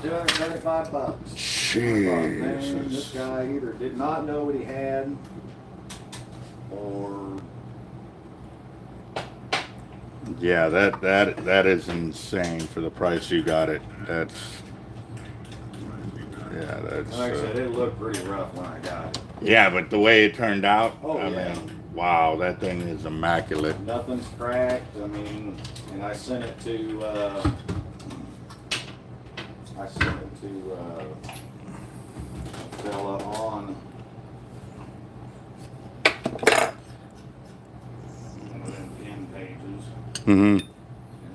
$275. Jeez. Man, this guy either did not know what he had, or Yeah, that is insane for the price you got it. That's that's like I said, it looked pretty rough when I got it. yeah, but the way it turned out, Oh, I yeah. mean, wow, that thing is immaculate. Nothing's cracked. I mean, and I sent it to a fella on one of them pin pages. Mm-hmm.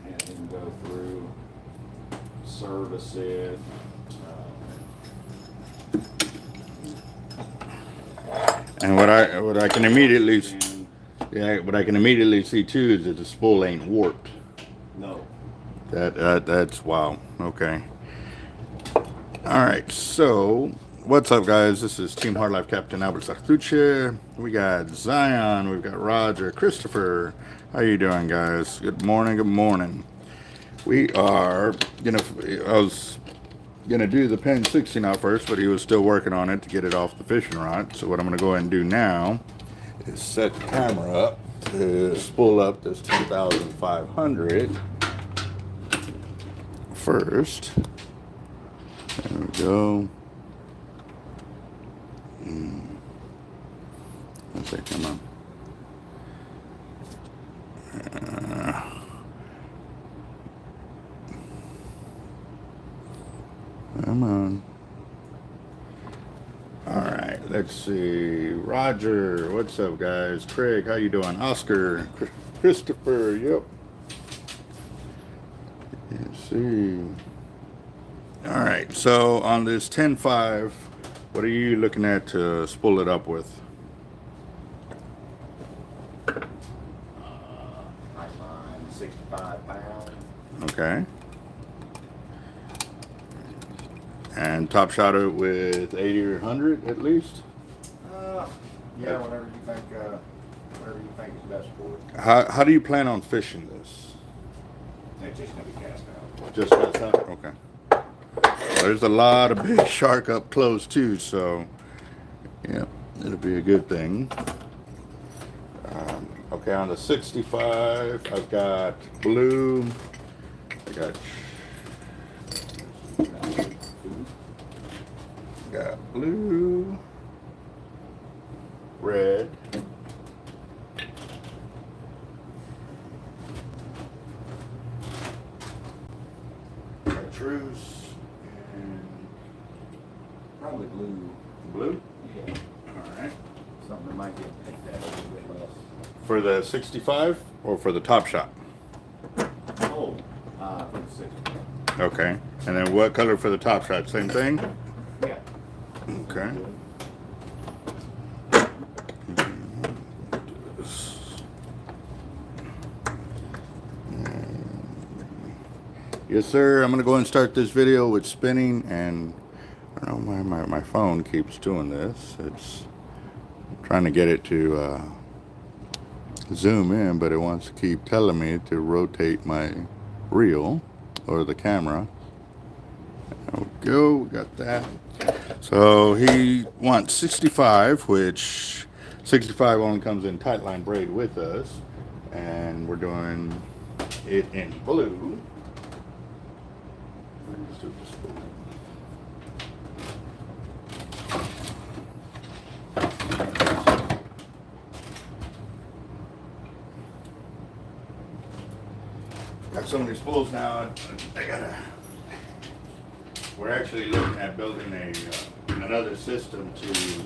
And had him go through, service it. And what I can immediately And what I can immediately see too is that the spool ain't warped. no. That's wow. Okay. All right. So what's up, guys? This is Team Hard Life Captain Alberto Zertuche. We got Zion. We've got Roger, Christopher. How you doing, guys? Good morning. Good morning. We are I was gonna do the Penn 60 out first, but he was still working on it to get it off the fishing rod. So what I'm gonna go ahead and do now is set the camera up to spool up this 10,500 first. There we go. Let's say, come on. Come on. All right, let's see. Roger, what's up, guys? Craig, how you doing? Oscar, Christopher, yep. Let's see. All right, so on this 10.5, what are you looking at to spool it up with? I find 65 pounds. Okay. And top shot it with 80 or 100 at least? Yeah, whatever you think is best for it. How do you plan on fishing this? It's just gonna be cast out. Just cast out? Okay. Well, there's a lot of big shark up close too, so yeah, it'll be a good thing. Okay, on the 65, I've got blue. I got blue, red, chartreuse, and Probably blue. blue. Yeah. All right. Something that might get picked at a little bit less. For the 65 or for the top shot? Oh, for the 60. Okay. And then what color for the top shot? Same thing? Yeah. Okay. Yes, sir. I'm going to go and start this video with spinning, and I don't know why my phone keeps doing this. It's trying to get it to zoom in, but it wants to keep telling me to rotate my reel or the camera. There we go. We got that. So he wants 65, which 65 only comes in tight line braid with us, and we're doing it in blue. Got so many spools now. We're actually looking at building another system to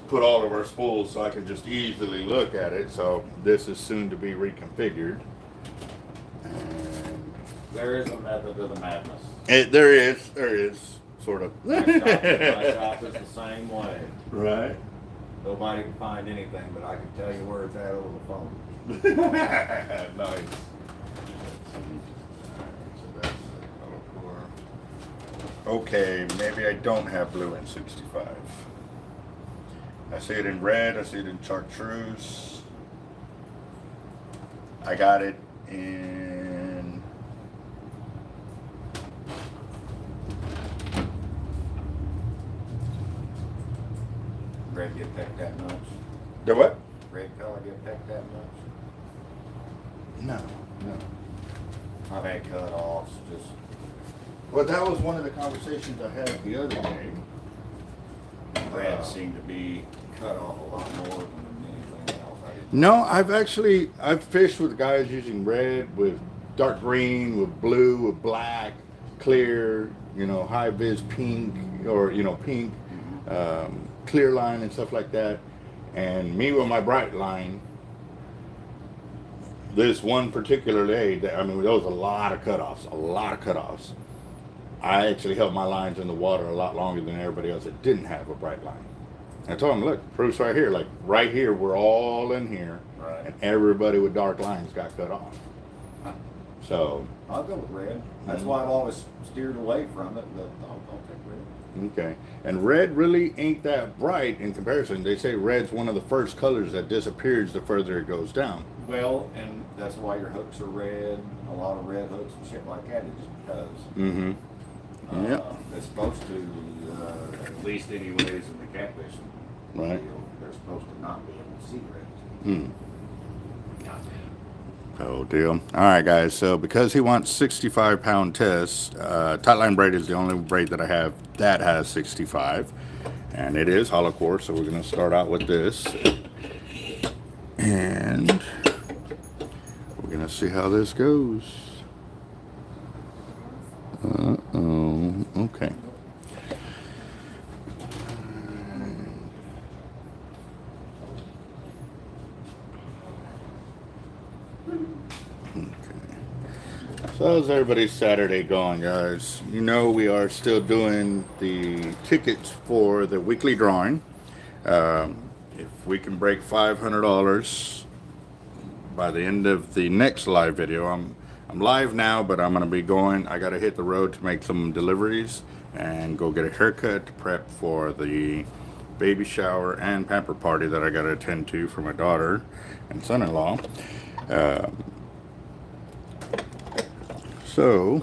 put all of our spools so I can just easily look at it. So this is soon to be reconfigured. And There is a method to the madness. there is sort of. My shop is the same way. Right. Nobody can find anything, but I can tell you where it's at over the phone. Nice. Okay, maybe I don't have blue in 65. I see it in red, I see it in chartreuse. I got it in red get pecked that much? The what? Red color get pecked that much? No. I've had cut-offs, just, Well, that was one of the conversations I had the other day. red seemed to be cut off a lot more than anything else. No, I've fished with guys using red, with dark green, with blue, with black, clear, high vis pink, or pink, clear line and stuff like that. And me with my bright line, this one particular day, there was a lot of cutoffs. I actually held my lines in the water a lot longer than everybody else that didn't have a bright line. I told them, look, proof's right here. Like right here, we're all in here, Right. and everybody with dark lines got cut off. So I'll go with red. That's why I've always steered away from it, but I'll take red. okay, and red really ain't that bright in comparison. They say red's one of the first colors that disappears the further it goes down. Well, and that's why your hooks are red, a lot of red hooks and shit like that, it's just because. Mm-hmm. Yep. It's supposed to, at least anyways in the catfish Right. deal, they're supposed to not be able to see red. Hmm. Oh, deal. All right, guys. So because he wants 65-pound test, tightline braid is the only braid that I have that has 65, and it is hollow core. So we're going to start out with this, and we're going to see how this goes. Okay. So how's everybody's Saturday going, guys? We are still doing the tickets for the weekly drawing. If we can break $500 by the end of the next live video, I'm live now, but I'm gonna be going. I gotta hit the road to make some deliveries and go get a haircut to prep for the baby shower and pamper party that I gotta attend to for my daughter and son-in-law. So,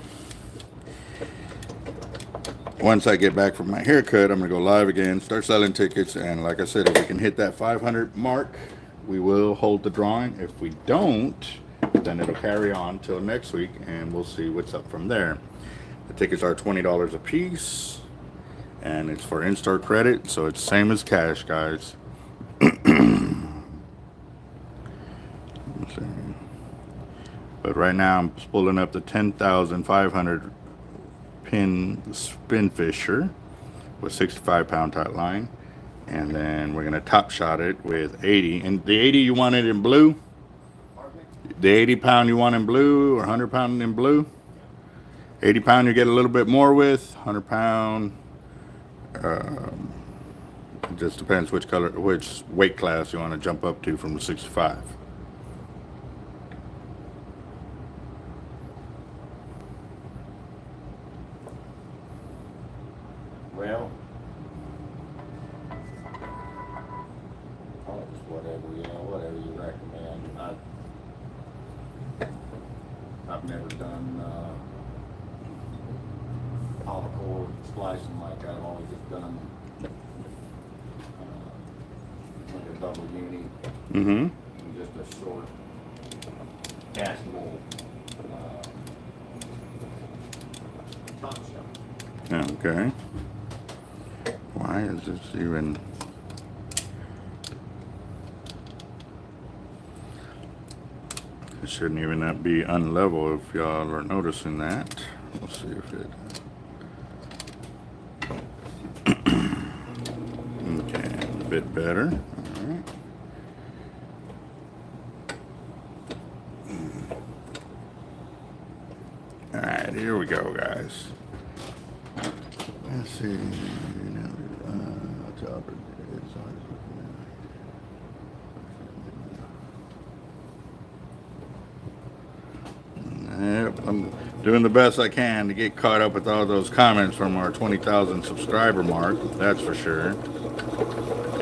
once I get back from my haircut, I'm going to go live again, start selling tickets, and like I said, if we can hit that 500 mark, we will hold the drawing. If we don't, then it'll carry on till next week, and we'll see what's up from there. The tickets are $20 a piece, and it's for in-store credit, so it's same as cash, guys. Let's see. But right now I'm spooling up the 10,500 Penn Spinfisher with 65-pound tight line. And then we're going to top shot it with 80. And the 80 you want it in blue? The 80-pound you want in blue, or 100-pound in blue? 80-pound you get a little bit more with. 100-pound, it just depends which color, which weight class you want to jump up to from the 65. Well, just whatever you recommend. I've never done hollow core splicing like that. I've always just done like a double uni. Mm-hmm. And just a short castable top shot. Okay. Why is this even... It shouldn't even that be unlevel if y'all are noticing that. We'll see if it... Okay, a bit better. Alright. Alright, here we go, guys. Let's see. Yep, I'm doing the best I can to get caught up with all those comments from our 20,000 subscriber mark, that's for sure.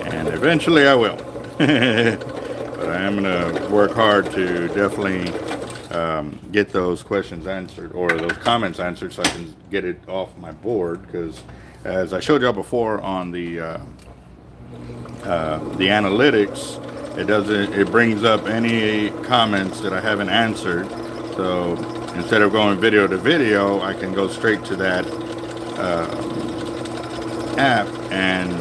And eventually I will. But I am going to work hard to definitely get those questions answered, or those comments answered, so I can get it off my board. Because as I showed y'all before on the the analytics, it brings up any comments that I haven't answered. So instead of going video to video, I can go straight to that app and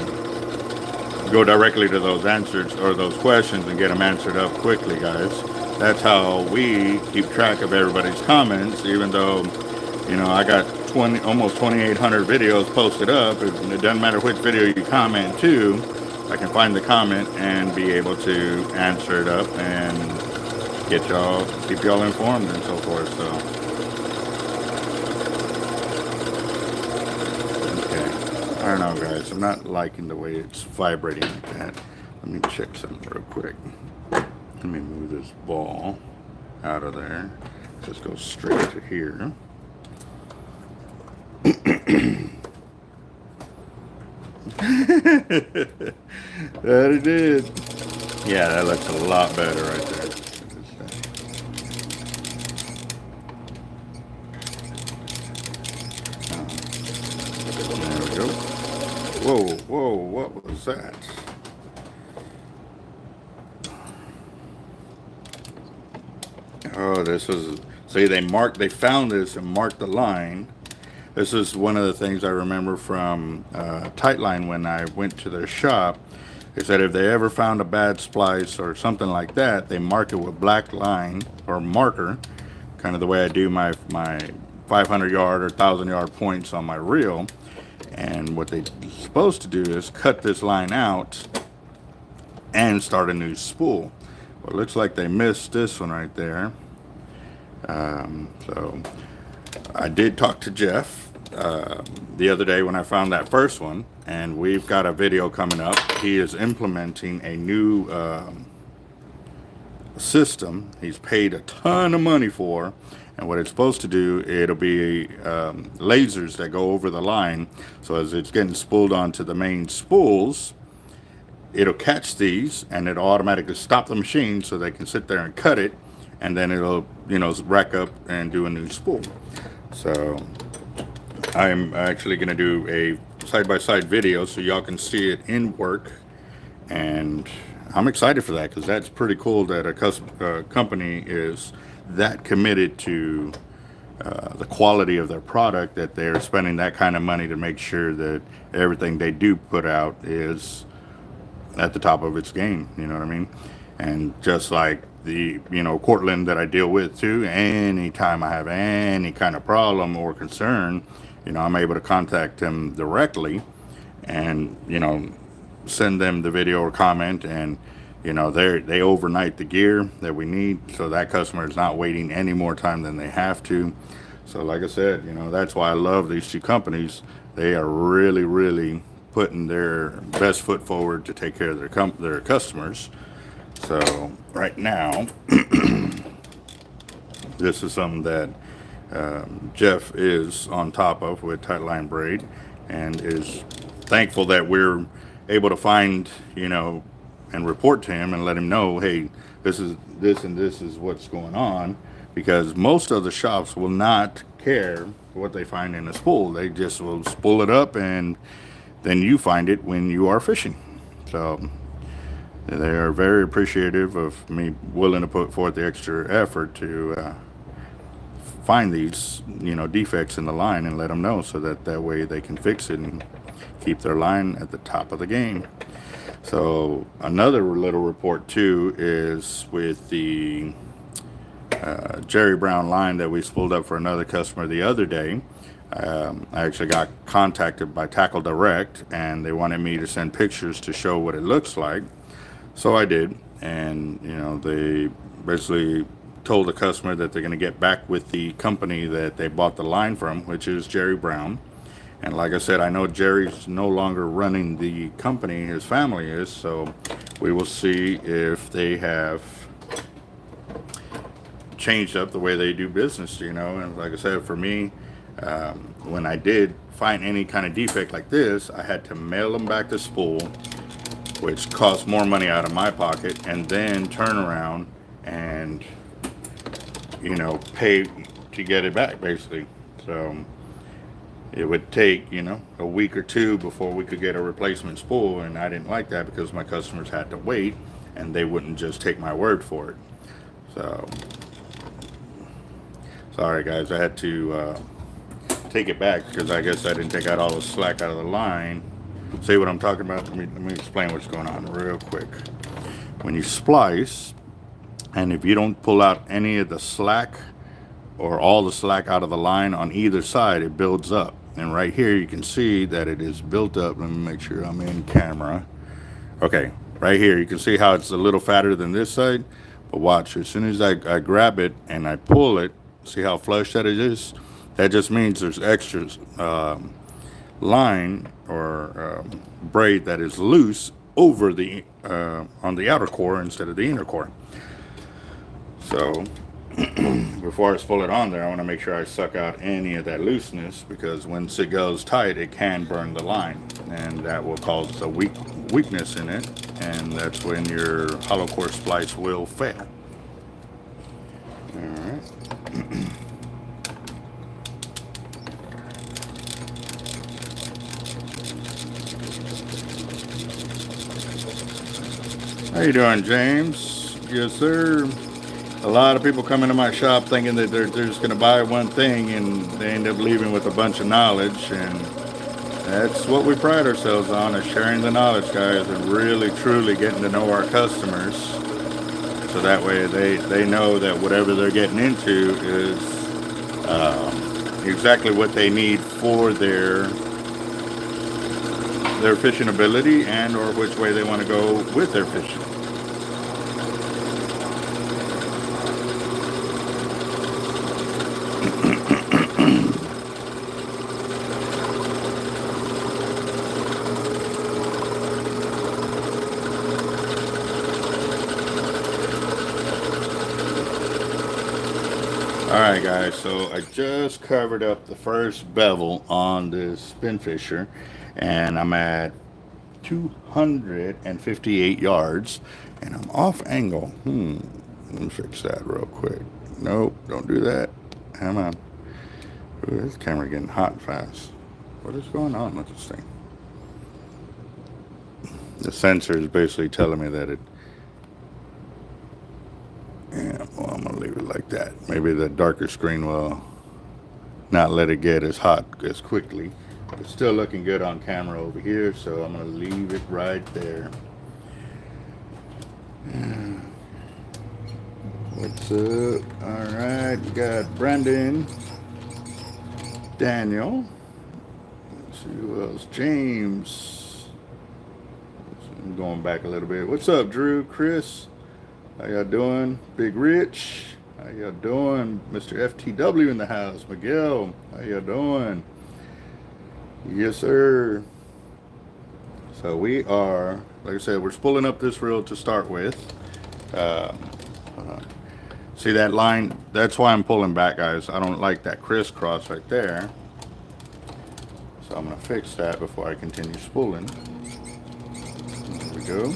go directly to those answers or those questions and get them answered up quickly, guys. That's how we keep track of everybody's comments, even though, you know, I got almost 2,800 videos posted up. It doesn't matter which video you comment to, I can find the comment and be able to answer it up and keep y'all informed and so forth. So, okay, I don't know, guys. I'm not liking the way it's vibrating like that. Let me check something real quick. Let me move this ball out of there. Just go straight to here. That it did. Yeah, that looks a lot better right there. There we go. Whoa, whoa, what was that? Oh, this was, see, they found this and marked the line. This is one of the things I remember from Tightline when I went to their shop. They said if they ever found a bad splice or something like that, they mark it with black line or marker, kind of the way I do my 500 yard or 1,000 yard points on my reel. And what they're supposed to do is cut this line out and start a new spool. Well, it looks like they missed this one right there. So I did talk to Jeff the other day when I found that first one, and we've got a video coming up. He is implementing a new system he's paid a ton of money for, and what it's supposed to do, it'll be lasers that go over the line, so as it's getting spooled onto the main spools, it'll catch these and it'll automatically stop the machine so they can sit there and cut it, and then it'll, you know, rack up and do a new spool. So I'm actually going to do a side-by-side video so y'all can see it in work, and I'm excited for that because that's pretty cool that a company is that committed to the quality of their product, that they're spending that kind of money to make sure that everything they do put out is at the top of its game, you know what I mean? And just like the, you know, Cortland that I deal with too, anytime I have any kind of problem or concern, you know, I'm able to contact them directly and, you know, send them the video or comment, and, you know, they overnight the gear that we need, so that customer is not waiting any more time than they have to. So like I said, you know, that's why I love these two companies. They are really, really putting their best foot forward to take care of their customers. So right now, this is something that Jeff is on top of with Tightline Braid, and is thankful that we're able to find, you know, and report to him and let him know, hey, this and this is what's going on, because most of the shops will not care what they find in a spool. They just will spool it up and then you find it when you are fishing. So they are very appreciative of me willing to put forth the extra effort to find these, you know, defects in the line and let them know, so that way they can fix it and keep their line at the top of the game. So another little report too is with the Jerry Brown line that we spooled up for another customer the other day. I actually got contacted by Tackle Direct, and they wanted me to send pictures to show what it looks like. So I did, and, you know, they basically told the customer that they're going to get back with the company that they bought the line from, which is Jerry Brown. And like I said, I know Jerry's no longer running the company, his family is, so we will see if they have changed up the way they do business, you know. And like I said, for me, when I did find any kind of defect like this, I had to mail them back to spool, which cost more money out of my pocket, and then turn around and, you know, pay to get it back, basically. So it would take, you know, a week or two before we could get a replacement spool, and I didn't like that because my customers had to wait and they wouldn't just take my word for it. So sorry guys, I had to take it back because I guess I didn't take out all the slack out of the line. See what I'm talking about? Let me explain what's going on real quick. When you splice, and if you don't pull out any of the slack or all the slack out of the line on either side, it builds up. And right here you can see that it is built up. Let me make sure I'm in camera. Okay, right here you can see how it's a little fatter than this side. But watch, as soon as I grab it and I pull it, see how flush that it is? That just means there's extra line or braid that is loose over the on the outer core instead of the inner core. So before I spool it on there, I want to make sure I suck out any of that looseness, because once it goes tight, it can burn the line, and that will cause a weakness in it, and that's when your hollow core splice will fail. All right. How you doing, James? Yes, sir. A lot of people come into my shop thinking that they're just going to buy one thing, and they end up leaving with a bunch of knowledge, and that's what we pride ourselves on, is sharing the knowledge, guys, and really truly getting to know our customers, so that way they know that whatever they're getting into is exactly what they need for their fishing ability, and or which way they want to go with their fishing. Alright guys, so I just covered up the first bevel on this Spinfisher, and I'm at 258 yards, and I'm off angle. Let me fix that real quick. Nope, don't do that. Come on. Ooh, this camera getting hot and fast. What is going on with this thing? The sensor is basically telling me that it... Yeah, well, I'm going to leave it like that. Maybe the darker screen will not let it get as hot as quickly. It's still looking good on camera over here, so I'm going to leave it right there. What's up? Alright, we got Brandon, Daniel. Let's see who else. James. I'm going back a little bit. What's up, Drew? Chris? How y'all doing? Big Rich? How y'all doing? Mr. FTW in the house. Miguel, how y'all doing? Yes, sir. So we are, like I said, we're spooling up this reel to start with. See that line? That's why I'm pulling back, guys. I don't like that crisscross right there. So I'm going to fix that before I continue spooling. There we go.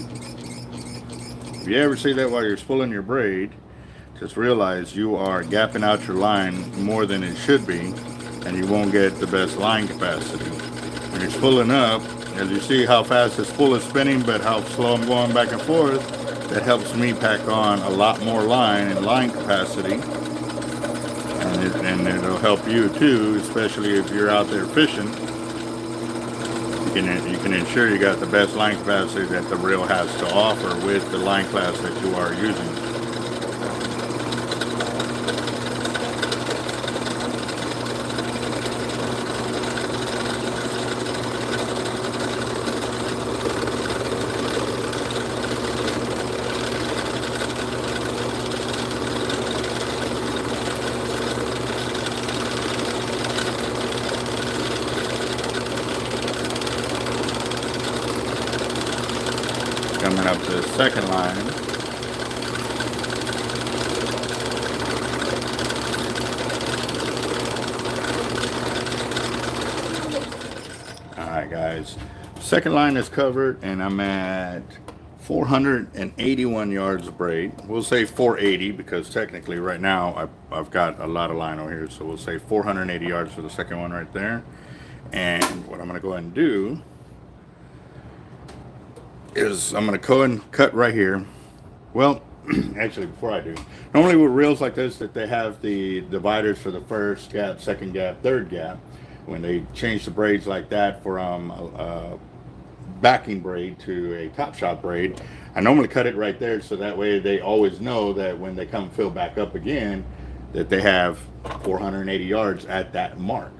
If you ever see that while you're spooling your braid, just realize you are gapping out your line more than it should be, and you won't get the best line capacity. When you're spooling up, as you see how fast the spool is spinning, but how slow I'm going back and forth, that helps me pack on a lot more line and line capacity, and it'll help you too, especially if you're out there fishing. You can ensure you got the best line capacity that the reel has to offer with the line class that you are using. Coming up to the second line. Alright guys, second line is covered, and I'm at 481 yards of braid. We'll say 480 because technically right now I've got a lot of line over here, so we'll say 480 yards for the second one right there. And what I'm going to go ahead and do is I'm going to go ahead and cut right here. Well, actually, before I do, normally with reels like this that they have the dividers for the first gap, second gap, third gap. When they change the braids like that from a backing braid to a top shot braid, I normally cut it right there so that way they always know that when they come fill back up again, that they have 480 yards at that mark.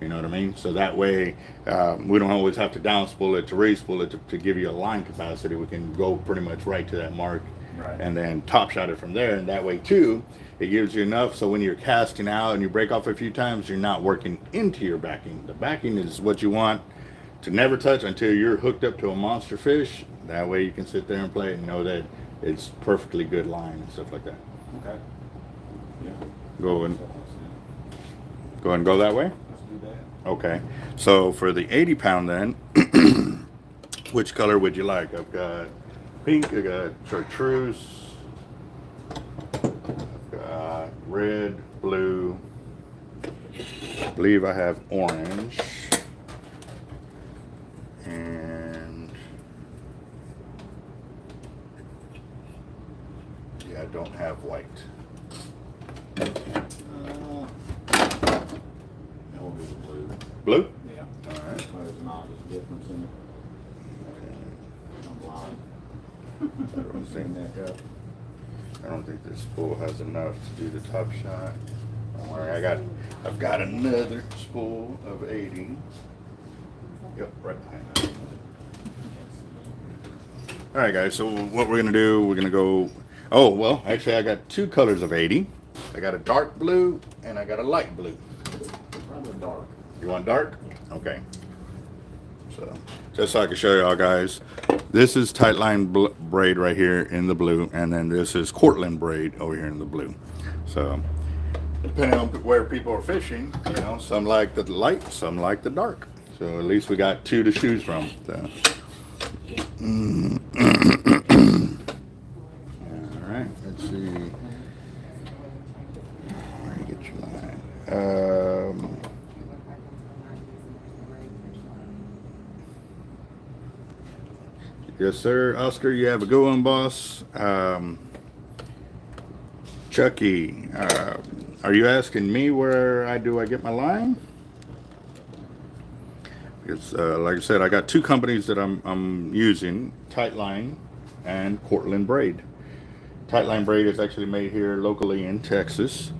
You know what I mean? So that way we don't always have to down spool it to raise spool it to give you a line capacity. We can go pretty much right to that mark. Right. And then top shot it from there, and that way too it gives you enough so when you're casting out and you break off a few times, you're not working into your backing. The backing is what you want to never touch until you're hooked up to a monster fish. That way you can sit there and play and know that it's perfectly good line and stuff like that. Okay. Yeah. Go and go that way. Let's do that. Okay. So for the 80-pound then, which color would you like? I've got pink, I got chartreuse, I've got red, blue, I believe I have orange, and yeah, I don't have white. That will be the blue. Blue? Yeah. All right. There's not a difference in it. I'm blind. I don't think that up. I don't think this spool has enough to do the top shot. Don't worry, I've got another spool of 80. Yep, right behind that. All right, guys. So what we're gonna do? We're gonna go. Oh well, actually, I got two colors of 80. I got a dark blue and I got a light blue. Probably dark. You want dark? Okay. So just so I can show y'all guys, this is tightline braid right here in the blue, and then this is Cortland braid over here in the blue. So depending on where people are fishing, you know, some like the light, some like the dark. So at least we got two to choose from. So. All right, let's see. Where do you get your line? Yes, sir. Oscar, you have a good one, boss. Chucky, are you asking me where I get my line? Because, like I said, I got two companies that I'm using, Tightline and Cortland Braid. Tightline braid is actually made here locally in Texas,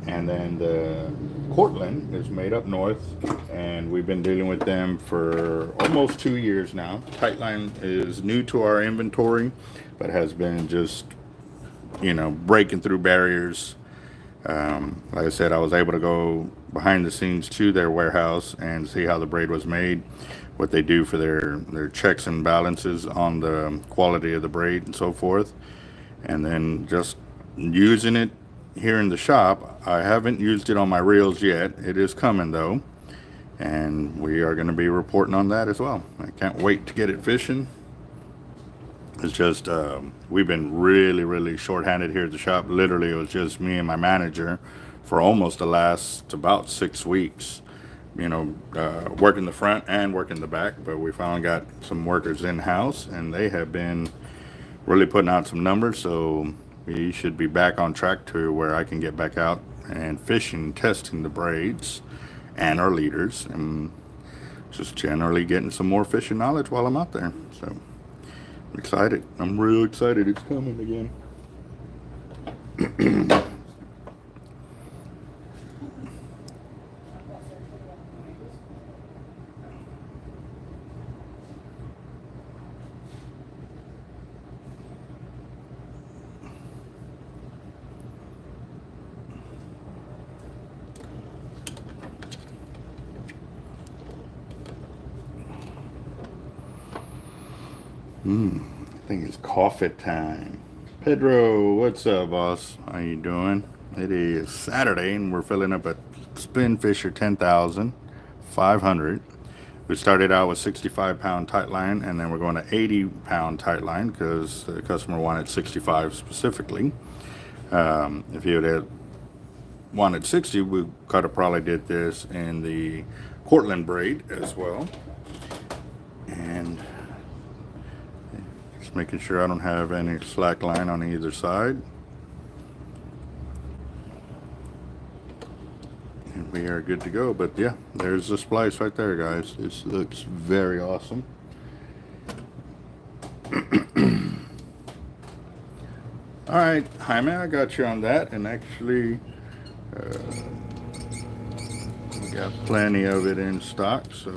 and then the Cortland is made up north, and we've been dealing with them for almost 2 years now. Tightline is new to our inventory, but has been just, you know, breaking through barriers. Like I said, I was able to go behind the scenes to their warehouse and see how the braid was made, what they do for their checks and balances on the quality of the braid and so forth, and then just using it here in the shop. I haven't used it on my reels yet. It is coming though, and we are going to be reporting on that as well. I can't wait to get it fishing. It's just we've been really short-handed here at the shop. Literally, it was just me and my manager for almost the last about 6 weeks, you know, working the front and working the back. But we finally got some workers in-house, and they have been really putting out some numbers, so we should be back on track to where I can get back out and fishing, testing the braids and our leaders, and just generally getting some more fishing knowledge while I'm out there. So I'm excited. I'm real excited. It's coming again. I think it's coffee time. Pedro, what's up, boss? How you doing? It is Saturday, and we're filling up a Spinfisher 10,500. We started out with 65-pound tight line, and then we're going to 80-pound tight line because the customer wanted 65 specifically. If you had wanted 60, we could have probably did this in the Cortland braid as well. And just making sure I don't have any slack line on either side. And we are good to go. But yeah, there's the splice right there, guys. This looks very awesome. All right, Jaime, I got you on that, and actually we got plenty of it in stock, so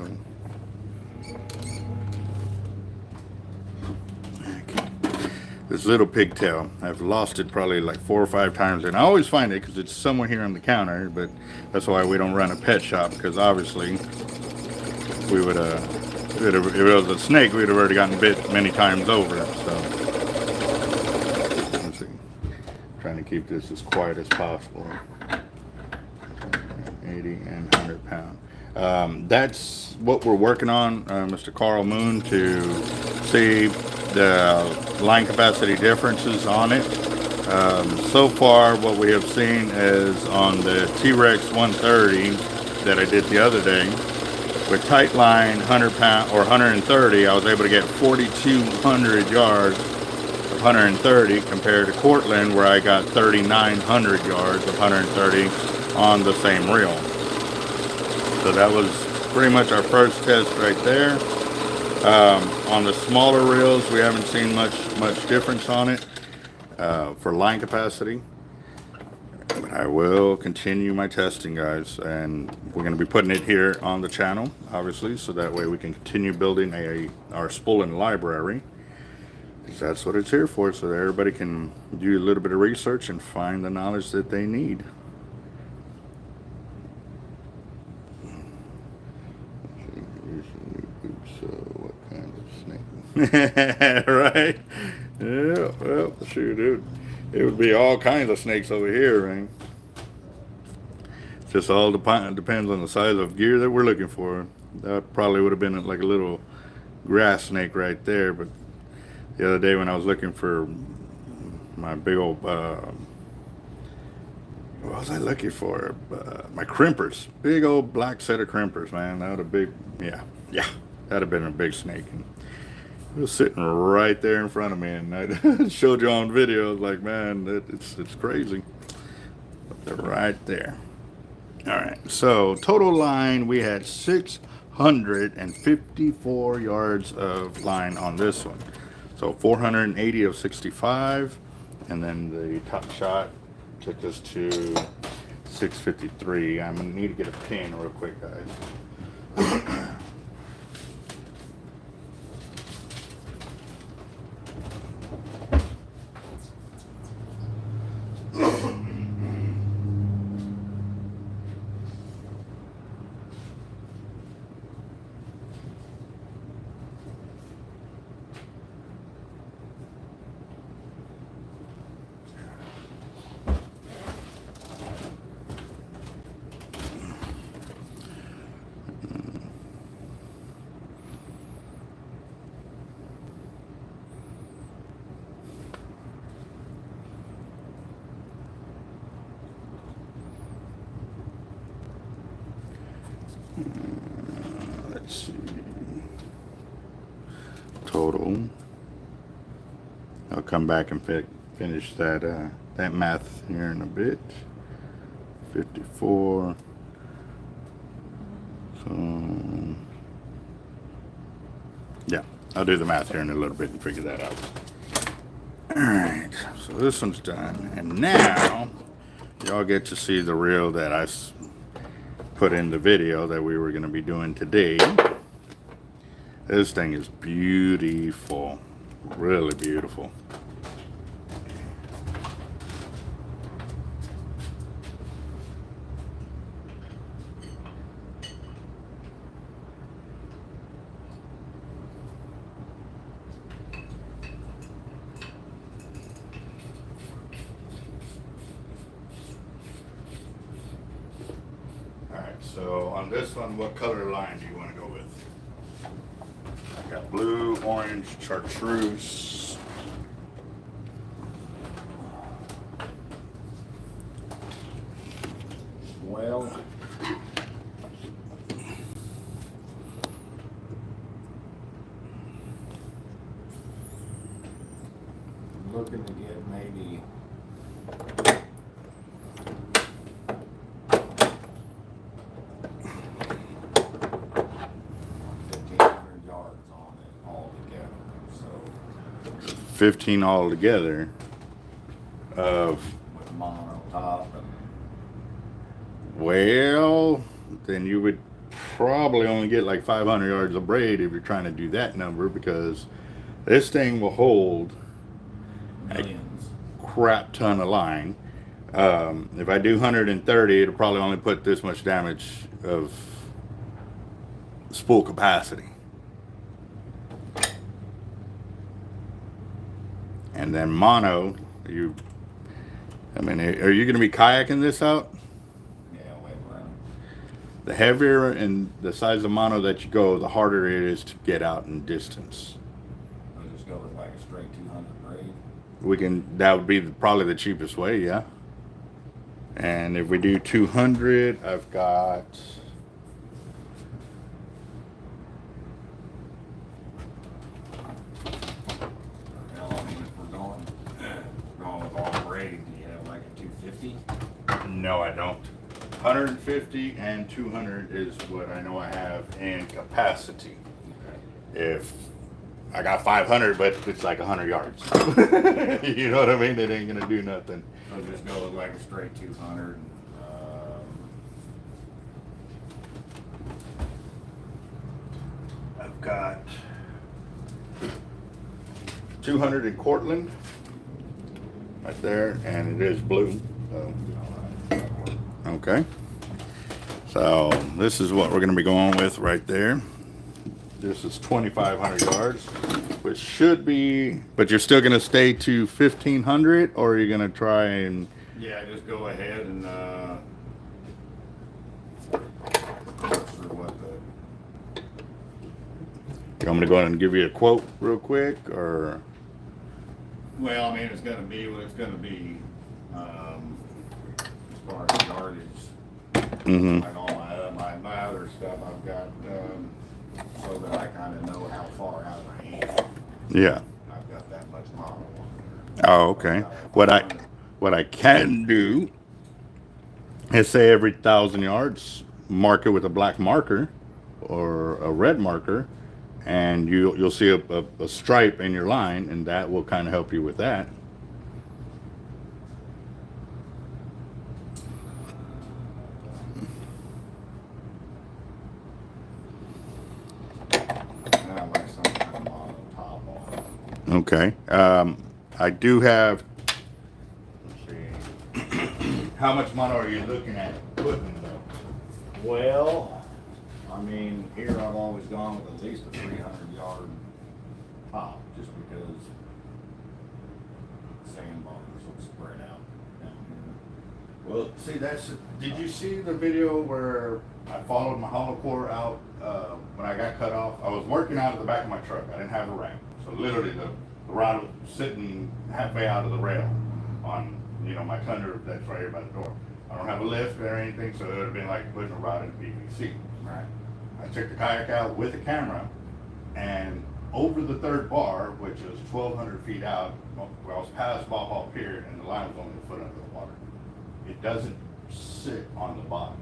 this little pigtail, I've lost it probably like 4 or 5 times, and I always find it because it's somewhere here on the counter, but that's why we don't run a pet shop, because obviously we would if it was a snake, we'd have already gotten bit many times over. So let's see, trying to keep this as quiet as possible. 80 and 100 pound. That's what we're working on, Mr. Carl Moon, to see the line capacity differences on it. So far what we have seen is on the T-Rex 130 that I did the other day, with tight line 100 pound or 130, I was able to get 4,200 yards of 130 compared to Cortland, where I got 3,900 yards of 130 on the same reel. So that was pretty much our first test right there. On the smaller reels, we haven't seen much difference on it for line capacity. But I will continue my testing, guys, and we're going to be putting it here on the channel, obviously, so that way we can continue building our Spooling library, because that's what it's here for, so that everybody can do a little bit of research and find the knowledge that they need. So what kind of snake? Right? Yeah, well, shoot, dude. It would be all kinds of snakes over here, right? Just all depends on the size of gear that we're looking for. That probably would have been like a little grass snake right there, but the other day when I was looking for my big old, what was I looking for? My crimpers. Big old black set of crimpers, man. That would have been, yeah, that'd have been a big snake. And it was sitting right there in front of me, and I showed you on video. Like, man, it's crazy. But they're right there. All right, so total line, we had 654 yards of line on this one. So 480 of 65, and then the top shot took us to 653. I'm gonna need to get a pin real quick, guys. Let's see. Total. I'll come back and finish that that math here in a bit. 54. So yeah, I'll do the math here in a little bit and figure that out. All right, so this one's done, and now y'all get to see the reel that I put in the video that we were going to be doing today. This thing is beautiful, really beautiful. So on this one, what color line do you want to go with? I got blue, orange, chartreuse. Well, looking to get maybe 1,500 yards on it altogether. So 15 altogether of, with mono top and well, then you would probably only get like 500 yards of braid if you're trying to do that number, because this thing will hold millions. a crap ton of line. If I do 130, it'll probably only put this much damage of spool capacity. And then mono, are you going to be kayaking this out? Yeah, wait around. The heavier and the size of mono that you go, the harder it is to get out in distance. I'll just go with like a straight 200 braid. That would be probably the cheapest way, yeah. And if we do 200, I've got, Hell, I mean, if we're going with all braid, do you have like a 250? no, I don't. 150 and 200 is what I know I have in capacity. Okay. If I got 500, but it's like 100 yards. You know what I mean? It ain't gonna do nothing. So just go with like a straight 200. I've got 200 in Cortland, right there, and it is blue. So. Okay. So this is what we're going to be going with right there. This is 2,500 yards, which should be, but you're still going to stay to 1,500, or are you going to try and? Yeah, just go ahead and You want me to go ahead and give you a quote real quick, or? well, I mean, it's going to be what it's going to be. As far as yardage, like all my other stuff I've got so that I kind of know how far out I am. Yeah. I've got that much mono on there. Oh, okay. What I can do is say every 1,000 yards, mark it with a black marker or a red marker, and you'll see a stripe in your line, and that will kind of help you with that. And I like some kind of mono top on it. Okay. I do have. Let's see. How much mono are you looking at putting though? Well, I mean, here I've always gone with at least a 300-yard top, just because sandbars will spread out down here. Well, see, did you see the video where I followed my hollow core out when I got cut off? I was working out of the back of my truck. I didn't have a rack. So literally the rod was sitting halfway out of the rail on, my tundra that's right here by the door. I don't have a lift or anything, so it would have been like putting a rod in a PVC. Right. I took the kayak out with a camera, and over the third bar, which is 1,200 feet out, I was past Ball Pier, and the line was only a foot under the water. It doesn't sit on the bottom.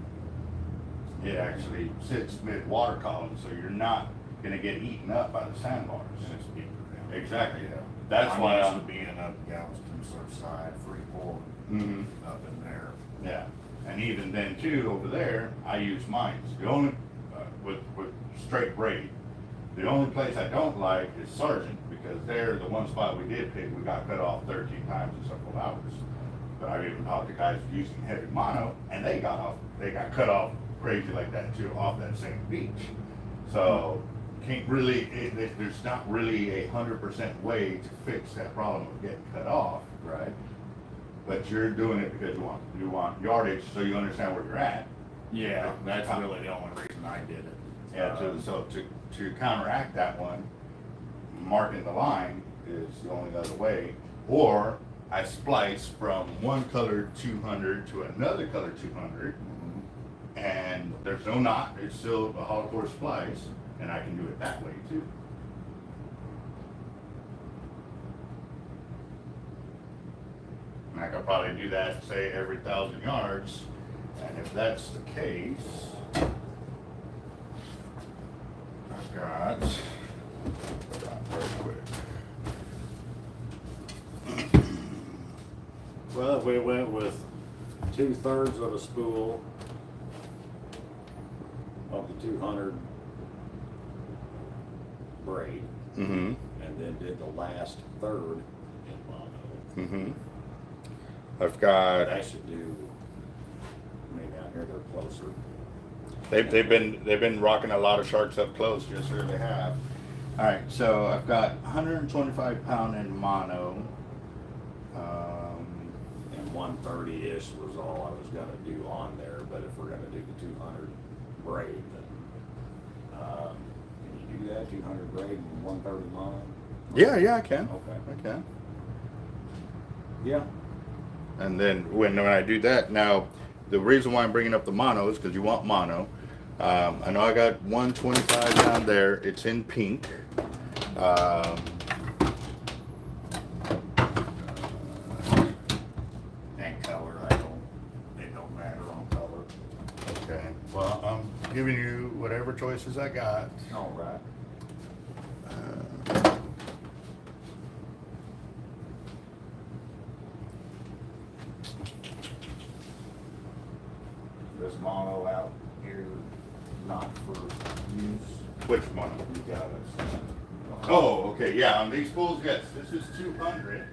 It actually sits mid-water column, so you're not going to get eaten up by the sandbars. And it's deeper down. Exactly. Yeah. That's I'm why used I'm. to being up Galveston Surfside, Freeport, up in there. Yeah, and even then too, over there, I use mines. The only with straight braid. The only place I don't like is Sargent, because there, the one spot we did pick, we got cut off 13 times in several hours. But I've even talked to guys using heavy mono, and they got cut off crazy like that too, off that same beach. So can't really, there's not really 100% way to fix that problem of getting cut off. Right. But you're doing it because you want yardage, so you understand where you're at. Yeah, that's really the only reason I did it. Yeah, to counteract that one, marking the line is the only other way. Or I splice from one color 200 to another color 200, and there's no knot, it's still a hollow core splice, and I can do it that way too. And I could probably do that, say, every 1,000 yards. And if that's the case, I've got real quick. Well, if we went with 2/3 of a spool of the 200 braid, Mm-hmm. and then did the last third in mono, Mm-hmm. I've got. that should do. Maybe down here they're closer. They've been rocking a lot of sharks up close. Yes, sir, they have. All right, so I've got 125 pound in mono. And 130-ish was all I was gonna do on there, but if we're gonna do the 200 braid, then, can you do that, 200 braid and 130 mono? Yeah, I can. Okay. I can. Yeah. And then when I do that, now the reason why I'm bringing up the mono is because you want mono. I know I got 125 down there. It's in pink. And color, it don't matter on color. Okay. Well, I'm giving you whatever choices I got. All right. This mono out here, not for use, Which mono? you got us. Oh, okay. Yeah, on these pools, yes. This is 200.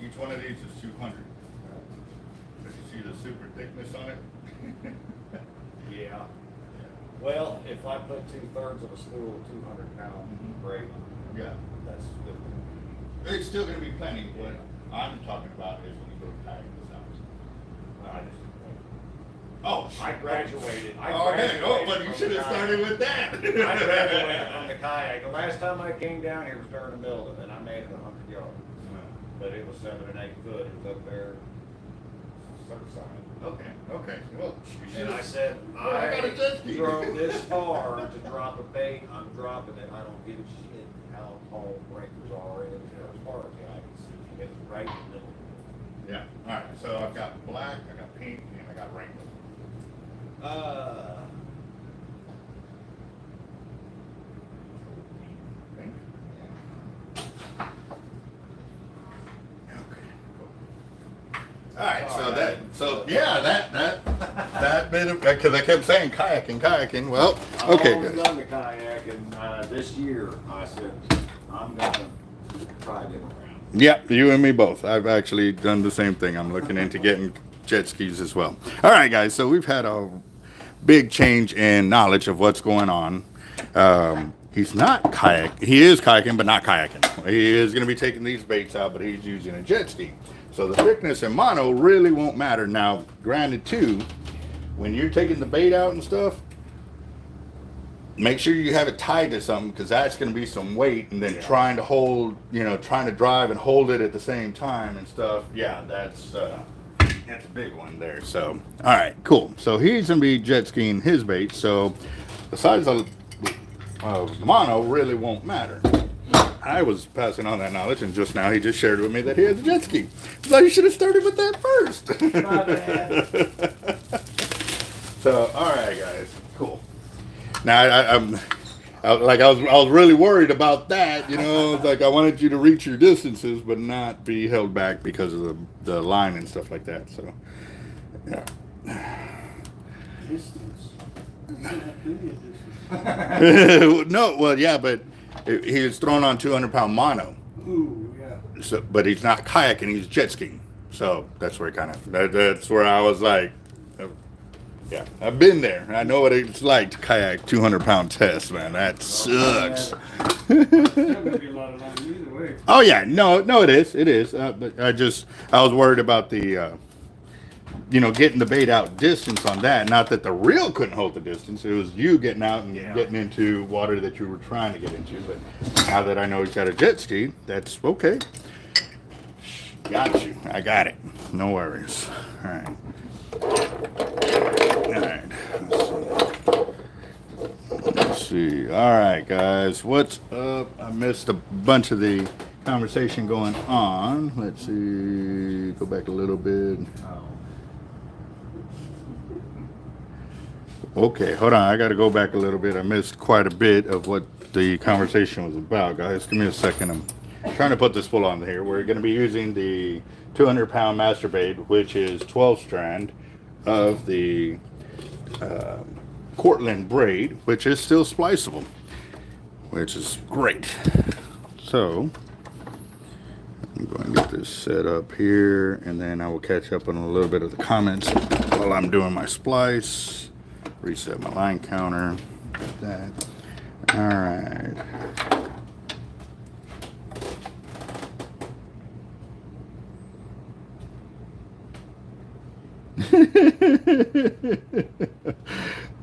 Each one of these is 200. But you see the super thickness on it? Yeah. Well, if I put 2/3 of a spool of 200-pound braid, Yeah. that's good. It's still going to be plenty. What I'm talking about is when you go to kayak this house. I just, Oh, I graduated. Okay. Oh, but you should have started with that. I graduated from the kayak. The last time I came down here was during the building, and I made it 100 yards. But it was 7 and 8 foot. It was up there, Surfside. Okay. Well, you should And I have. said, Well, I got a jet ski. I drove this far to drop a bait. I'm dropping it. I don't give a shit how tall breakers are in it as far as I can see. It's right in the middle. Yeah. All right. So I've got black, I got pink, and I got rainbow. Pink? Okay. All right. That bit of, because I kept saying kayaking. Well, okay, I've always good. done the kayak, and this year I said, I'm gonna try different round. Yeah, you and me both. I've actually done the same thing. I'm looking into getting jet skis as well. All right, guys. So we've had a big change in knowledge of what's going on. He's not kayak. He is kayaking, but not kayaking. He is going to be taking these baits out, but he's using a jet ski. So the thickness in mono really won't matter. Now, granted, too, when you're taking the bait out and stuff, make sure you have it tied to something, because that's going to be some weight, and then trying to hold, trying to drive and hold it at the same time and stuff. Yeah, that's a big one there. So, all right, cool. So he's going to be jet skiing his bait. So the size of the mono really won't matter. I was passing on that knowledge, and just now he just shared with me that he has a jet ski. So you should have started with that first. My bad. So, all right, guys, cool. Now I was really worried about that. Like I wanted you to reach your distances, but not be held back because of the line and stuff like that. So, yeah. Distance. No, well, yeah, but he was thrown on 200-pound mono. Ooh, yeah. So, but he's not kayaking; he's jet skiing. So that's where that's where I was like, yeah, I've been there. I know what it's like to kayak 200-pound test, man. That sucks. Still gonna be a lot of line either way. Oh yeah, no, it is. But I was worried about the, getting the bait out distance on that. Not that the reel couldn't hold the distance. It was you getting out and getting into water that you were trying to get into. But now that I know he's got a jet ski, that's okay. Got you. I got it. No worries. All right. All right. Let's see. All right, guys. What's up? I missed a bunch of the conversation going on. Let's see, go back a little bit. Okay, hold on, I gotta go back a little bit. I missed quite a bit of what the conversation was about, guys. Give me a second. I'm trying to put this full on here. We're gonna be using the 200-pound master braid, which is 12 strand of the Cortland braid, which is still spliceable, which is great. So I'm going to get this set up here, and then I will catch up on a little bit of the comments while I'm doing my splice. Reset my line counter. Like that. All right.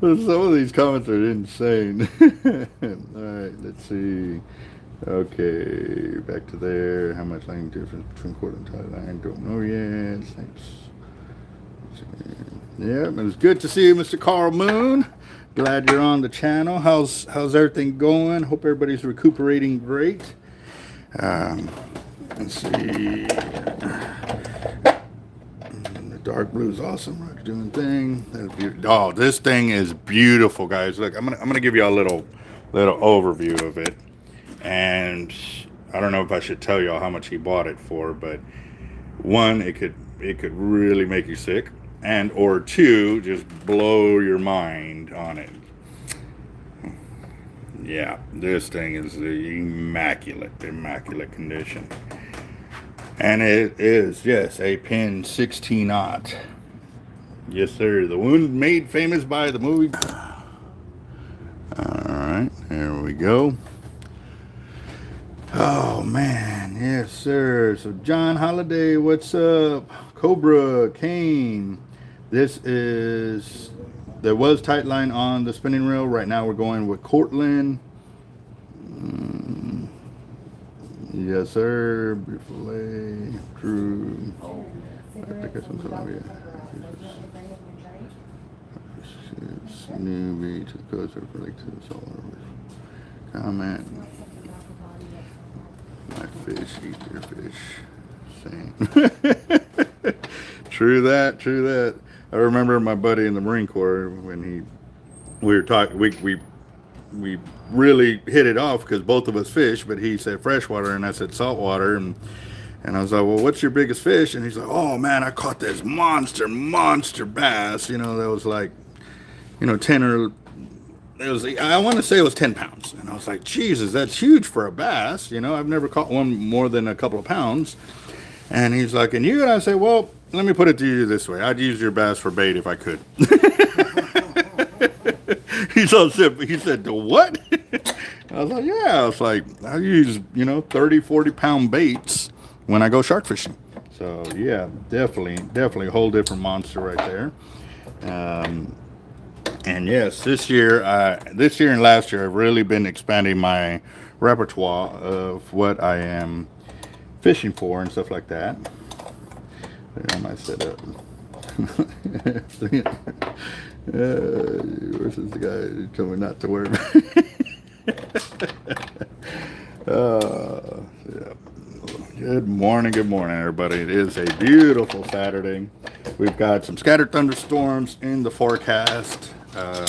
Some of these comments are insane. All right, let's see. Okay, back to there. How much line difference between quarter and tie line? Don't know yet. Thanks. Yeah, it was good to see you, Mr. Carl Moon. Glad you're on the channel. How's everything going? Hope everybody's recuperating great. Let's see. The dark blue is awesome. Roger doing thing. That's beautiful. Oh, this thing is beautiful, guys. Look, I'm gonna give you a little overview of it. And I don't know if I should tell y'all how much he bought it for, but one, it could really make you sick, and or two, just blow your mind on it. Yeah, this thing is immaculate condition. And it is, yes, a Penn 16-aught. Yes, sir. The one made famous by the movie. All right, there we go. Oh, man. Yes, sir. So, John Holiday, what's up? Cobra, Kane. There was tight line on the spinning reel. Right now we're going with Cortland. Yes, sir. Beautiful A. True. I think that's something like that. Newbie to the coast of relate to the solar. Comment. My fish eat your fish. Same. True that. I remember my buddy in the Marine Corps when we were talking. We really hit it off because both of us fish, but he said freshwater and I said saltwater, and I was like, well, what's your biggest fish? And he's like, oh man, I caught this monster bass. You know, that was like, 10 or it was. I want to say it was 10 pounds, and I was like, Jesus, that's huge for a bass. I've never caught one more than a couple of pounds. And he's like, and you? And I say, well, let me put it to you this way. I'd use your bass for bait if I could. He said, the what? I was like, yeah. I was like, I use, 30, 40-pound baits when I go shark fishing. So, yeah, definitely a whole different monster right there. And yes, this year and last year, I've really been expanding my repertoire of what I am fishing for and stuff like that. There, I might set up. Where's this guy who told me not to worry about yeah. Good morning, everybody. It is a beautiful Saturday. We've got some scattered thunderstorms in the forecast. I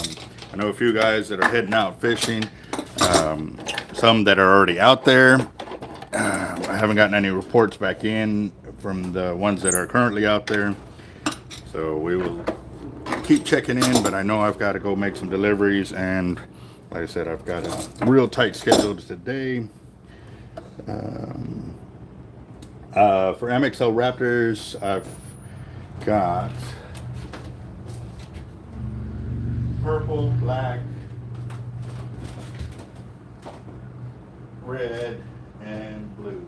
know a few guys that are heading out fishing, some that are already out there. I haven't gotten any reports back in from the ones that are currently out there, so we will keep checking in, but I know I've got to go make some deliveries, and like I said, I've got a real tight schedule today. For MXL Raptors, I've got purple, black, red, and blue.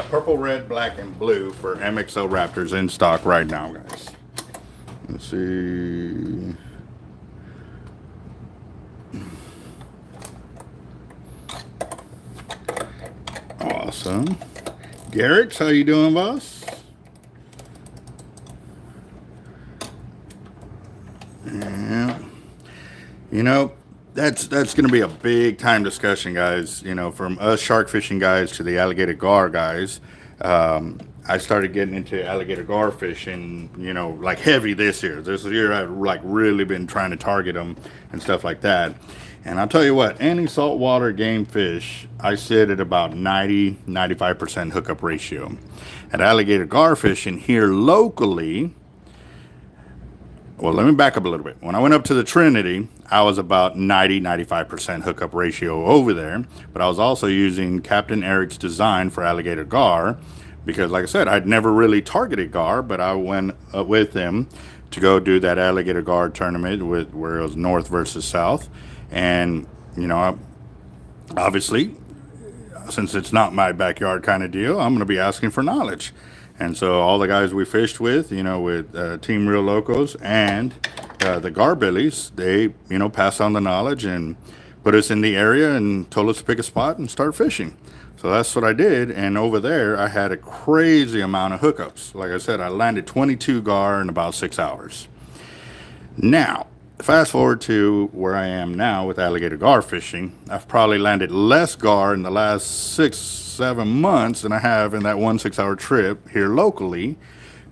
Purple, red, black, and blue for MXL Raptors in stock right now, guys. Let's see. Awesome. Garrett, how you doing, boss? Yeah. that's going to be a big time discussion, guys. You know, from us shark fishing guys to the alligator gar guys. I started getting into alligator gar fishing, you know, like heavy this year. This year I've like really been trying to target them and stuff like that. And I'll tell you what, any saltwater game fish, I sit at about 90-95% hookup ratio. At alligator gar fishing here locally, well, let me back up a little bit. When I went up to the Trinity, I was about 90-95% hookup ratio over there. But I was also using Capt.Eric's design for alligator gar because, like I said, I'd never really targeted gar, but I went with him to go do that alligator gar tournament where it was north versus south. And, you know, obviously, since it's not my backyard kind of deal, I'm going to be asking for knowledge. And so all the guys we fished with, you know, with Team Real Locos and the Garbillies, they, you know, passed on the knowledge and put us in the area and told us to pick a spot and start fishing. So that's what I did. And over there, I had a crazy amount of hookups. Like I said, I landed 22 gar in about 6 hours. Now, fast forward to where I am now with alligator gar fishing. I've probably landed less gar in the last 6-7 months than I have in that 1 6-hour trip here locally,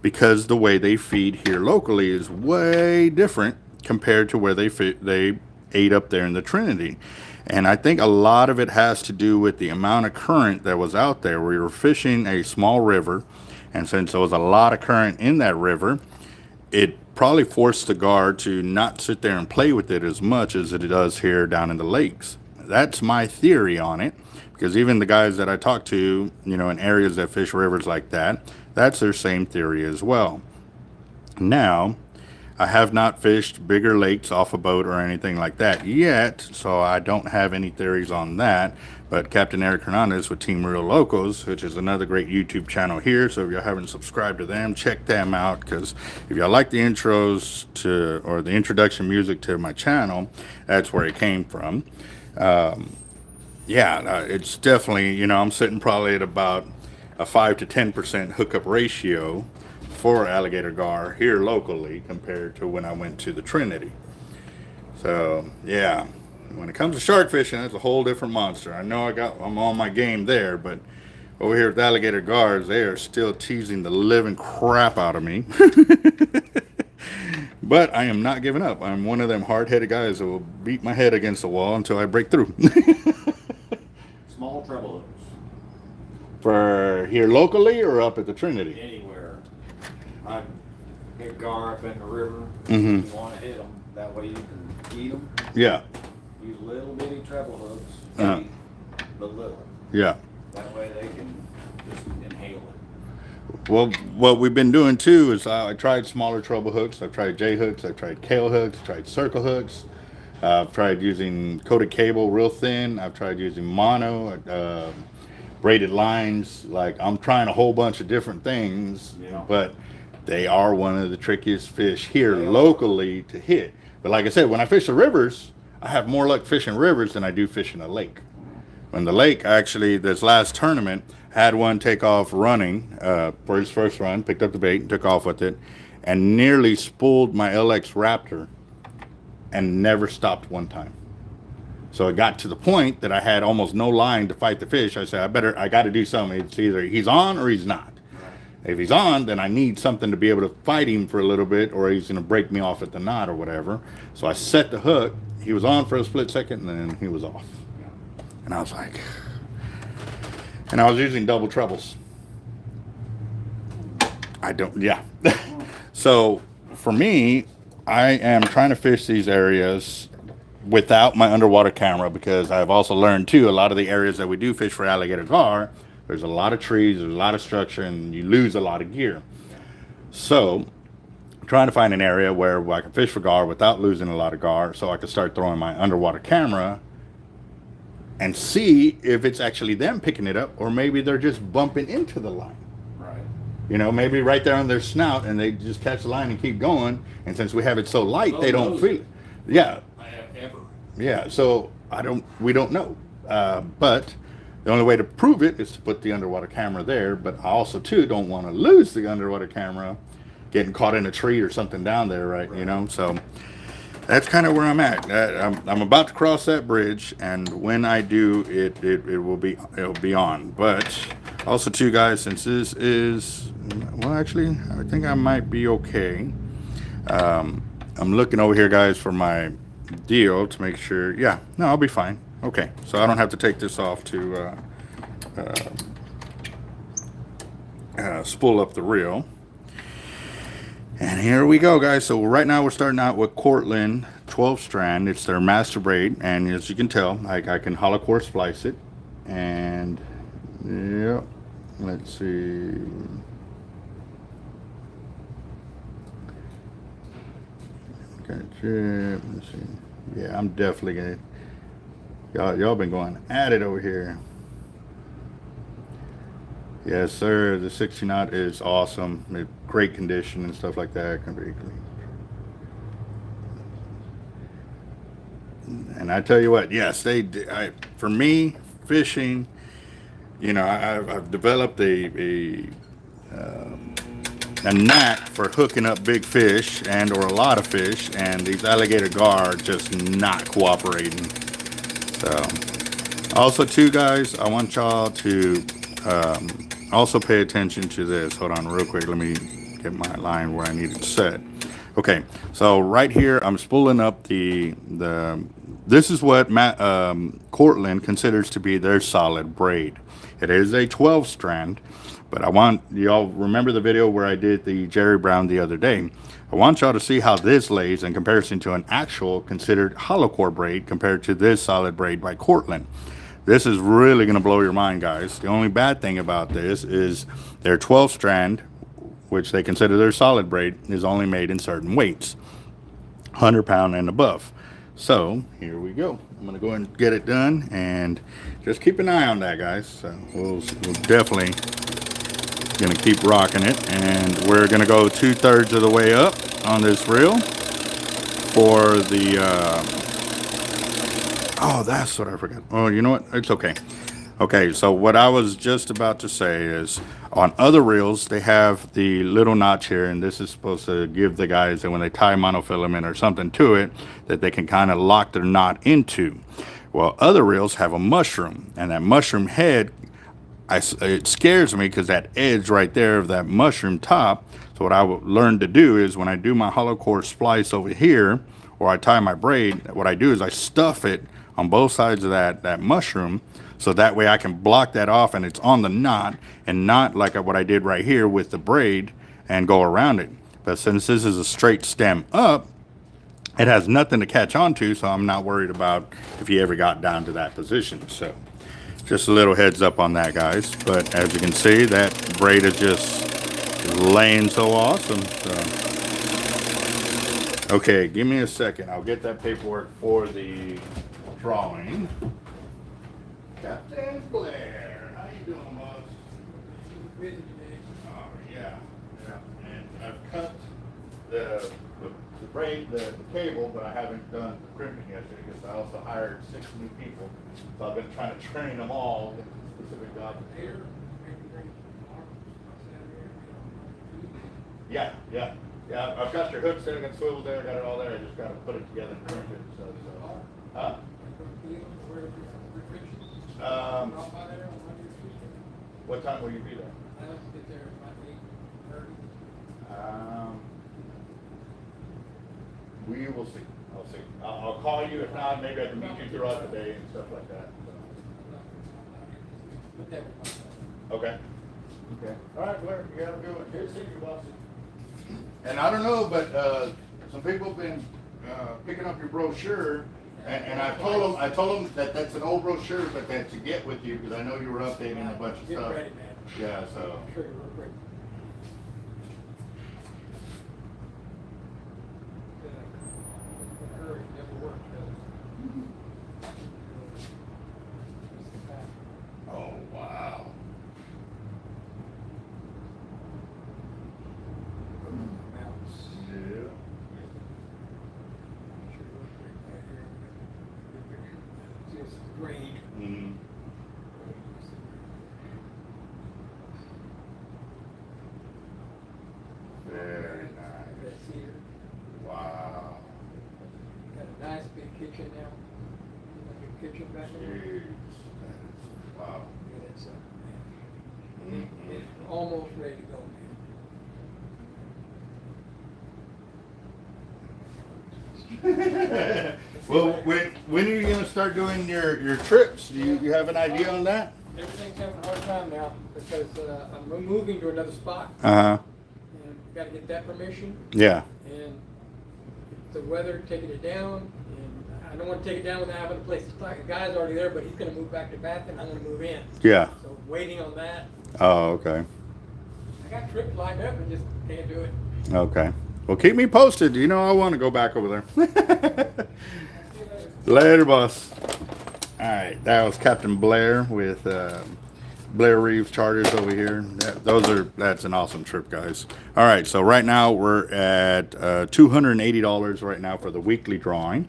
because the way they feed here locally is way different compared to where they ate up there in the Trinity. And I think a lot of it has to do with the amount of current that was out there. We were fishing a small river, and since there was a lot of current in that river, it probably forced the gar to not sit there and play with it as much as it does here down in the lakes. That's my theory on it, because even the guys that I talk to, you know, in areas that fish rivers like that, that's their same theory as well. Now, I have not fished bigger lakes off a boat or anything like that yet, so I don't have any theories on that. But Capt.Eric Hernandez with Team Real Locos, which is another great YouTube channel here, so if y'all haven't subscribed to them, check them out, because if y'all like the intros to, or the introduction music to my channel, that's where it came from. It's definitely, you know, I'm sitting probably at about a 5 to 10% hookup ratio for alligator gar here locally compared to when I went to the Trinity. So yeah, when it comes to shark fishing, that's a whole different monster. I know I'm on my game there, but over here with alligator gars, they are still teasing the living crap out of me. But I am not giving up. I'm one of them hard-headed guys that will beat my head against the wall until I break through. Small treble hooks. For here locally or up at the Trinity? Anywhere. I hit gar up in the river. Mm-hmm. You want to hit them. That way you can eat them. Yeah. Use little bitty treble hooks. But little. Yeah. That way they can just inhale it. Well, what we've been doing too is I tried smaller treble hooks. I've tried J hooks. I've tried Kale hooks. I've tried circle hooks. I've tried using coated cable real thin. I've tried using mono, braided lines. Like, I'm trying a whole bunch of different things, Yeah. but they are one of the trickiest fish here locally to hit. But like I said, when I fish the rivers, I have more luck fishing rivers than I do fishing a lake. When the lake, actually, this last tournament, had one take off running for his first run, picked up the bait and took off with it, and nearly spooled my LX Raptor and never stopped one time. So it got to the point that I had almost no line to fight the fish. I said, I got to do something. It's either he's on or he's not. If he's on, then I need something to be able to fight him for a little bit, or he's going to break me off at the knot or whatever. So I set the hook. He was on for a split second, and then he was off. And I was like, and I was using double trebles. So for me, I am trying to fish these areas without my underwater camera, because I've also learned too, a lot of the areas that we do fish for alligator gar, there's a lot of trees, there's a lot of structure, and you lose a lot of gear. So I'm trying to find an area where I can fish for gar without losing a lot of gar, so I can start throwing my underwater camera and see if it's actually them picking it up, or maybe they're just bumping into the line. Right. You know, maybe right there on their snout, and they just catch the line and keep going. And since we have it so light, they don't feel it. Yeah. I have ever. Yeah. So we don't know. But the only way to prove it is to put the underwater camera there. But I also too don't want to lose the underwater camera getting caught in a tree or something down there, right? You know. So that's kind of where I'm at. I'm about to cross that bridge, and when I do, it'll be on. But also, too, guys, since this is, well, actually, I think I might be okay. I'm looking over here, guys, for my deal to make sure. Yeah, no, I'll be fine. Okay, so I don't have to take this off to spool up the reel. And here we go, guys. So right now we're starting out with Cortland 12 strand. It's their master braid, and as you can tell, I can hollow core splice it. And yep, let's see. Gotcha. Let's see. Yeah, I'm definitely gonna. Y'all been going at it over here. Yes, sir. The 60 knot is awesome. Great condition and stuff like that. And I tell you what, yes, for me, fishing, you know, I've developed a knack for hooking up big fish and or a lot of fish, and these alligator gar are just not cooperating. So, also too, guys, I want y'all to also pay attention to this. Hold on real quick. Let me get my line where I need it set. Okay, so right here, I'm spooling up this is what Cortland considers to be their solid braid. It is a 12 strand, but I want y'all remember the video where I did the Jerry Brown the other day. I want y'all to see how this lays in comparison to an actual considered hollow core braid compared to this solid braid by Cortland. This is really going to blow your mind, guys. The only bad thing about this is their 12 strand, which they consider their solid braid, is only made in certain weights, 100 pound and above. So here we go. I'm going to go and get it done, and just keep an eye on that, guys. So we'll definitely going to keep rocking it, and we're going to go 2/3 of the way up on this reel for the oh, that's what I forgot. Oh, you know what? It's okay. Okay, so what I was just about to say is on other reels, they have the little notch here, and this is supposed to give the guys that when they tie monofilament or something to it, that they can kind of lock their knot into. Well, other reels have a mushroom, and that mushroom head, it scares me because that edge right there of that mushroom top. So what I learned to do is when I do my hollow core splice over here, or I tie my braid, what I do is I stuff it on both sides of that mushroom, so that way I can block that off and it's on the knot, and not like what I did right here with the braid and go around it. But since this is a straight stem up, it has nothing to catch on to, so I'm not worried about if you ever got down to that position. So just a little heads up on that, guys. But as you can see, that braid is just laying so awesome. So okay, give me a second. I'll get that paperwork for the drawing. Captain Blair, how you doing, boss? Oh, yeah. And I've cut the braid, the cable, but I haven't done the crimping yet because I also hired 6 new people. So I've been trying to train them all in specific jobs. Yeah. I've got your hooks there, I got swivels there, I got it all there. I just got to put it together and crimp it. So. What time will you be there? I'll get there about 8:30. We will see. I'll see. I'll call you. If not, maybe I can meet you throughout the day and stuff like that. So. Okay. All right, Blair. You have a good one. Good seeing you, boss. And I don't know, but some people have been picking up your brochure, and I told them that that's an old brochure, but that to get with you because I know you were updating a bunch of Get stuff. ready, man. Yeah, so. Sure, real quick. Hurry, never works, does it? Oh wow. Yeah. Just grade. Mm-hmm. Well, when are you gonna start doing your trips? Do you have an idea on that? Everything's having a hard time now because I'm moving to another spot Uh-huh. and got to get that permission. Yeah. And the weather taking it down, and I don't want to take it down without having a place to start. The guy's already there, but he's going to move back to Bath, and I'm going to move in. Yeah. So waiting on that. Oh, okay. I got trips lined up and just can't do it. Okay. Well, keep me posted. You know I want to go back over there. Later, boss. All right, that was Captain Blair with Blair Reeves Charters over here. That's an awesome trip, guys. All right, so right now we're at $280 right now for the weekly drawing,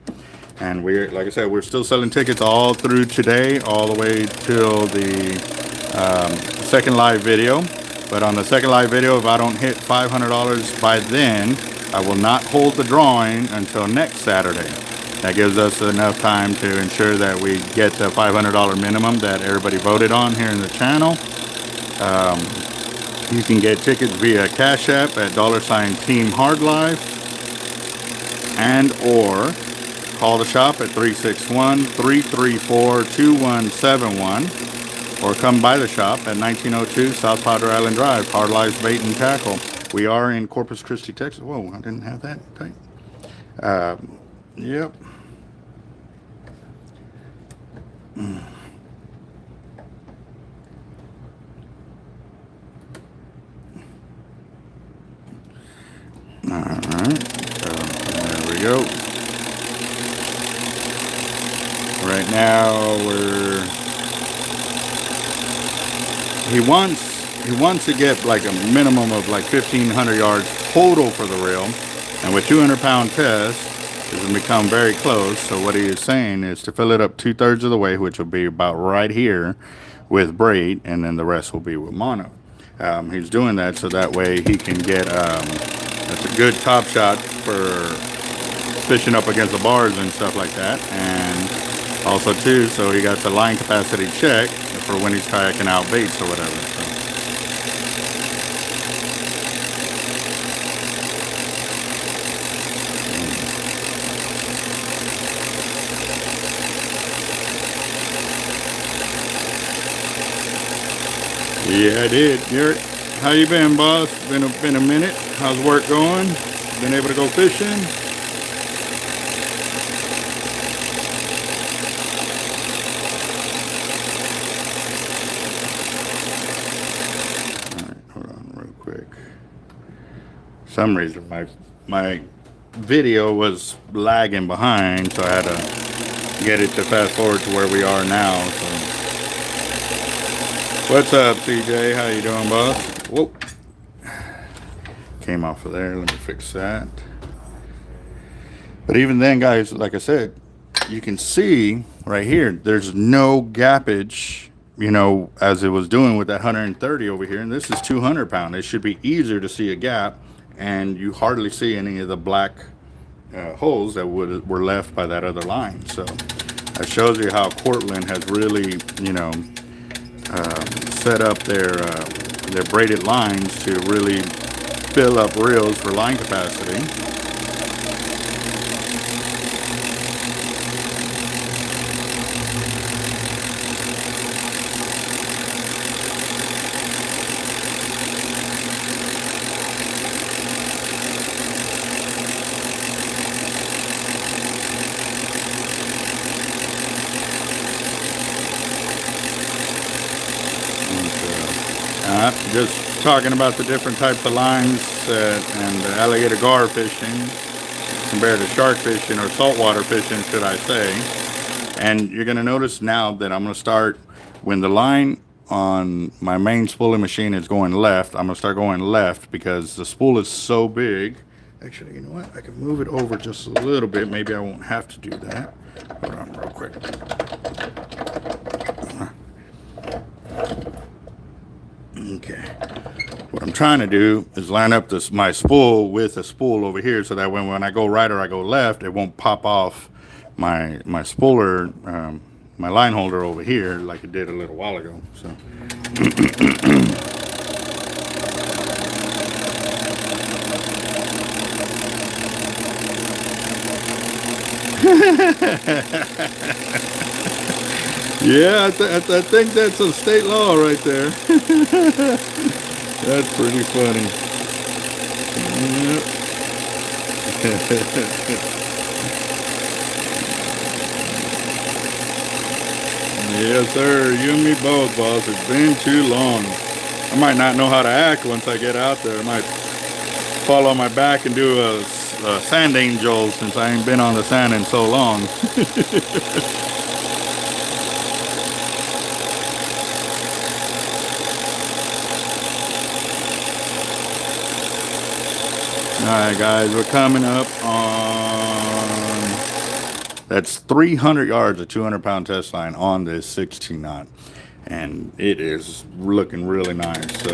and we're, like I said, we're still selling tickets all through today, all the way till the second live video. But on the second live video, if I don't hit $500 by then, I will not hold the drawing until next Saturday. That gives us enough time to ensure that we get the $500 minimum that everybody voted on here in the channel. You can get tickets via Cash App at $Team Hard Life, and or call the shop at 361-334-2171, or come by the shop at 1902 South Padre Island Drive, Hard Life Bait and Tackle. We are in Corpus Christi, Texas. Whoa, I didn't have that tight. Yep. Alright, so there we go. Right now he wants to get like a minimum of like 1,500 yards total for the reel, and with 200-pound test, it's going to become very close. So what he is saying is to fill it up 2/3 of the way, which will be about right here, with braid, and then the rest will be with mono. He's doing that so that way he can get that's a good top shot for fishing up against the bars and stuff like that, and also too, so he got the line capacity check for when he's kayaking out baits or whatever. So. Yeah, I did. Eric, how you been, boss? Been a minute. How's work going? Been able to go fishing? All right, hold on real quick. For some reason, my video was lagging behind, so I had to get it to fast forward to where we are now. So. What's up, CJ? How you doing, boss? Whoa. Came off of there. Let me fix that. But even then, guys, like I said, you can see right here, there's no gappage, you know, as it was doing with that 130 over here. And this is 200 pound. It should be easier to see a gap, and you hardly see any of the black holes that were left by that other line. So that shows you how Cortland has really, you know, set up their braided lines to really fill up reels for line capacity. Just talking about the different types of lines and the alligator gar fishing compared to shark fishing, or saltwater fishing, should I say. And you're going to notice now that I'm going to start, when the line on my main spooling machine is going left, I'm going to start going left because the spool is so big. Actually, you know what? I can move it over just a little bit. Maybe I won't have to do that. Hold on real quick. Okay, what I'm trying to do is line up my spool with a spool over here, so that when I go right or I go left, it won't pop off my spooler, my line holder over here like it did a little while ago. So Yeah, I think that's a state law right there. That's pretty funny. Yes, sir. You and me both, boss. It's been too long. I might not know how to act once I get out there. I might fall on my back and do a sand angel since I ain't been on the sand in so long. Alright guys, we're coming up on, that's 300 yards of 200-pound test line on this 16 knot, and it is looking really nice. So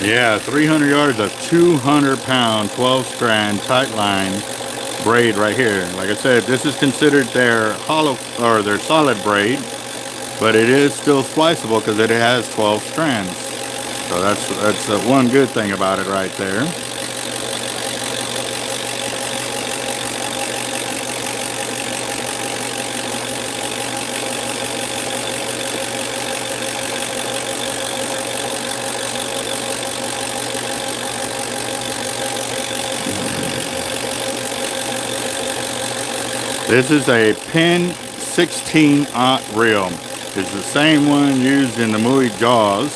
yeah, 300 yards of 200-pound 12-strand tight line braid right here. Like I said, this is considered their hollow or their solid braid, but it is still spliceable because it has 12 strands. So that's one good thing about it right there. This is a Penn 16-aught reel. It's the same one used in the Mui Jaws,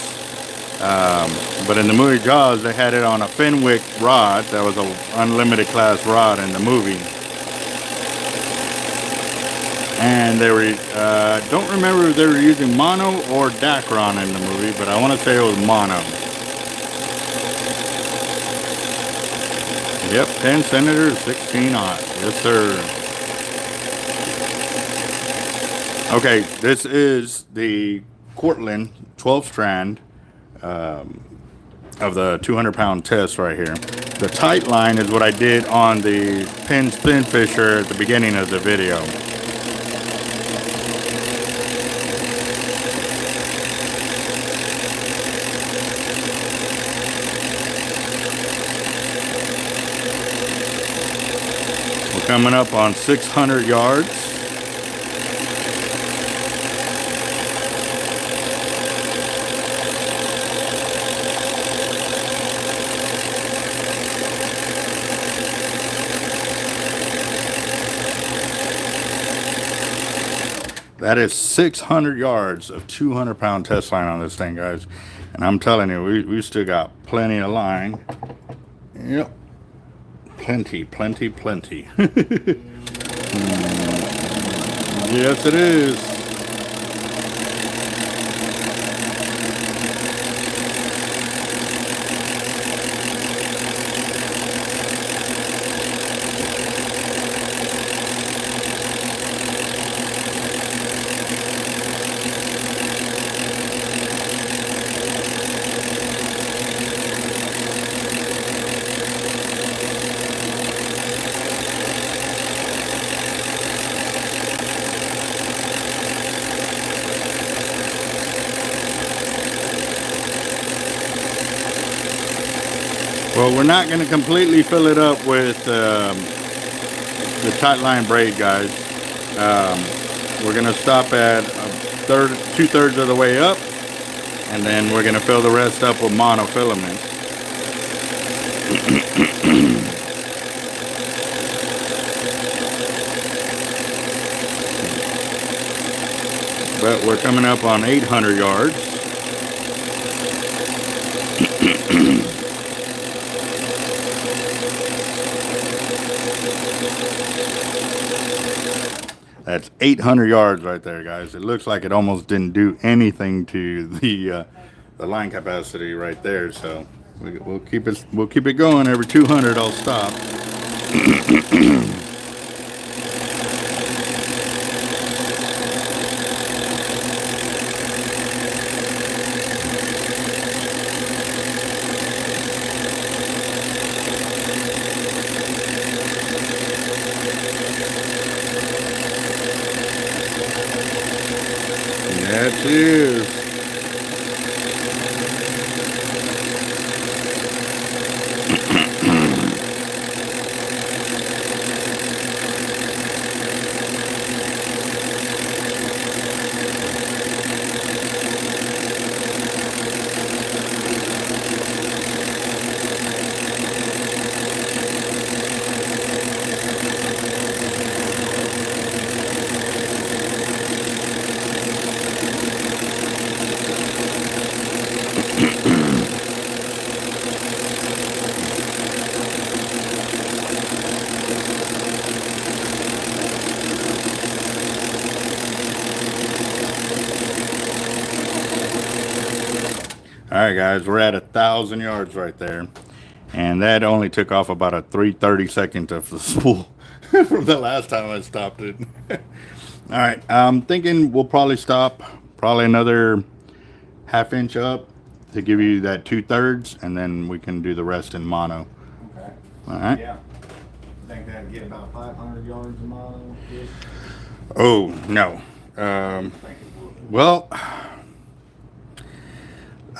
but in the Mui Jaws they had it on a Fenwick rod. That was an unlimited class rod in the movie. And they were, don't remember if they were using mono or Dacron in the movie, but I want to say it was mono. Yep, Penn Senator 16-aught. Yes, sir. Okay, this is the Cortland 12-strand of the 200-pound test right here. The tight line is what I did on the Penn Spinfisher at the beginning of the video. We're coming up on 600 yards. That is 600 yards of 200-pound test line on this thing, guys. And I'm telling you, we still got plenty of line. Yep. Plenty. Yes, it is. Well, we're not going to completely fill it up with the tight line braid, guys. We're going to stop at two-thirds of the way up, and then we're going to fill the rest up with monofilament. But we're coming up on 800 yards. That's 800 yards right there, guys. It looks like it almost didn't do anything to the line capacity right there. So we'll keep it going. Every 200, I'll stop. right, guys, we're at 1,000 yards right there. And that only took off about a 3/32 of the spool from the last time I stopped it. All right, I'm thinking we'll probably stop probably another ½ inch up to give you that 2/3, and then we can do the rest in mono. Okay. All right. Yeah. Think that'd get about 500 yards a mile? Oh, no. Well,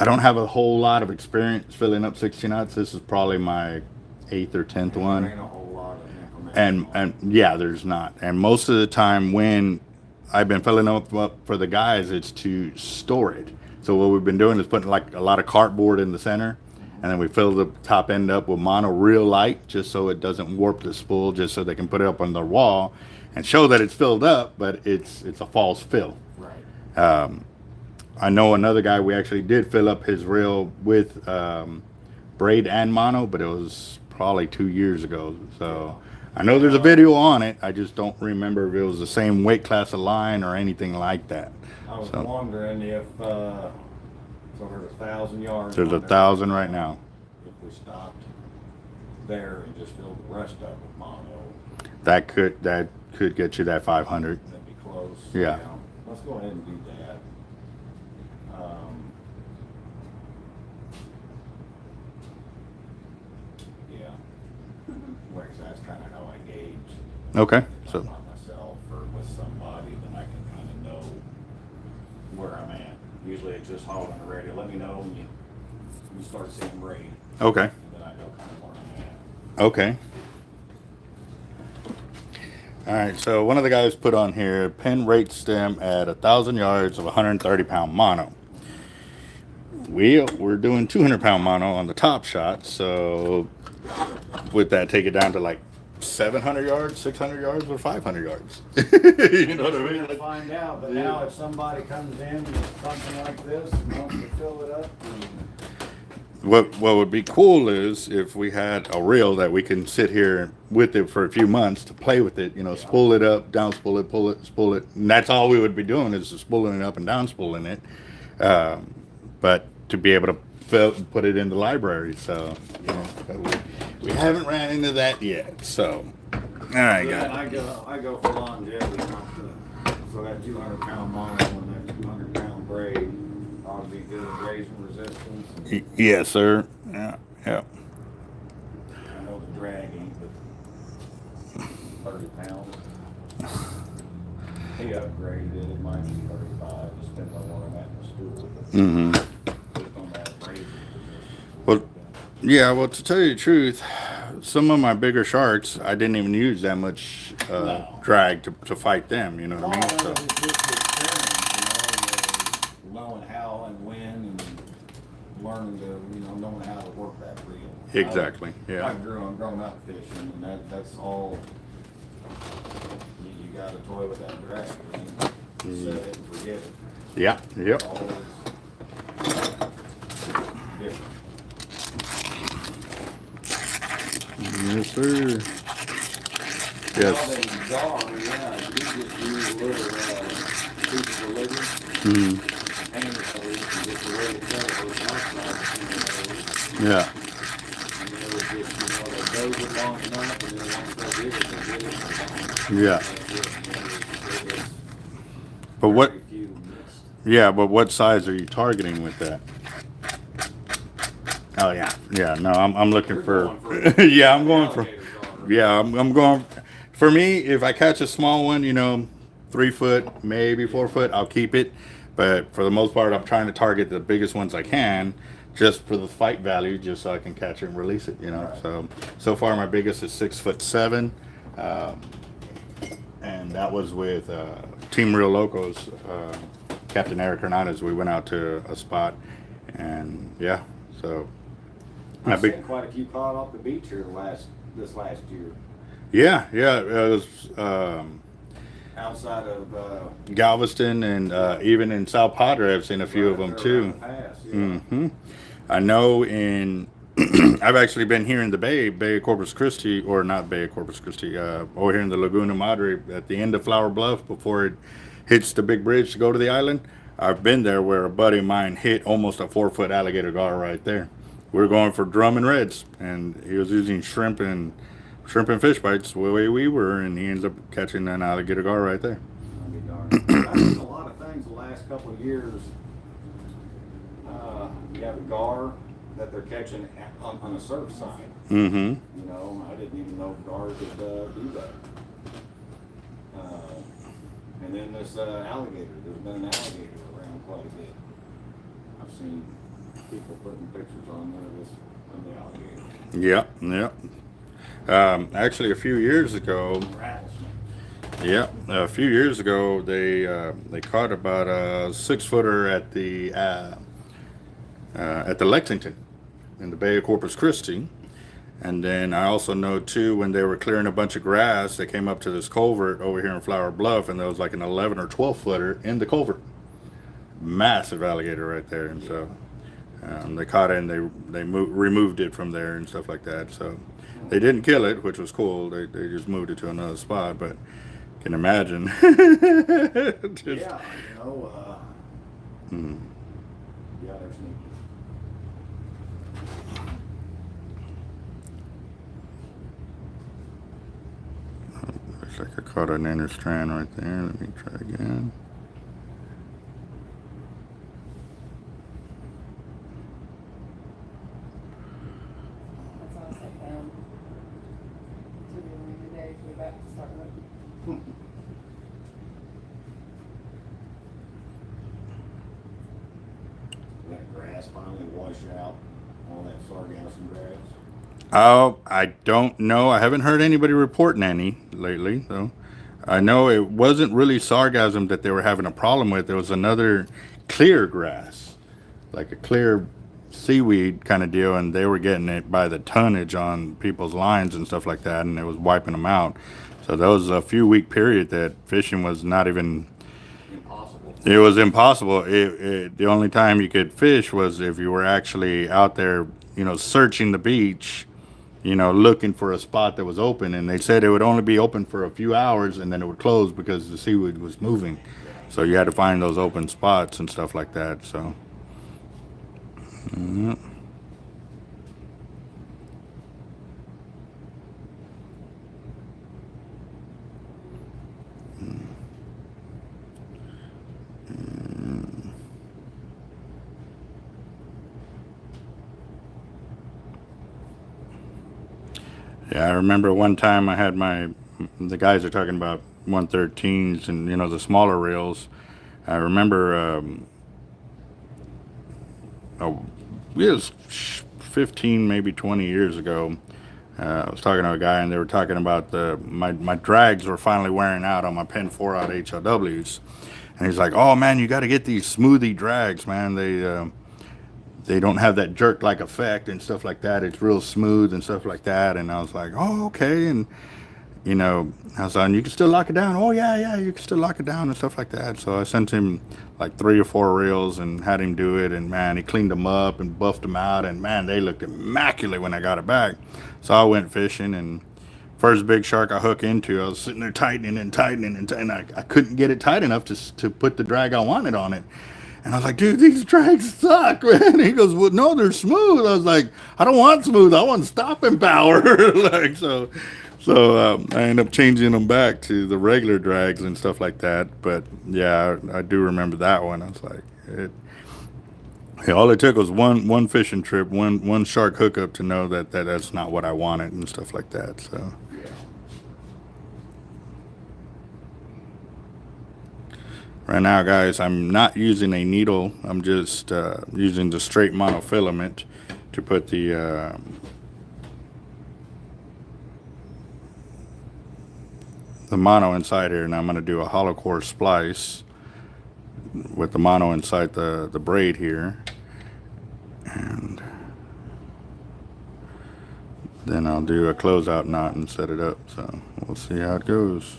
I don't have a whole lot of experience filling up 60 knots. This is probably my 8th or 10th one. There ain't a whole lot of information. And yeah, there's not. And most of the time when I've been filling up for the guys, it's to store it. So what we've been doing is putting like a lot of cardboard in the center, and then we fill the top end up with mono real light, just so it doesn't warp the spool, just so they can put it up on their wall and show that it's filled up, but it's a false fill. Right. I know another guy, we actually did fill up his reel with braid and mono, but it was probably 2 years ago. So I know there's a video on it. I just don't remember if it was the same weight class of line or anything like that. I was So wondering if, so there's 1,000 yards. there's on there. 1,000 right now. If we stopped there and just filled the rest up with mono, That could get you that 500. that'd be close. Yeah. Let's go ahead and do that. Yeah. Like, that's kind of how I gauge. Okay. If I'm So by myself or with somebody, then I can kind of know where I'm at. Usually it's just holding the radio. Let me know when you start seeing braid, okay. and then I know kind of where I'm at. Okay. All right, so one of the guys put on here, Penn rate stem at 1,000 yards of 130-pound mono. We're doing 200-pound mono on the top shot, so with that, take it down to like 700 yards, 600 yards, or 500 yards. You know what I mean? We'll find out, but now if somebody comes in with something like this and wants to fill it up, What would be cool is if we had a reel that we can sit here with it for a few months to play with it, you know, spool it up, down spool it, pull it, spool it. And that's all we would be doing is just spooling it up and down spooling it. But to be able to put it in the library. So, you know, we haven't ran into that yet. So, all right, then guys. I go for longevity, not the, so that 200-pound mono and that 200-pound braid ought to be good at raising resistance. Yes, sir. Yeah, yeah. I know the drag ain't but 30 pounds. He upgraded it, it might be 35, just depends on where I'm at in the stool. Mm-hmm. Just on that raising resistance. Well, yeah, well, to tell you the truth, some of my bigger sharks, I didn't even use that much No. drag to fight them, you know what I mean? It's So, just the experience, you know, knowing how and when and learning to, you know, knowing how to work that reel. exactly, yeah. I've grown up fishing, and that's all. You got to toy with that drag. Set it and forget it. Yeah, yep. Always different. Yes, sir. Now Yes. they jar, yeah, you just use a little piece of liver, Mm, hand it so you can get the way to cut it with my yeah. and then it would just, you know, they doze it long enough, and then once they get it, Yeah. That's it. And there's But what, very few missed. yeah, but what size are you targeting with that? Oh, yeah, yeah, no, I'm looking You're for, going for yeah, I'm going for, alligator jar. yeah, I'm going, for me, if I catch a small one, you know, 3 foot, maybe 4 foot, I'll keep it. But for the most part, I'm trying to target the biggest ones I can, just for the fight value, just so I can catch it and release it, you know. Right. So far my biggest is 6'7", and that was with Team Real Locos, Capt.Eric Hernandez. We went out to a spot, and yeah, so my I've big. seen quite a few caught off the beach here this last year, Yeah, it was outside of Galveston and even in South Padre, I've seen a few of them too. Mm-hmm. I know in I've actually been here in the Bay of Corpus Christi, or not Bay of Corpus Christi, over here in the Laguna Madre at the end of Flower Bluff before it hits the big bridge to go to the island. I've been there where a buddy of mine hit almost a 4-foot alligator gar right there. We were going for drum and reds, and he was using shrimp and fish bites the way we were, and he ends up catching an alligator gar right there. I'll be darned. I've seen a lot of things the last couple of years. You have a gar that they're catching on the surf side. Mm-hmm. You know, I didn't even know gar could do that. And then this alligator, there's been an alligator around quite a bit. I've seen people putting pictures on there of the alligator. Yep. Actually, a few years ago, Rattlesnakes. a few years ago, they caught about a 6-footer at the Lexington in the Bay of Corpus Christi. And then I also know too, when they were clearing a bunch of grass, they came up to this culvert over here in Flower Bluff, and there was like an 11 or 12 footer in the culvert. Massive alligator right there. And so they caught it, and they removed it from there and stuff like that. So they didn't kill it, which was cool. They just moved it to another spot, but can imagine. Just, Yeah, you know, yeah, there's sneaky. looks like I caught an inner strand right there. Let me try again. That's all I say, to the day, we're about to start looking. That grass finally wash out all that sargassum grass. Oh, I don't know. I haven't heard anybody reporting any lately, though. I know it wasn't really sargassum that they were having a problem with. There was another clear grass, like a clear seaweed kind of deal, and they were getting it by the tonnage on people's lines and stuff like that, and it was wiping them out. So that was a few week period that fishing was not even... Impossible. It was impossible. The only time you could fish was if you were actually out there, you know, searching the beach, you know, looking for a spot that was open. And they said it would only be open for a few hours and then it would close because the seaweed was moving. So you had to find those open spots and stuff like that. So, yeah, I remember one time I had the guys are talking about 113s and, you know, the smaller reels. I remember, it was 15, maybe 20 years ago. I was talking to a guy and they were talking about my drags were finally wearing out on my Penn 4-aught HLWs. And he's like, oh man, you got to get these smoothie drags, man. They don't have that jerk-like effect and stuff like that. It's real smooth and stuff like that. And I was like, oh, okay. And, you know, I was like, you can still lock it down. Oh, yeah, you can still lock it down and stuff like that. So I sent him like 3 or 4 reels and had him do it. And, man, he cleaned them up and buffed them out. And, man, they looked immaculate when I got it back. So I went fishing, and first big shark I hook into, I was sitting there tightening. I couldn't get it tight enough to put the drag I wanted on it. And I was like, dude, these drags suck, man. He goes, well, no, they're smooth. I was like, I don't want smooth. I want stopping power. Like, so I ended up changing them back to the regular drags and stuff like that. But yeah, I do remember that one. I was like, all it took was one fishing trip, one shark hookup to know that that's not what I wanted and stuff like that. So. Right now, guys, I'm not using a needle. I'm just using the straight monofilament to put the mono inside here. And I'm going to do a hollow core splice with the mono inside the braid here. And then I'll do a closeout knot and set it up. So we'll see how it goes.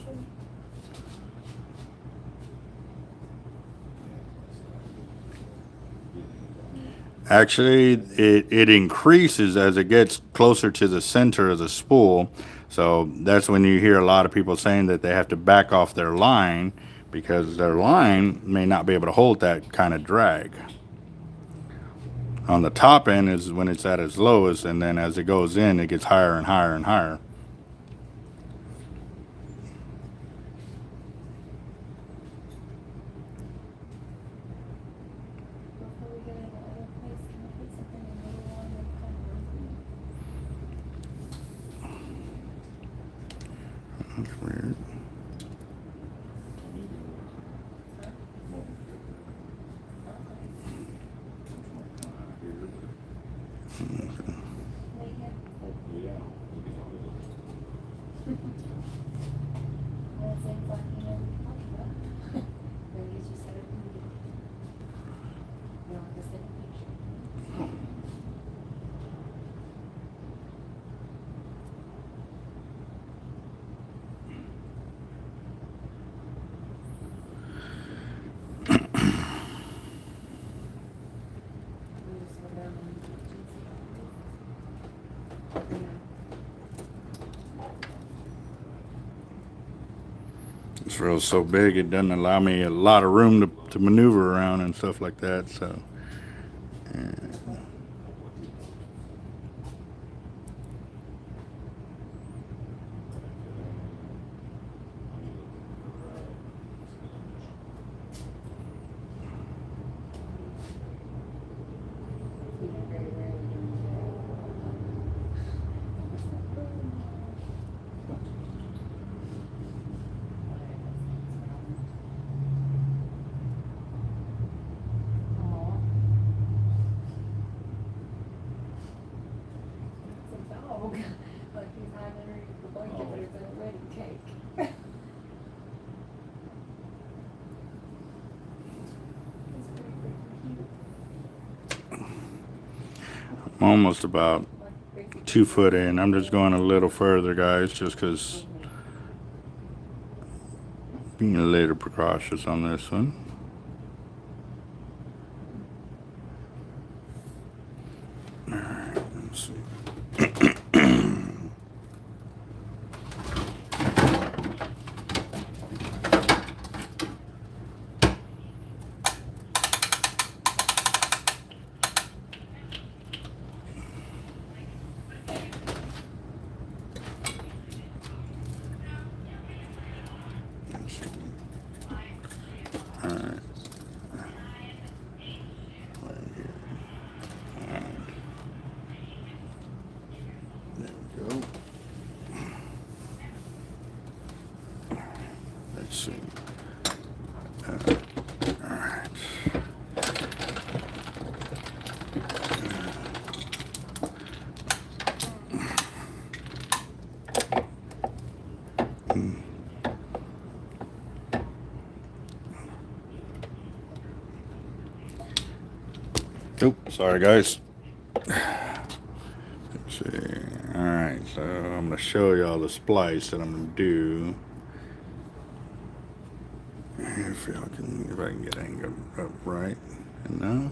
Actually, it increases as it gets closer to the center of the spool. So that's when you hear a lot of people saying that they have to back off their line because their line may not be able to hold that kind of drag. On the top end is when it's at its lowest, and then as it goes in, it gets higher and higher and higher. Before we go to the other place, can I put something in the middle one that kind of That's weird. well, it seems like you know what you're talking about. Maybe it's just that it would be. You know, just in the picture. We just went down and This reel's so big it doesn't allow me a lot of room to maneuver around and stuff like that. So we very rarely do that. Aw. It's a dog. Like he's hiding underneath the blanket, but it's a wedding cake. It's pretty freaking cute. I'm almost about Like big 2 foot in. I'm just going a little further, guys, just because being a little precautious on this one. All right, let's see. All right. Right here. All right. There we go. Let's see. All right. Oop, sorry guys. Let's see. Alright, so I'm gonna show y'all the splice that I'm gonna do. If y'all can, if I can get angled up right. And now?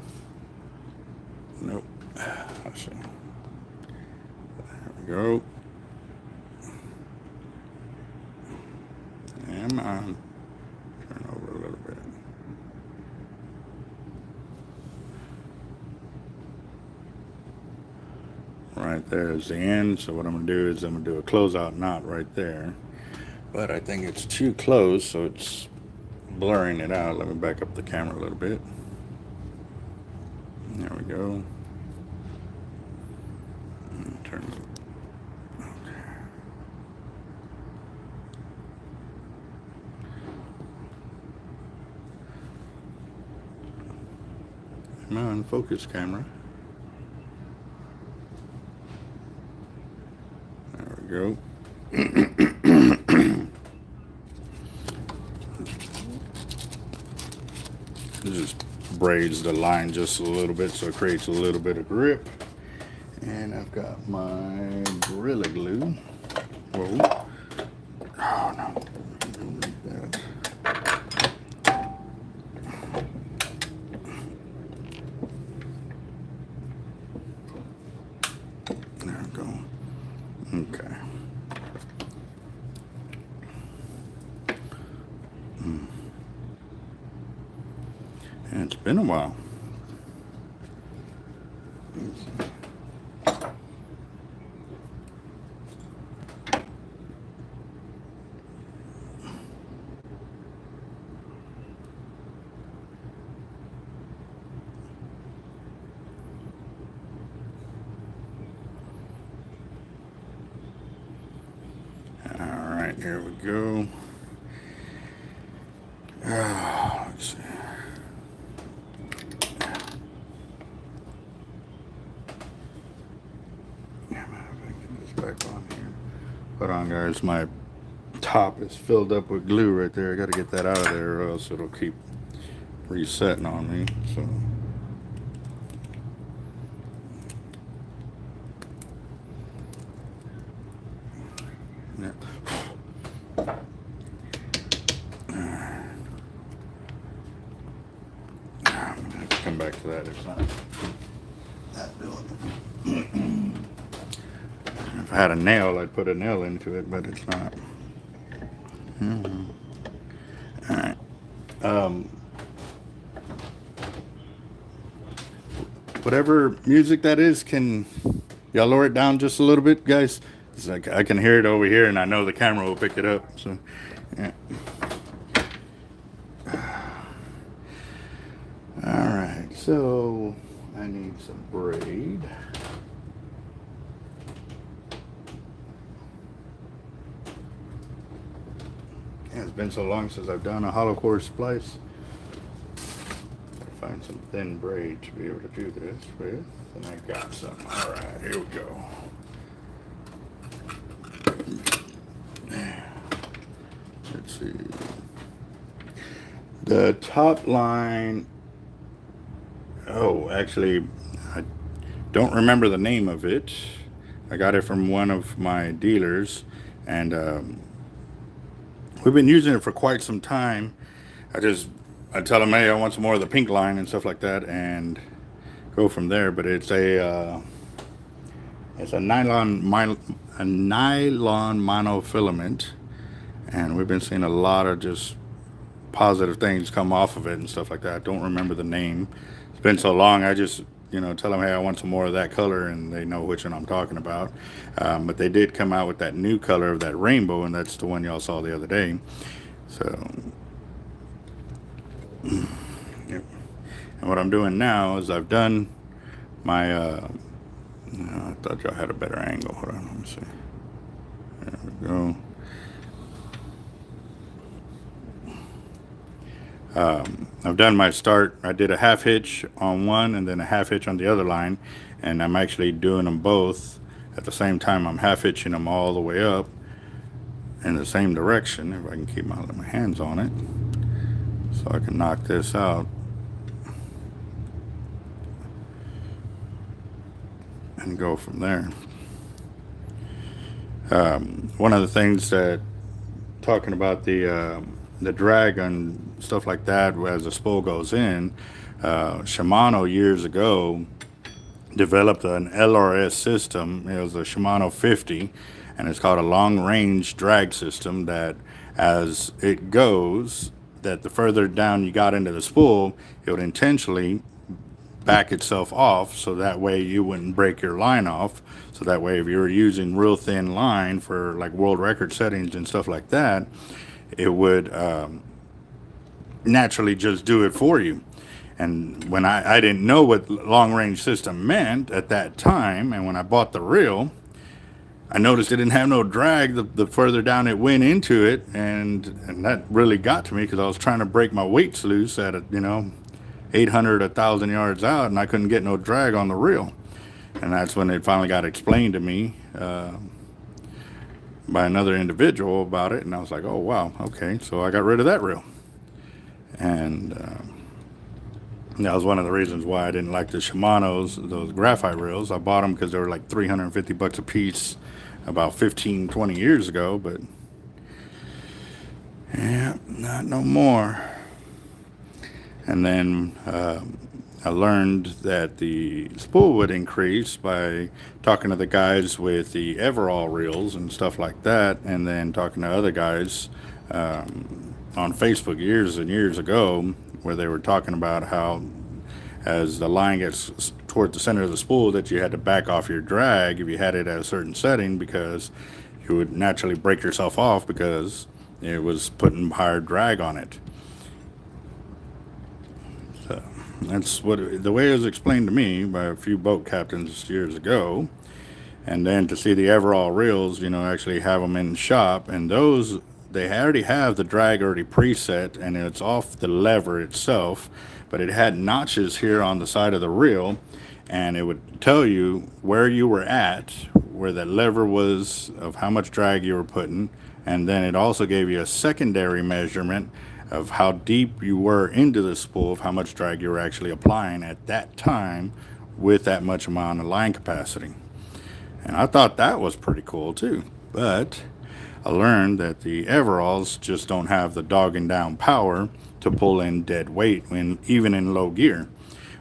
Nope. Let's see. There we go. And on. Turn over a little bit. Right there is the end. So what I'm going to do is I'm going to do a closeout knot right there. But I think it's too close, so it's blurring it out. Let me back up the camera a little bit. There we go. And turn it. Okay. Come on, focus camera. Go. Just braids the line just a little bit so it creates a little bit of grip. And I've got my Gorilla Glue. Whoa. Oh no. Don't need that. There we go. Okay. been a while. All right, here we go. Let's see. Yeah, man, if I can get this back on here. Hold on, guys. My top is filled up with glue right there. I got to get that out of there, or else it'll keep resetting on me. So. Yeah. I'm gonna have to come back to that. It's not that building. If I had a nail, I'd put a nail into it, but it's not. All right. Whatever music that is, can y'all lower it down just a little bit, guys? It's like I can hear it over here, and I know the camera will pick it up. So, yeah. All right. So I need some braid. Yeah, it's been so long since I've done a hollow core splice. Find some thin braid to be able to do this with, and I got some. All right, here we go. Let's see. The top line. Oh, actually, I don't remember the name of it. I got it from one of my dealers, and we've been using it for quite some time. I tell them, hey, I want some more of the pink line and stuff like that, and go from there. But it's a nylon monofilament, and we've been seeing a lot of just positive things come off of it and stuff like that. I don't remember the name. It's been so long. I just tell them, hey, I want some more of that color, and they know which one I'm talking about. But they did come out with that new color of that rainbow, and that's the one y'all saw the other day. So. Yep. And what I'm doing now is I've done my I thought y'all had a better angle. Hold on, let me see. There we go. I've done my start. I did a half hitch on one and then a half hitch on the other line, and I'm actually doing them both at the same time. I'm half hitching them all the way up in the same direction, if I can keep my hands on it. So I can knock this out and go from there. One of the things that, talking about the drag and stuff like that as the spool goes in, Shimano years ago developed an LRS system. It was a Shimano 50, and it's called a long range drag system that as it goes, that the further down you got into the spool, it would intentionally back itself off, so that way you wouldn't break your line off. So that way, if you were using real thin line for like world record settings and stuff like that, it would naturally just do it for you. And when I didn't know what long range system meant at that time, and when I bought the reel, I noticed it didn't have no drag the further down it went into it, and that really got to me, because I was trying to break my weights loose at 800, 1,000 yards out, and I couldn't get no drag on the reel. And that's when it finally got explained to me by another individual about it, and I was like, oh wow, okay. So I got rid of that reel, and that was one of the reasons why I didn't like the Shimano's, those graphite reels. I bought them because they were like $350 a piece about 15, 20 years ago, but yeah, not no more. And then I learned that the spool would increase by talking to the guys with the Everall reels and stuff like that, and then talking to other guys on Facebook years and years ago, where they were talking about how as the line gets towards the center of the spool, that you had to back off your drag if you had it at a certain setting, because you would naturally break yourself off because it was putting higher drag on it. So that's what the way it was explained to me by a few boat captains years ago. And then to see the overall reels, you know, actually have them in the shop, and those, they already have the drag already preset, and it's off the lever itself, but it had notches here on the side of the reel, and it would tell you where you were at, where that lever was, of how much drag you were putting, and then it also gave you a secondary measurement of how deep you were into the spool, of how much drag you were actually applying at that time with that much amount of line capacity. And I thought that was pretty cool too, but I learned that the overalls just don't have the dogging down power to pull in dead weight even in low gear.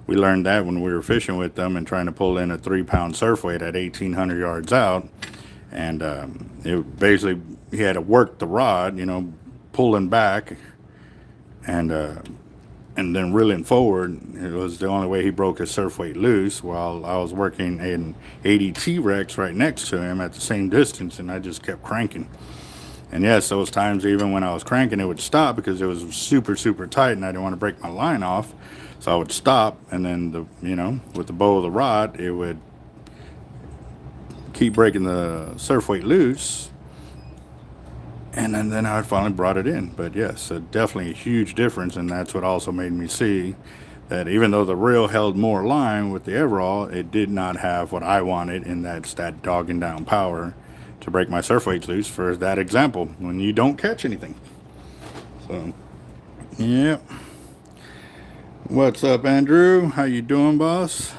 We learned that when we were fishing with them and trying to pull in a 3-pound surf weight at 1,800 yards out. And it basically, he had to work the rod, you know, pulling back and then reeling forward. It was the only way he broke his surf weight loose, while I was working an 80 T-Rex right next to him at the same distance, and I just kept cranking. And yes, those times even when I was cranking, it would stop because it was super, super tight and I didn't want to break my line off. So I would stop, and then, you know, with the bow of the rod, it would keep breaking the surf weight loose. And then I finally brought it in. But yes, definitely a huge difference. And that's what also made me see that even though the reel held more line with the overall, it did not have what I wanted, and that's that dogging down power to break my surf weights loose, for that example, when you don't catch anything. So, yeah. What's up, Andrew? How you doing, boss?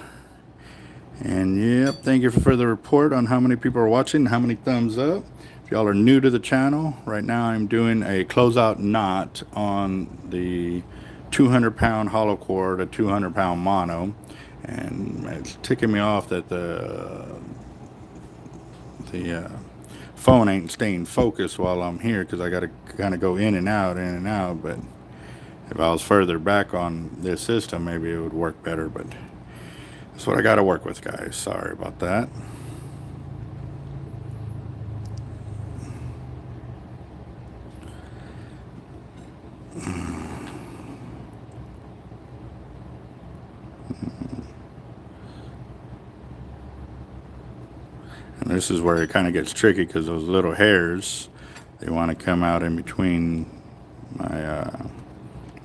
And yep, thank you for the report on how many people are watching, how many thumbs up. If y'all are new to the channel, right now I'm doing a closeout knot on the 200-pound hollow cord, a 200-pound mono, and it's ticking me off that the phone ain't staying focused while I'm here, because I got to kind of go in and out. But if I was further back on this system, maybe it would work better. But that's what I got to work with, guys. Sorry about that. And this is where it kind of gets tricky, because those little hairs, they want to come out in between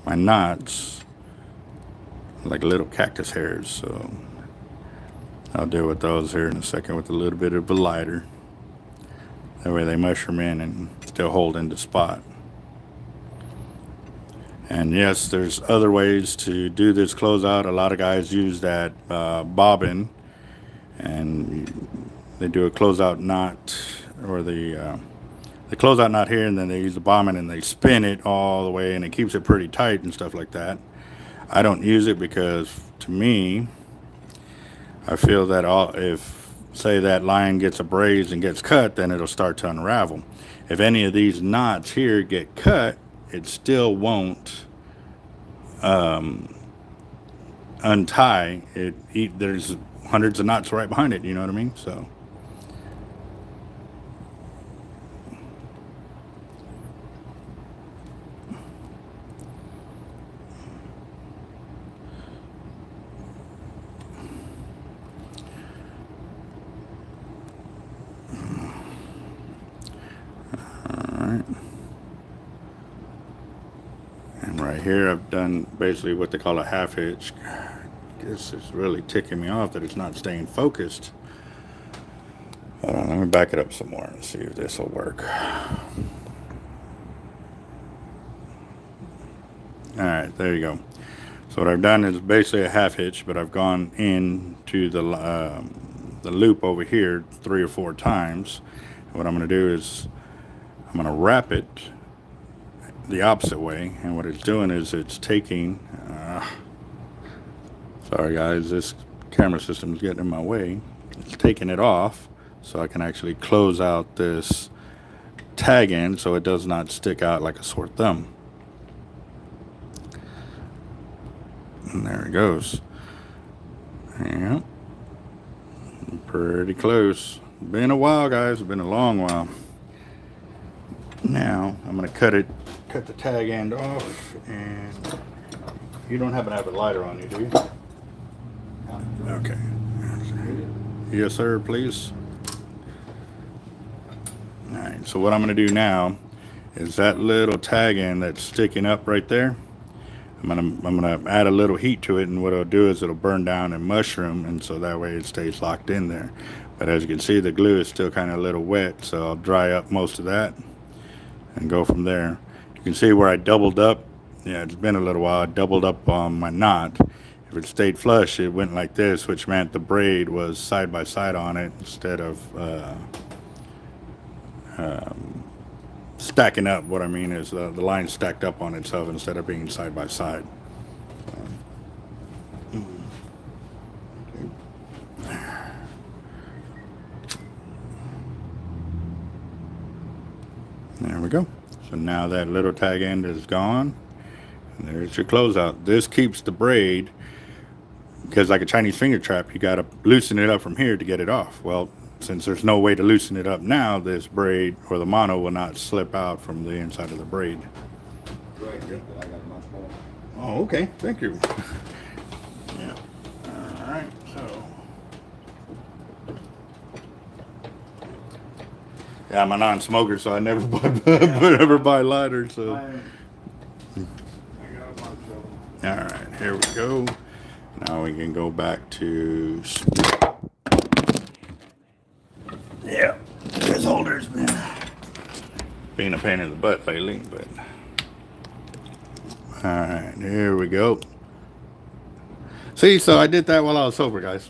my knots, like little cactus hairs. So I'll deal with those here in a second with a little bit of a lighter. That way they mushroom in and still hold into spot. And yes, there's other ways to do this closeout. A lot of guys use that bobbin, and they do a closeout knot, or the closeout knot here, and then they use the bobbin and they spin it all the way, and it keeps it pretty tight and stuff like that. I don't use it because, to me, I feel that if, say, that line gets abrased and gets cut, then it'll start to unravel. If any of these knots here get cut, it still won't untie. There's hundreds of knots right behind it, you know what I mean? So here I've done basically what they call a half hitch. I guess it's really ticking me off that it's not staying focused. Hold on, let me back it up some more and see if this will work. Alright, there you go. So what I've done is basically a half hitch, but I've gone into the loop over here 3 or 4 times. And what I'm going to do is I'm going to wrap it the opposite way, and what it's doing is it's taking sorry guys, this camera system is getting in my way. It's taking it off so I can actually close out this tag end so it does not stick out like a sore thumb. And there it goes. Yeah. Pretty close. Been a while, guys. Been a long while. Now I'm gonna cut the tag end off, and you don't happen to have a lighter on you, do you? Okay. Yes, sir, please. All right, so what I'm gonna do now is that little tag end that's sticking up right there, I'm gonna add a little heat to it, and what it'll do is it'll burn down and mushroom, and so that way it stays locked in there. But as you can see, the glue is still kind of a little wet, so I'll dry up most of that and go from there. You can see where I doubled up. Yeah, it's been a little while. I doubled up on my knot. If it stayed flush, it went like this, which meant the braid was side by side on it instead of stacking up. What I mean is the line stacked up on itself instead of being side by side. There we go. So now that little tag end is gone, and there's your closeout. This keeps the braid, because like a Chinese finger trap, you got to loosen it up from here to get it off. Well, since there's no way to loosen it up now, this braid or the mono will not slip out from the inside of the braid. Go ahead, Rick, I got much more. Oh, okay. Thank you. Yeah. All right. So. Yeah, I'm a non-smoker, so I never ever buy lighters. So. I got a bunch of them. All right, here we go. Now we can go back to. Yeah, this holder's been being a pain in the butt lately, but. All right, here we go. See, so I did that while I was sober, guys.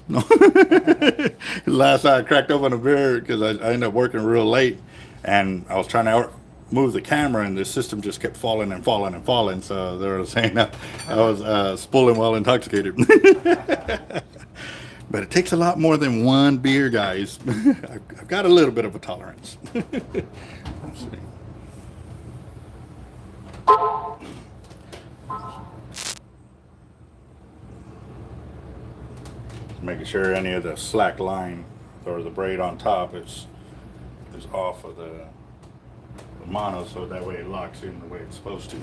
Last night I cracked open a beer because I ended up working real late, and I was trying to move the camera, and the system just kept falling and falling and falling. So they were saying that I was spooling while intoxicated. But it takes a lot more than one beer, guys. I've got a little bit of a tolerance. Let's see. Making sure any of the slack line or the braid on top is off of the mono, so that way it locks in the way it's supposed to.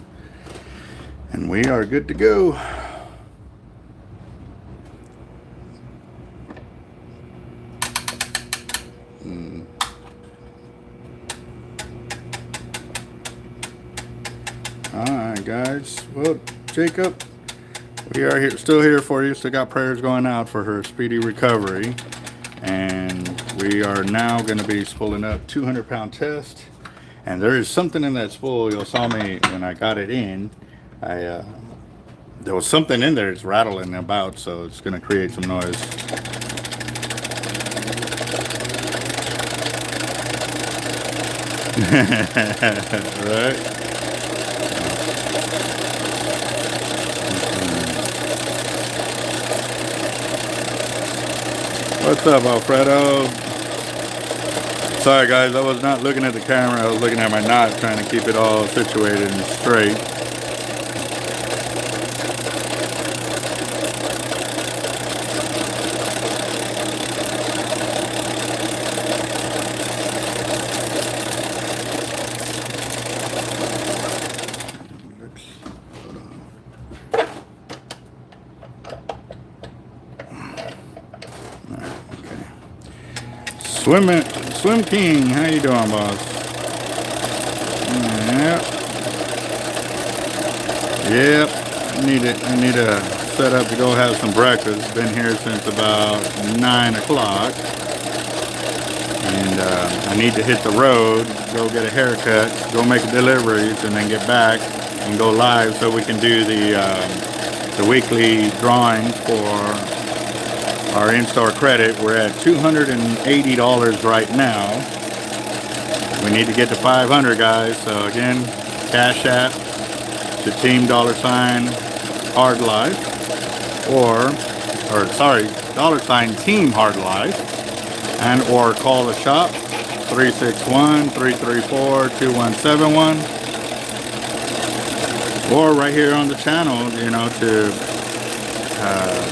And we are good to go. Alright, guys. Well, Jacob, we are here, still here for you. Still got prayers going out for her speedy recovery. And we are now going to be spooling up 200-pound test. And there is something in that spool. You saw me when I got it in. There was something in there that's rattling about, so it's going to create some noise. Right? What's up, Alfredo? Sorry, guys, I was not looking at the camera. I was looking at my knot, trying to keep it all situated and straight. Swim King, how you doing, boss? Yep. I need to set up to go have some breakfast. Been here since about 9 o'clock. And I need to hit the road, go get a haircut, go make deliveries, and then get back and go live so we can do the weekly drawings for our in-store credit. We're at $280 right now. We need to get to 500, guys. So again, Cash App to Team $Hard Life, $Team Hard Life, and or call the shop 361-334-2171, or right here on the channel, you know, to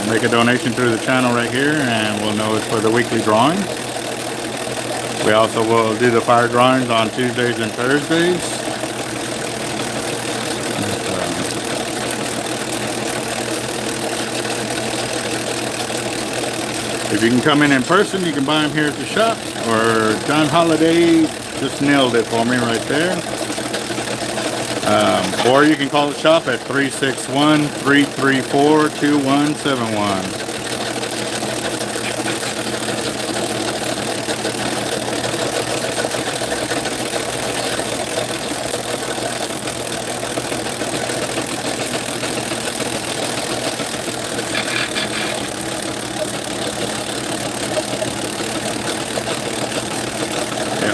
make a donation through the channel right here, and we'll know it's for the weekly drawing. We also will do the fire drawings on Tuesdays and Thursdays. If you can come in person, you can buy them here at the shop. Or John Holiday just nailed it for me right there. Or you can call the shop at 361-334-2171.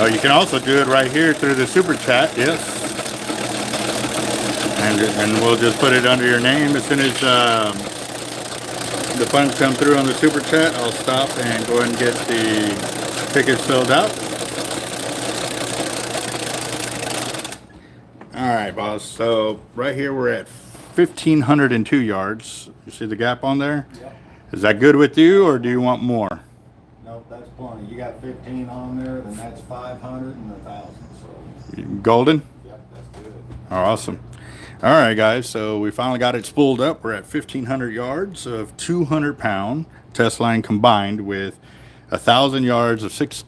You can also do it right here through the super chat, yes. And we'll just put it under your name. As soon as the funds come through on the super chat, I'll stop and go ahead and get the tickets filled out. All right, boss. So right here we're at 1,502 yards. You see the gap on there? Yep. Is that good with you, or do you want more? Nope, that's plenty. You got 15 on there, then that's 500 and 1,000. So, Golden? yep, that's good. Oh, awesome. All right, guys. So we finally got it spooled up. We're at 1,500 yards of 200-pound test line combined with 1,000 yards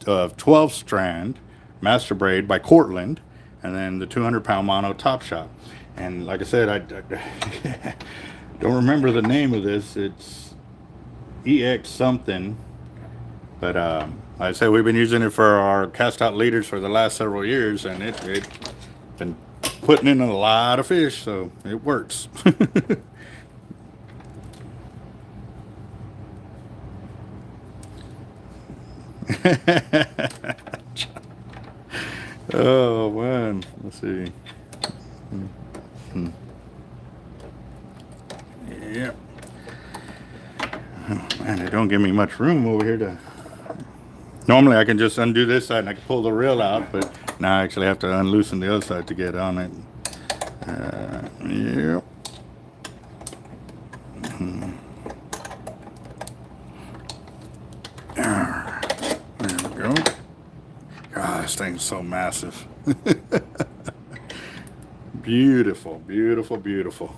of 12 strand master braid by Cortland, and then the 200-pound mono top shot. And like I said, I don't remember the name of this. It's EX something. But like I said, we've been using it for our cast out leaders for the last several years, and it's been putting in a lot of fish, so it works. Oh man, let's see. Yeah. Oh, man, they don't give me much room over here to. Normally I can just undo this side and I can pull the reel out, but now I actually have to unloosen the other side to get on it. Yep. There we go. God, this thing's so massive. Beautiful, beautiful, beautiful.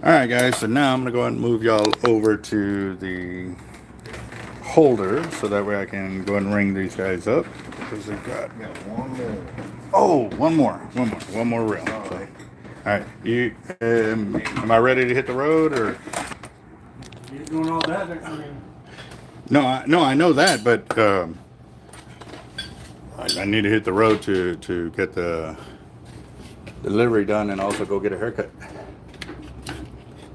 Alright guys, so now I'm going to go ahead and move y'all over to the holder so that way I can go ahead and ring these guys up. Because they've got One more. oh, one more reel. So, alright, you am I ready to hit the road or? You doing all that? I mean, No, I know that, but I need to hit the road to get the delivery done and also go get a haircut.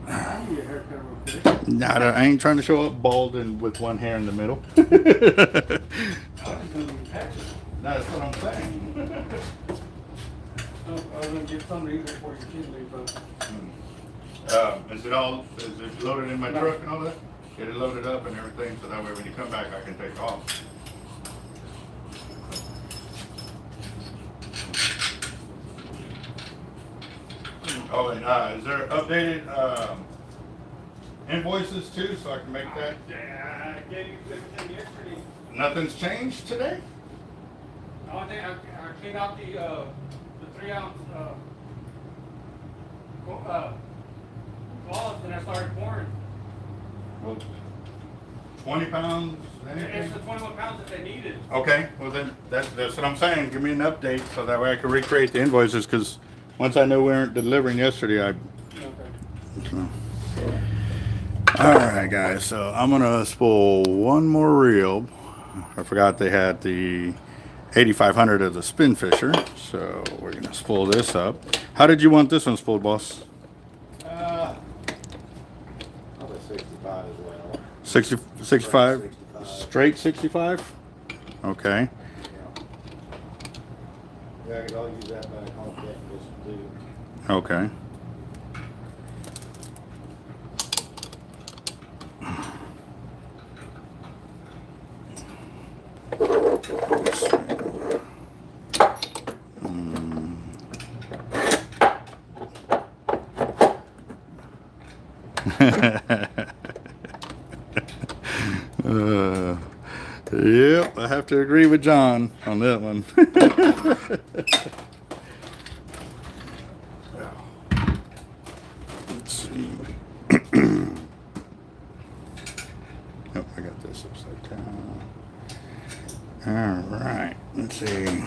I need a haircut real quick. Nah, I ain't trying to show up bald and with one hair in the middle. I was gonna be patching. That's what I'm saying. I was gonna get something easier for your kids, but Is it loaded in my truck and all that? Get it loaded up and everything, so that way when you come back, I can take off. Oh, and is there updated invoices too, so I can make that? yeah, I gave you everything yesterday. Nothing's changed today? The only thing I cleaned out the 3-ounce cloths and I started pouring. Well, 20 pounds, It's anything? the 21 pounds that they needed. Okay, well then, that's what I'm saying. Give me an update so that way I can recreate the invoices, because once I know we weren't delivering yesterday, Okay. All right, guys, so I'm going to spool one more reel. I forgot they had the 8500 of the Spinfisher, so we're going to spool this up. How did you want this one spooled, boss? Probably 65 as well. 60, 65? Straight 65? Okay. Yeah, I could all use that back home, yeah, this too. Okay. Yep, I have to agree with John on that one. Let's see. Oh, I got this upside down. All right, let's see.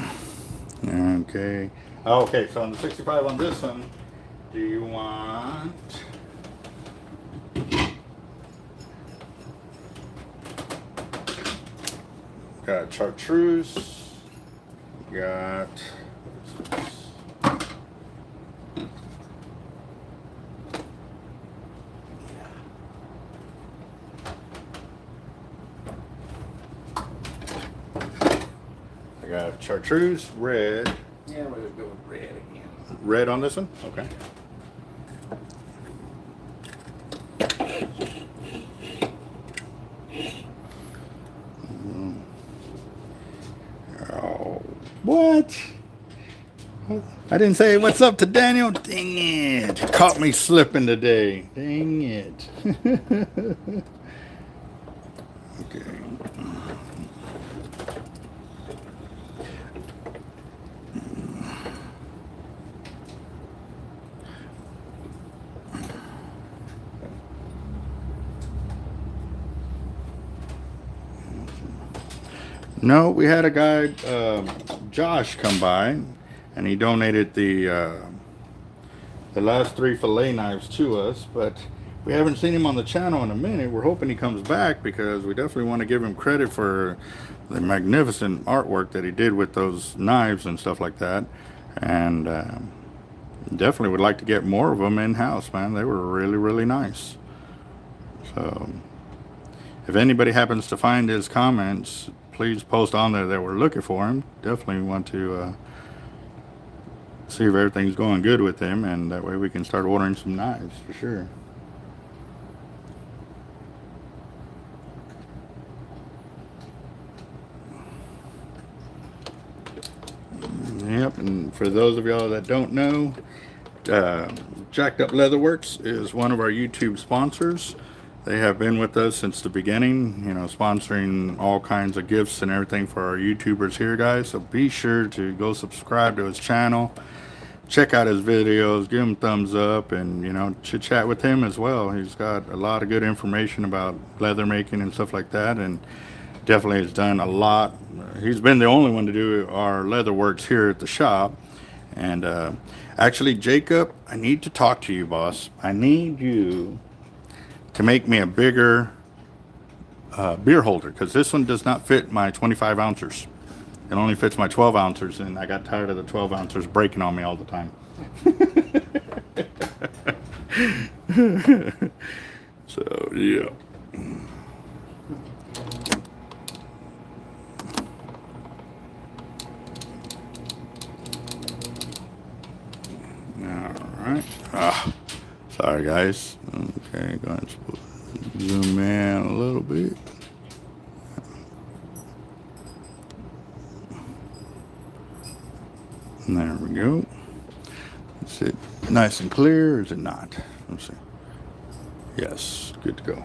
Okay. Okay, so on the 65 on this one, do you want... Got chartreuse, got I got chartreuse, red. Yeah, we'll just go with red again. Red on this one? Okay. Oh, what? I didn't say what's up to Daniel. Dang it. Caught me slipping today. Dang it. Okay. No, we had a guy, Josh, come by, and he donated the last 3 fillet knives to us, but we haven't seen him on the channel in a minute. We're hoping he comes back because we definitely want to give him credit for the magnificent artwork that he did with those knives and stuff like that, and definitely would like to get more of them in-house, man. They were really, really nice. So if anybody happens to find his comments, please post on there that we're looking for him. Definitely want to see if everything's going good with him, and that way we can start ordering some knives for sure. Yep, and for those of y'all that don't know, Jacked Up Leatherworks is one of our YouTube sponsors. They have been with us since the beginning, you know, sponsoring all kinds of gifts and everything for our YouTubers here, guys. So be sure to go subscribe to his channel, check out his videos, give him a thumbs up, and, you know, chit chat with him as well. He's got a lot of good information about leather making and stuff like that, and definitely has done a lot. He's been the only one to do our leather works here at the shop. And actually, Jacob, I need to talk to you, boss. I need you to make me a bigger beer holder, because this one does not fit my 25 ounces. It only fits my 12 ounces, and I got tired of the 12 ounces breaking on me all the time. So, yeah. Alright. Sorry, guys. Okay, go ahead and zoom in a little bit. And there we go. Is it nice and clear, or is it not? Let's see. Yes, good to go.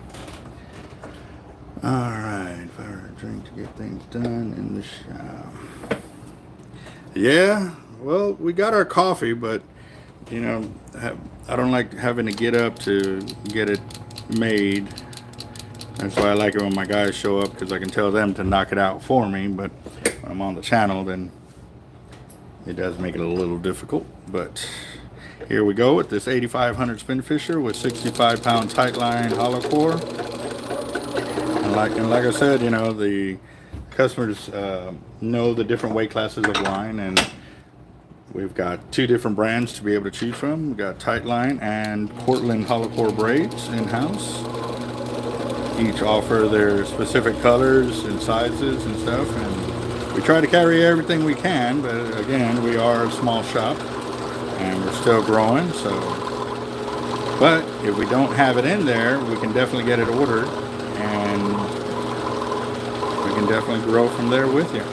Alright, if I were a drink to get things done in the shop. Yeah, well, we got our coffee, but, you know, I don't like having to get up to get it made. That's why I like it when my guys show up, because I can tell them to knock it out for me. But when I'm on the channel, then it does make it a little difficult. But here we go with this 8500 Spinfisher with 65-pound tight line hollow core. And like I said, you know, the customers know the different weight classes of line, and we've got 2 different brands to be able to choose from. We've got Tightline and Portland hollow core braids in-house. Each offer their specific colors and sizes and stuff, and we try to carry everything we can, but again, we are a small shop and we're still growing, so. But if we don't have it in there, we can definitely get it ordered, and we can definitely grow from there with you.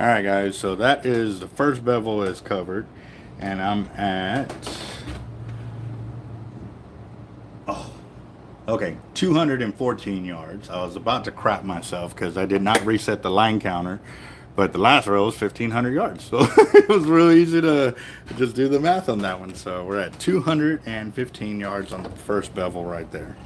All right, guys, so that is the first bevel is covered, and I'm at, oh, okay, 214 yards. I was about to crap myself because I did not reset the line counter, but the last row was 1,500 yards. So it was really easy to just do the math on that one. So we're at 215 yards on the first bevel right there.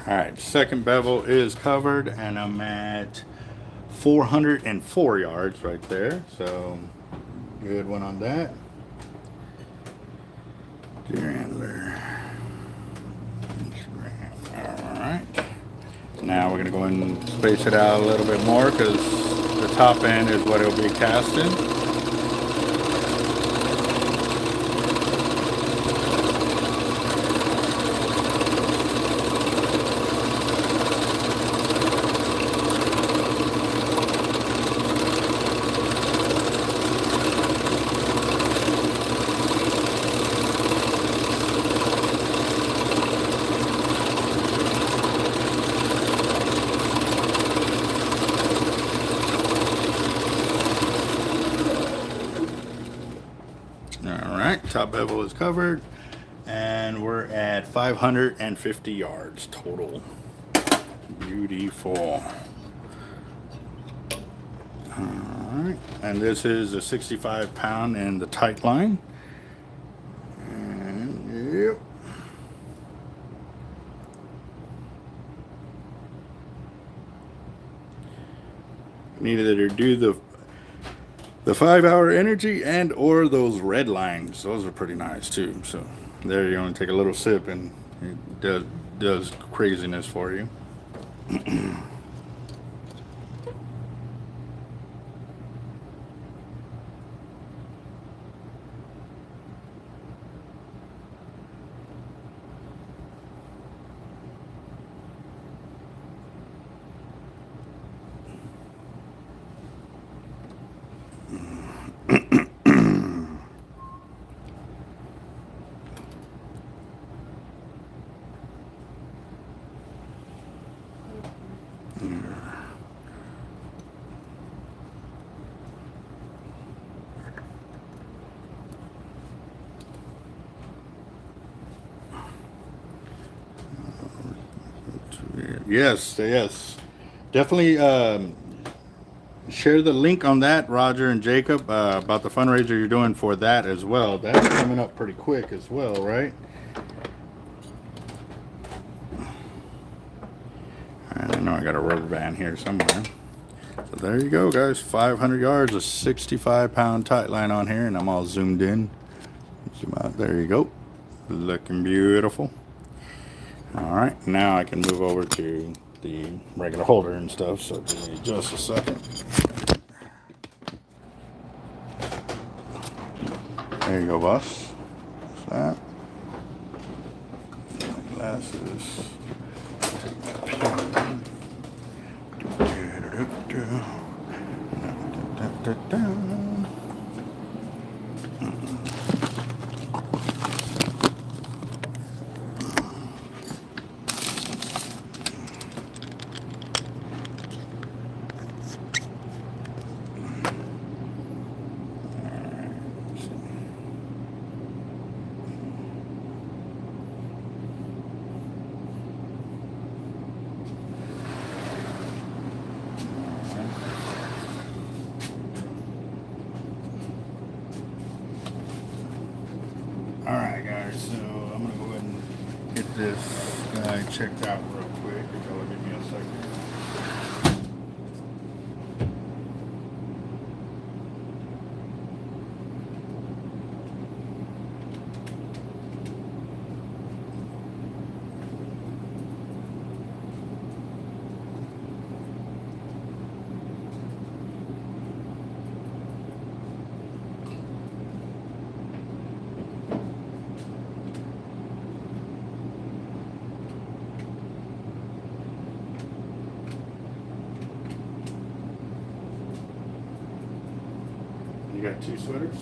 All right, second bevel is covered, and I'm at 404 yards right there. So good one on that. Deer antler. All right. Now we're gonna go and space it out a little bit more because the top end is what it'll be casting. Top bevel is covered, and we're at 550 yards total. Beautiful. All right, and this is a 65 pound in the tight line. And yep. Needed to do the 5-hour energy and or those red lines. Those are pretty nice too. So there you only take a little sip and it does craziness for you. Yes. Definitely share the link on that, Roger and Jacob, about the fundraiser you're doing for that as well. That's coming up pretty quick as well, right? And I know I got a rubber band here somewhere. So there you go, guys. 500 yards, a 65-pound tight line on here, and I'm all zoomed in. Zoom out. There you go. Looking beautiful. All right, now I can move over to the regular holder and stuff, so give me just a second. There you go, boss. That. Glasses. this guy checked out real quick. If y'all give me a second. You got 2 sweaters?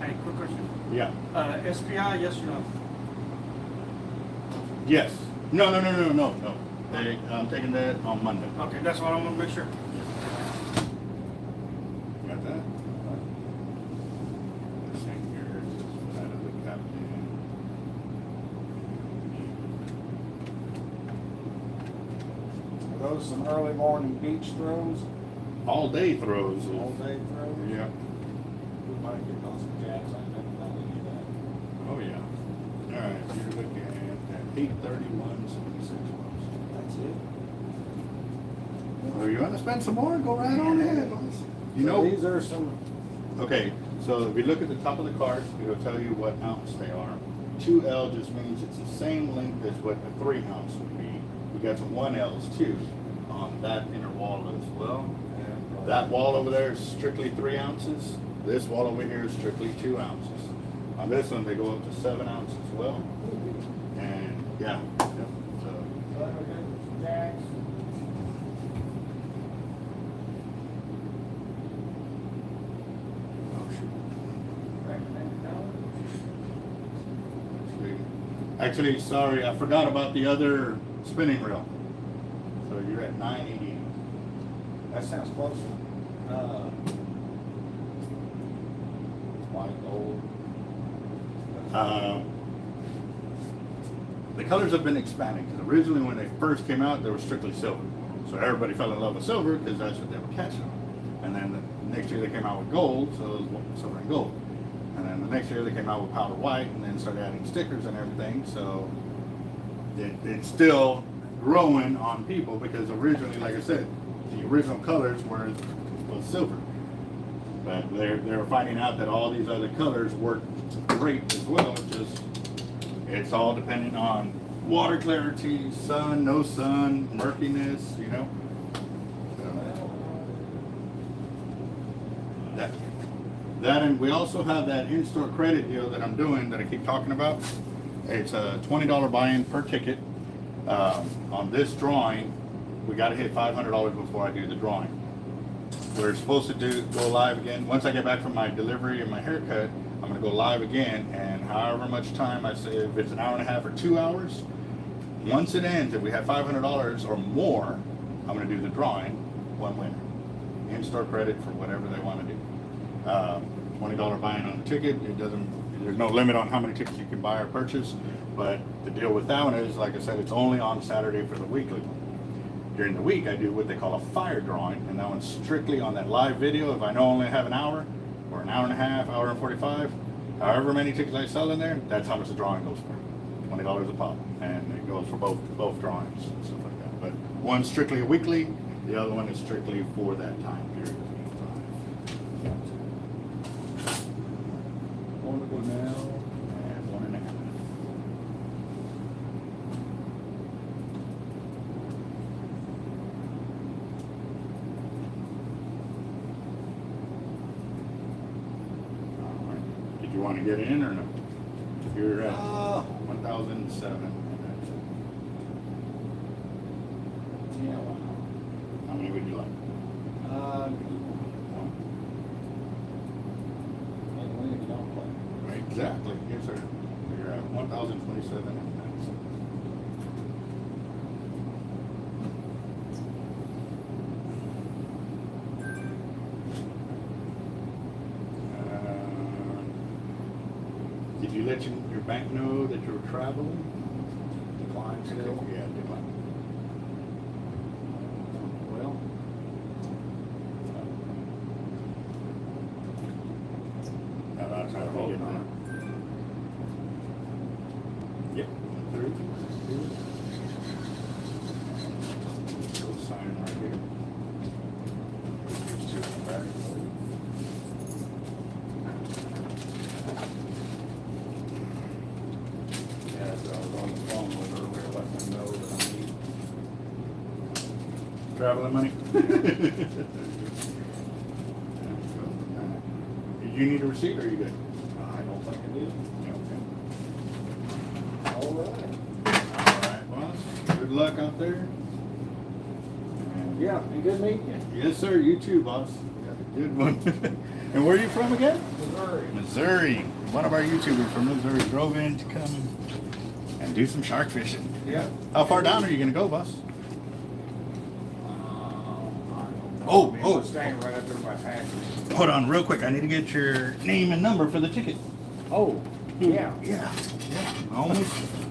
Hey, quick question. Yeah. SPI, yes or no? Yes. No. I'm taking that on Monday. Okay, that's what I want to make sure. You got that? This thing here is just out of the captain. Are those some early morning beach throws? All day throws. All day throws? Yeah. We might get on some jacks, I think, about any of that. Oh yeah. All right. You're looking at 831.76. That's it. Oh, you want to spend some more? Go right on ahead. You So know. these are some, Okay. So if you look at the top of the card, it'll tell you what ounce they are. 2L just means it's the same length as what a 3 ounce would be. We got some 1Ls too on that inner wall as well. That wall over there is strictly 3 ounces. This wall over here is strictly 2 ounces. On this one, they go up to 7 ounces as well. And yeah, yep, so jacks. actually, sorry, I forgot about the other spinning reel. So you're at 980. That sounds closer. White, gold. The colors have been expanding because originally when they first came out, they were strictly silver. So everybody fell in love with silver because that's what they were catching. And then the next year they came out with gold, so it was silver and gold. And then the next year they came out with powder white and then started adding stickers and everything. So it's still growing on people because originally, like I said, the original colors was silver. But they're finding out that all these other colors work great as well. Just it's all depending on water clarity, sun, no sun, murkiness, you know. That and we also have that in-store credit deal that I'm doing that I keep talking about. It's a $20 buy-in per ticket. On this drawing, we got to hit $500 before I do the drawing. We're supposed to go live again. Once I get back from my delivery and my haircut, I'm going to go live again. And however much time I say, if it's an hour and a half or 2 hours, once it ends, if we have $500 or more, I'm going to do the drawing, one winner. In-store credit for whatever they want to do. $20 buy-in on the ticket. There's no limit on how many tickets you can buy or purchase. But the deal with that one is, like I said, it's only on Saturday for the weekly one. During the week, I do what they call a fire drawing, and that one's strictly on that live video. If I know I only have an hour, or an hour and a half, hour and 45, however many tickets I sell in there, that's how much the drawing goes for. $20 a pop, and it goes for both drawings and stuff like that. But one's strictly a weekly, the other one is strictly for that time period. One to go now, and 1.5. Did you want to get in or no? You're at 1,007. Yeah, wow. How many would you like? When you don't play. Right, exactly. Yes, sir. You're at 1,027. Did you let your bank know that you were traveling? Decline still? Yeah, decline. Well, That's how we get there. traveling money. Did you need a receipt or are you good? I don't think I do. Okay. All right. All right, boss. Good luck out there. Yeah, and good meeting you. Yes, sir. You too, boss. Got a good one. And where are you from again? Missouri. Missouri. One of our YouTubers from Missouri drove in to come and do some shark fishing. Yeah. How far down are you going to go, boss? Oh, oh. Staying right up there by packery. Hold on real quick. I need to get your name and number for the ticket. Oh, yeah. Yeah.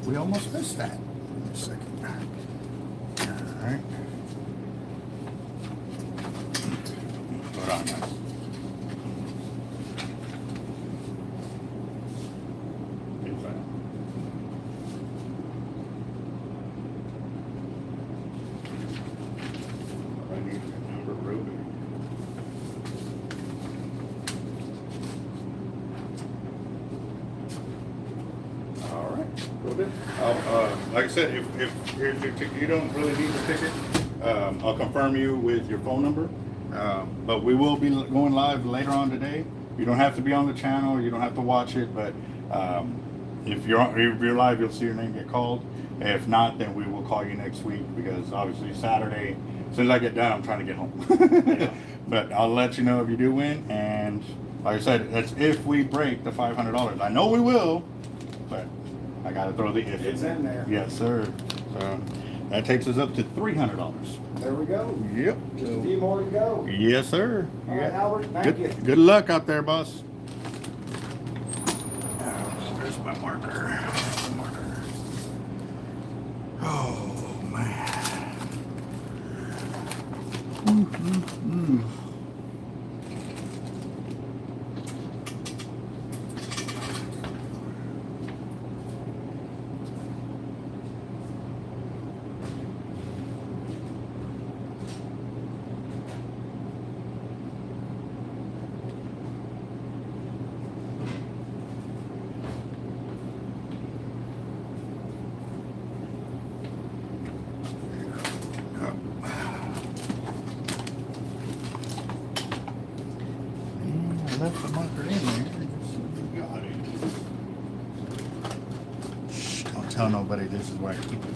We almost missed that. Wait a second. All right. Hold on, guys. I need your number, Ruby. All right. Will do. Like I said, if here's your ticket, you don't really need the ticket. I'll confirm you with your phone number. But we will be going live later on today. You don't have to be on the channel. You don't have to watch it. But if you're live, you'll see your name get called. If not, then we will call you next week because obviously Saturday, as soon as I get done, I'm trying to get home. Yeah. But I'll let you know if you do win. And like I said, that's if we break the $500. I know we will, but I got to throw the if. It's in there. Yes, sir. So that takes us up to $300. There we go. Yep. Just a few more to go. Yes, sir. All right, Albert, thank you. Good luck out there, boss. There's my marker. Oh, man. I left the marker in there. Got it. Shh, don't tell nobody this is where I keep it.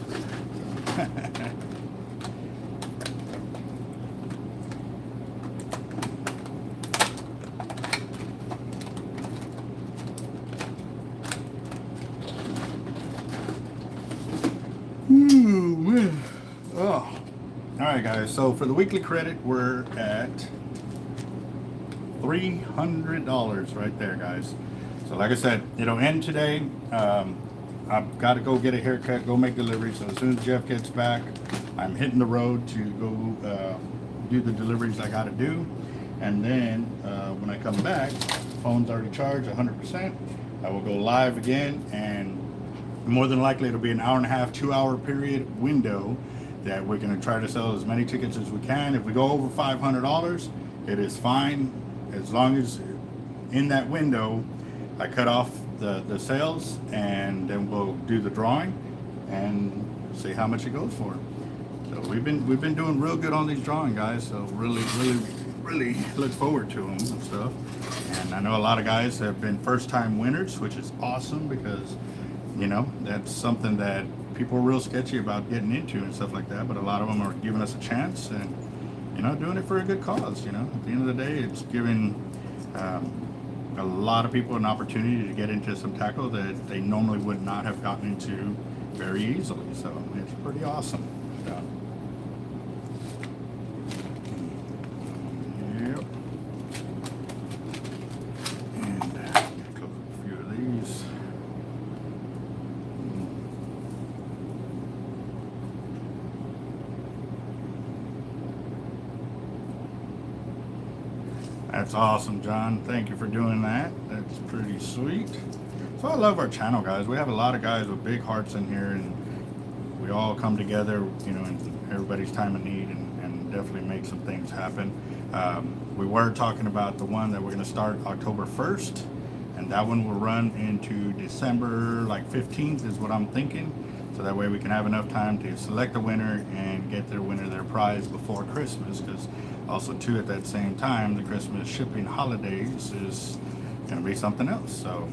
Ooh, man. Oh. All right, guys. So for the weekly credit, we're at $300 right there, guys. So like I said, it'll end today. I've got to go get a haircut, go make deliveries. So as soon as Jeff gets back, I'm hitting the road to go do the deliveries I got to do. And then when I come back, phone's already charged 100%. I will go live again, and more than likely it'll be an hour and a half, 2 hour period window that we're going to try to sell as many tickets as we can. If we go over $500, it is fine, as long as in that window I cut off the sales, and then we'll do the drawing and see how much it goes for. So we've been doing real good on these drawing, guys. So really look forward to them and stuff. And I know a lot of guys have been first-time winners, which is awesome because, you know, that's something that people are real sketchy about getting into and stuff like that. But a lot of them are giving us a chance and, you know, doing it for a good cause. You know, at the end of the day, it's giving a lot of people an opportunity to get into some tackle that they normally would not have gotten into very easily. So it's pretty awesome. So, yep. And close a few of these. That's awesome, John. Thank you for doing that. That's pretty sweet. So I love our channel, guys. We have a lot of guys with big hearts in here, and we all come together, you know, in everybody's time of need, and definitely make some things happen. We were talking about the one that we're going to start October 1st, and that one will run into December, like 15th is what I'm thinking. So that way we can have enough time to select the winner and get their winner their prize before Christmas, because also too at that same time the Christmas shipping holidays is going to be something else. So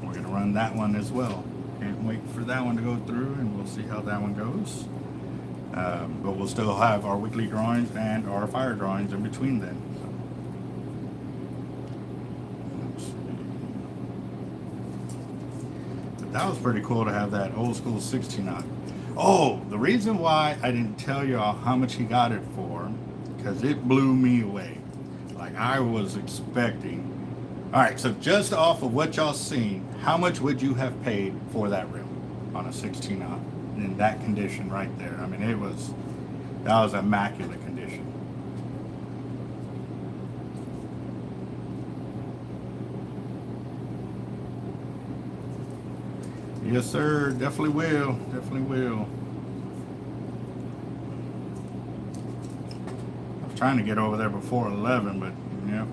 we're going to run that one as well. Can't wait for that one to go through, and we'll see how that one goes. But we'll still have our weekly drawings and our fire drawings in between then. So, but that was pretty cool to have that old school 16-knot. Oh, the reason why I didn't tell y'all how much he got it for, because it blew me away. Like I was expecting. All right, so just off of what y'all seen, how much would you have paid for that reel on a 16-knot in that condition right there? I mean, that was immaculate condition. Yes, sir. Definitely will. Definitely will. I was trying to get over there before 11, but yeah,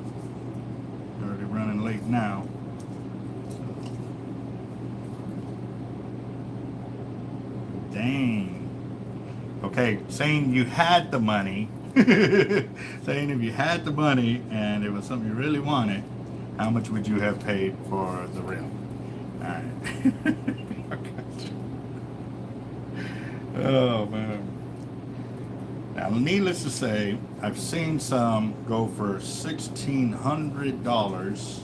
already running late now. Dang. Okay, saying you had the money, saying if you had the money and it was something you really wanted, how much would you have paid for the reel? All right. Oh man. Now, needless to say, I've seen some go for $1,600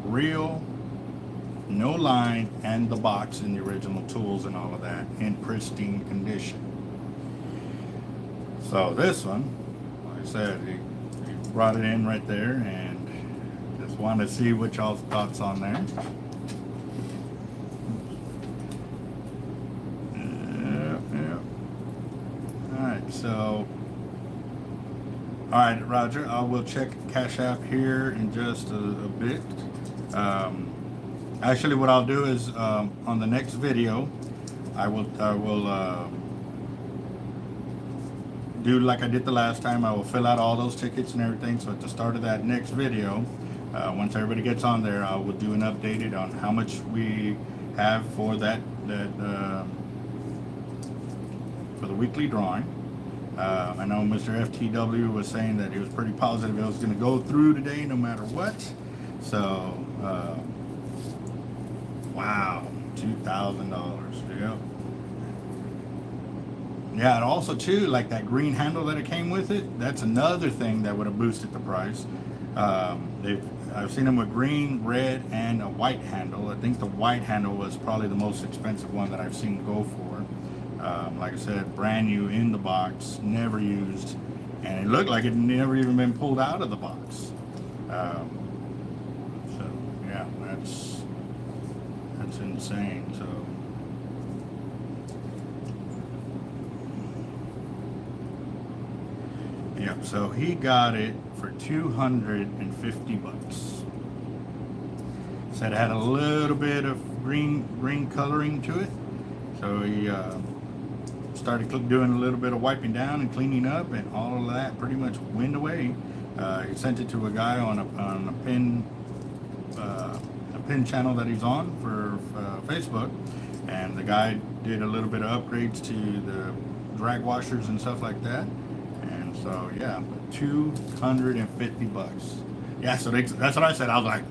reel, no line, and the box and the original tools and all of that in pristine condition. So this one, like I said, he brought it in right there, and just wanted to see what y'all's thoughts on there. So, all right, Roger, I will check Cash App here in just a bit. Actually, what I'll do is on the next video, I will do like I did the last time. I will fill out all those tickets and everything. So at the start of that next video, once everybody gets on there, I will do an updated on how much we have for that for the weekly drawing. I know Mr. FTW was saying that he was pretty positive it was going to go through today no matter what. So, wow, $2,000. Yep. Yeah, and also too, like that green handle that it came with it, that's another thing that would have boosted the price. I've seen them with green, red, and a white handle. I think the white handle was probably the most expensive one that I've seen go for. Like I said, brand new in the box, never used, and it looked like it never even been pulled out of the box. So yeah, that's insane. So yeah, so he got it for $250. Said it had a little bit of green coloring to it, so he started doing a little bit of wiping down and cleaning up, and all of that pretty much went away. He sent it to a guy on a pin channel that he's on for Facebook, and the guy did a little bit of upgrades to the drag washers and stuff like that. And so yeah, $250. Yeah, so that's what I said. I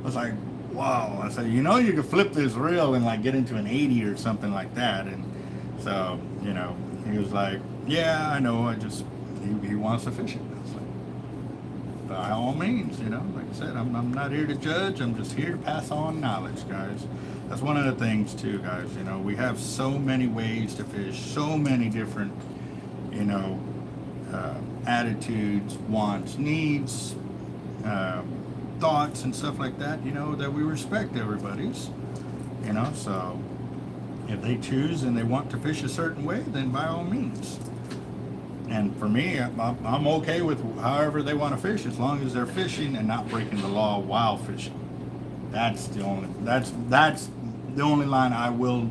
was like, wow. I said, you know, you could flip this reel and like get into an 80 or something like that. And so, you know, he was like, yeah, I know, he wants to fish it. I was like, by all means, you know, like I said, I'm not here to judge, I'm just here to pass on knowledge, guys. That's one of the things too, guys, you know, we have so many ways to fish, so many different, you know, attitudes, wants, needs, thoughts and stuff like that, you know, that we respect everybody's, you know, so if they choose and they want to fish a certain way, then by all means. And for me, I'm okay with however they want to fish, as long as they're fishing and not breaking the law while fishing. That's the only line I will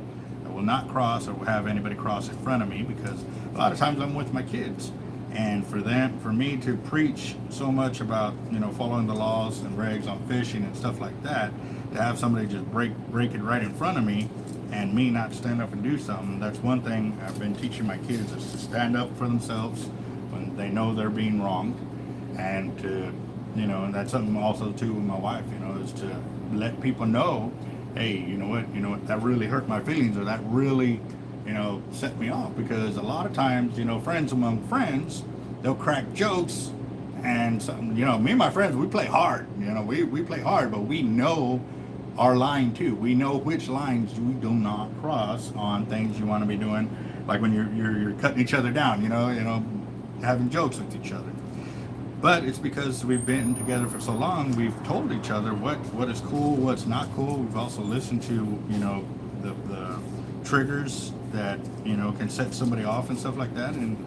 not cross or have anybody cross in front of me, because a lot of times I'm with my kids, and for me to preach so much about, you know, following the laws and regs on fishing and stuff like that, to have somebody just break it right in front of me, and me not stand up and do something. That's one thing I've been teaching my kids, is to stand up for themselves when they know they're being wronged, and to, you know, and that's something also too with my wife, you know, is to let people know, hey, you know what, that really hurt my feelings, or that really, you know, set me off. Because a lot of times, you know, friends among friends, they'll crack jokes, and some, you know, me and my friends, we play hard, you know, we play hard, but we know our line too. We know which lines we do not cross on things you want to be doing, like when you're cutting each other down, you know, having jokes with each other. But it's because we've been together for so long, we've told each other what is cool, what's not cool. We've also listened to, you know, the triggers that, you know, can set somebody off and stuff like that. And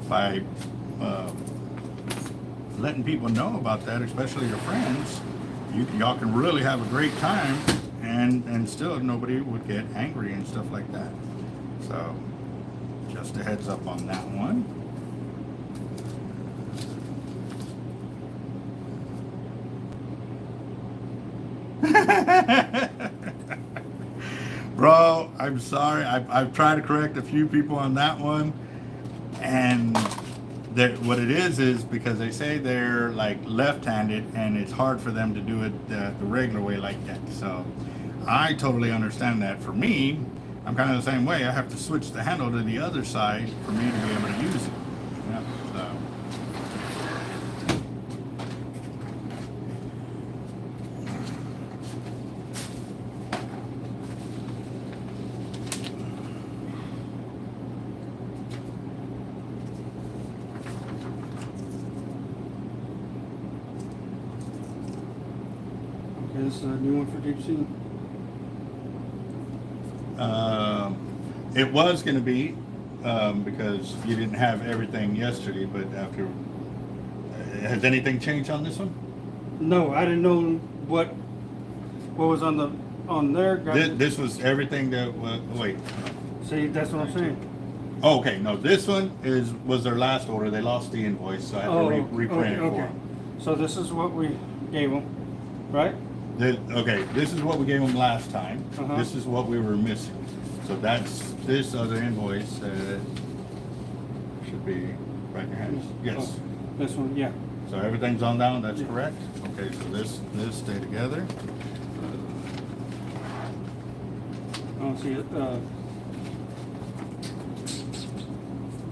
by letting people know about that, especially your friends, y'all can really have a great time, and still nobody would get angry and stuff like that. So just a heads up on that one. Bro, I'm sorry. I've tried to correct a few people on that one, and what it is because they say they're like left-handed, and it's hard for them to do it the regular way like that. So I totally understand that. For me, I'm kind of the same way. I have to switch the handle to the other side for me to be able to use it. Yeah, so. This is a new one for deep sea. It was going to be because you didn't have everything yesterday, but after, has anything changed on this one? No, I didn't know what was on there. This was everything that was. Wait. See, that's what I'm saying. Oh, okay, no, this one was their last order. They lost the invoice, so I had to reprint it for them. So this is what we gave them, right? Okay, this is what we gave them last time. Uh-huh. This is what we were missing. So that's this other invoice that should be right in your hands. Yes. Oh, this one, yeah. So everything's on down, that's Yeah. correct? Okay, so this stay together. I don't see it.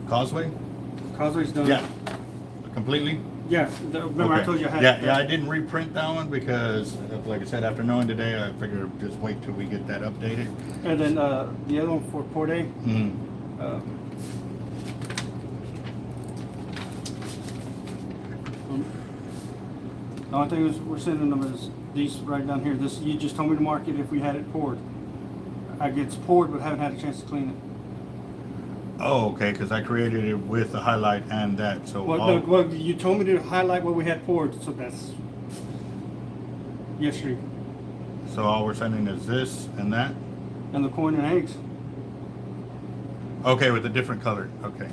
Causeway? Causeway's done. Yeah. Completely? Yeah. Remember Okay. I told you I had. Yeah, I didn't reprint that one because, like I said, after knowing today, I figured just wait till we get that updated. And then the other one for Port A. The only thing is we're sending them is these right down here. This, you just told me to mark it if we had it poured. I get it's poured, but haven't had a chance to clean it. Oh, okay, because I created it with the highlight and that, so Well, you told me to highlight what we had poured, so that's yesterday. so all we're sending is this and that? And the corn and eggs. Okay, with a different color. Okay.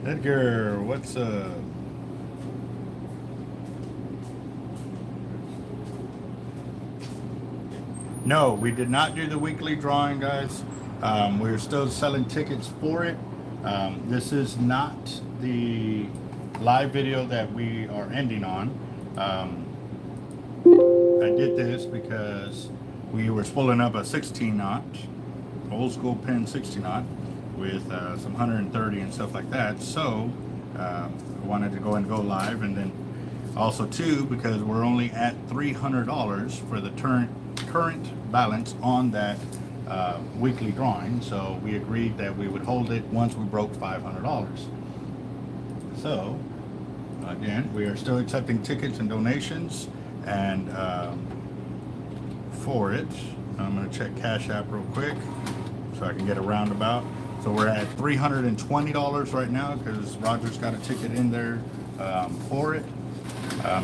Edgar, what's up? No, we did not do the weekly drawing, guys. We're still selling tickets for it. This is not the live video that we are ending on. I did this because we were spooling up a 16 knot, old school Penn 60 knot with some 130 and stuff like that. So I wanted to go live, and then also too because we're only at $300 for the current balance on that weekly drawing. So we agreed that we would hold it once we broke $500. So again, we are still accepting tickets and donations, and for it, I'm going to check Cash App real quick so I can get a roundabout. So we're at $320 right now because Roger's got a ticket in there for it.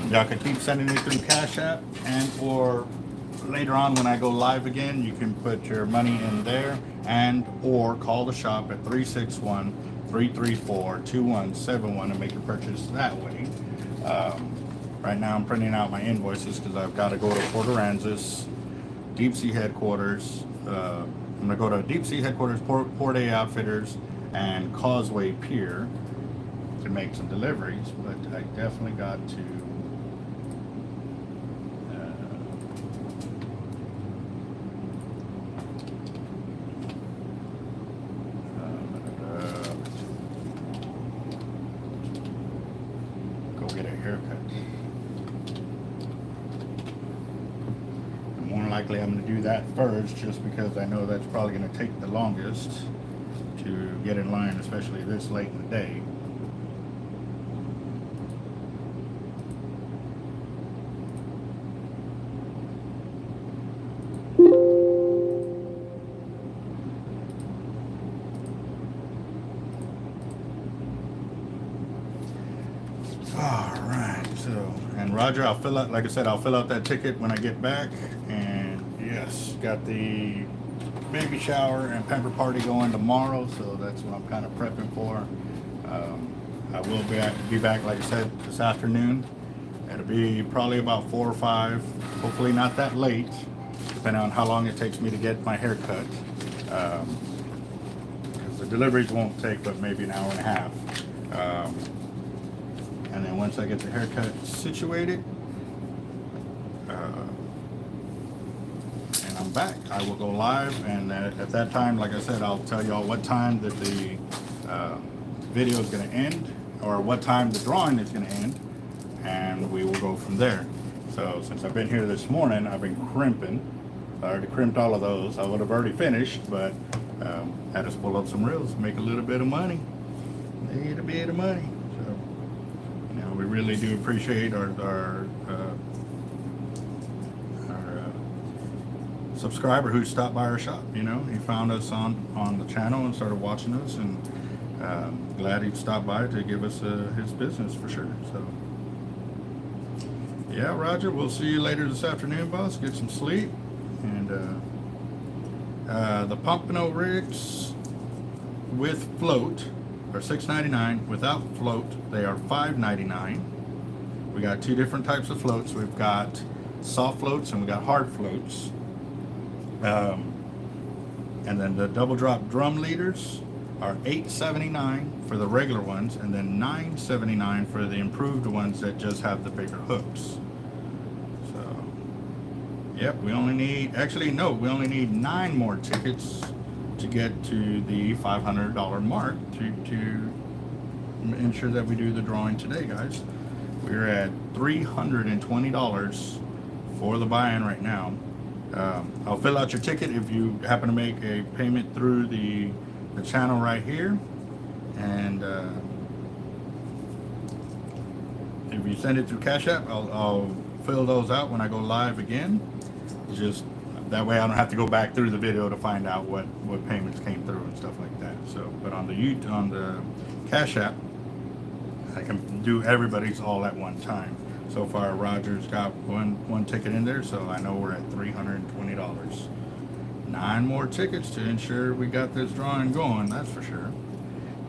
Y'all can keep sending it through Cash App, and or later on when I go live again, you can put your money in there and or call the shop at 361-334-2171 and make your purchase that way. Right now I'm printing out my invoices because I've got to go to Port Aransas, Deep Sea Headquarters. I'm going to go to Deep Sea Headquarters, Port A Outfitters, and Causeway Pier to make some deliveries, but I definitely got to go get a haircut. More than likely I'm going to do that first, just because I know that's probably going to take the longest to get in line, especially this late in the day. Roger, I'll fill out, like I said, I'll fill out that ticket when I get back. And yes, got the baby shower and pamper party going tomorrow, so that's what I'm kind of prepping for. I will be back, like I said, this afternoon. It'll be probably about 4 or 5, hopefully not that late, depending on how long it takes me to get my hair cut. Because the deliveries won't take but maybe an hour and a half. And then once I get the haircut situated, and I'm back, I will go live. And at that time, like I said, I'll tell y'all what time that the video is going to end, or what time the drawing is going to end, and we will go from there. So since I've been here this morning, I've been crimping. I already crimped all of those. I would have already finished, but had to pull up some reels, make a little bit of money. Made a bit of money. We really do appreciate our subscriber who stopped by our shop. You know, he found us on the channel and started watching us, and glad he stopped by to give us his business for sure. So yeah, Roger, we'll see you later this afternoon, boss. Get some sleep. And the Pompano rigs with float are $6.99. Without float, they are $5.99. We got 2 different types of floats. We've got soft floats and we got hard floats. And then the double drop drum leaders are $8.79 for the regular ones, and then $9.79 for the improved ones that just have the bigger hooks. So, yep, we only need 9 more tickets to get to the $500 mark to ensure that we do the drawing today, guys. We're at $320 for the buy-in right now. I'll fill out your ticket if you happen to make a payment through the channel right here, and if you send it through Cash App, I'll fill those out when I go live again. Just that way I don't have to go back through the video to find out what payments came through and stuff like that. So, but on the Cash App, I can do everybody's all at one time. So far, Roger's got one ticket in there, so I know we're at $320. 9 more tickets to ensure we got this drawing going, that's for sure.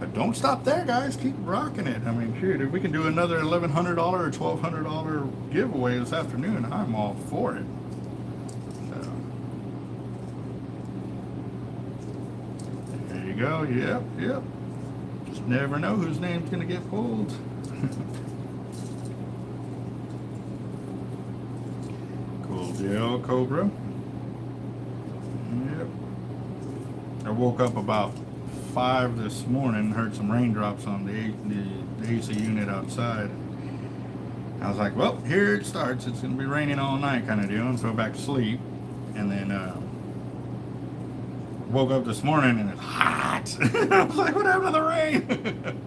But don't stop there, guys. Keep rocking it. I mean, shoot, if we can do another $1,100 or $1,200 giveaway this afternoon, I'm all for it. So, there you go. Yep. Just never know whose name's going to get pulled. Cool deal, Cobra. Yep. I woke up about 5 this morning, heard some raindrops on the AC unit outside. I was like, well, here it starts. It's going to be raining all night kind of deal, and fell back to sleep. And then woke up this morning and it's hot. I was like, what happened to the rain?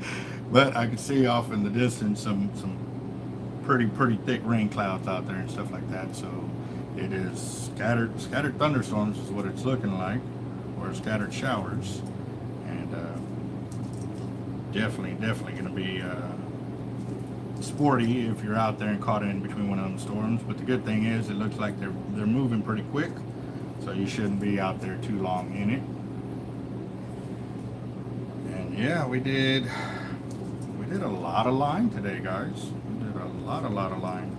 But I could see off in the distance some pretty thick rain clouds out there and stuff like that. So it is scattered thunderstorms is what it's looking like, or scattered showers. Definitely going to be sporty if you're out there and caught in between one of them storms. But the good thing is, it looks like they're moving pretty quick, so you shouldn't be out there too long in it. And yeah, we did a lot of line today, guys. We did a lot of line.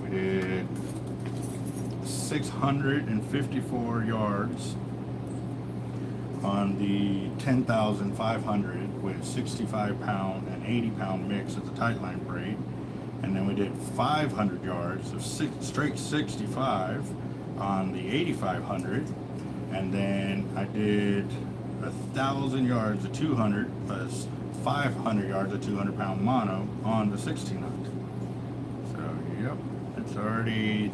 We did 654 yards on the 10,500 with 65 pound and 80 pound mix of the tight line braid. And then we did 500 yards of straight 65 on the 8,500. And then I did 1,000 yards of 200 plus 500 yards of 200 pound mono on the 16 knot. So yep, it's already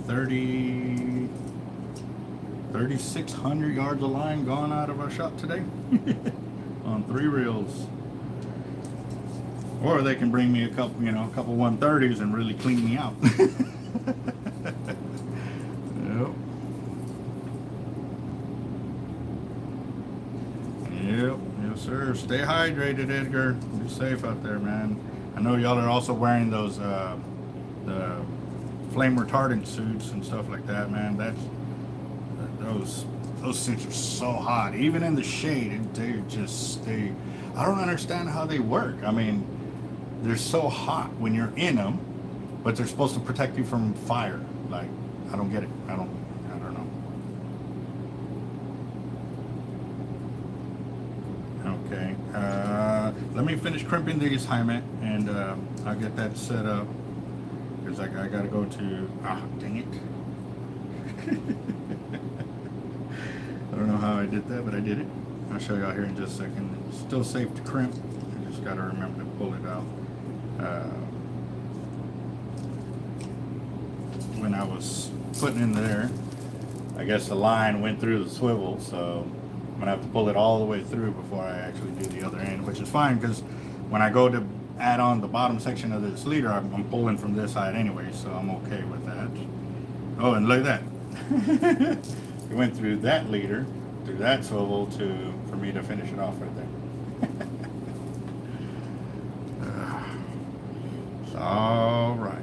3,600 yards of line gone out of our shop today on 3 reels. Or they can bring me a couple 130s and really clean me out. Yep, yes sir. Stay hydrated, Edgar. Be safe out there, man. I know y'all are also wearing those the flame retardant suits and stuff like that, man. Those suits are so hot. Even in the shade, I don't understand how they work. I mean, they're so hot when you're in them, but they're supposed to protect you from fire. Like, I don't get it. I don't know. Okay, let me finish crimping these, Jaime, and I'll get that set up, because I gotta go to, dang it. I don't know how I did that, but I did it. I'll show you out here in just a second. It's still safe to crimp. I just gotta remember to pull it out. When I was putting in there, I guess the line went through the swivel, so I'm gonna have to pull it all the way through before I actually do the other end, which is fine, because when I go to add on the bottom section of this leader, I'm pulling from this side anyway, so I'm okay with that. Oh, and look at that. It went through that leader, through that swivel for me to finish it off right there. It's all right.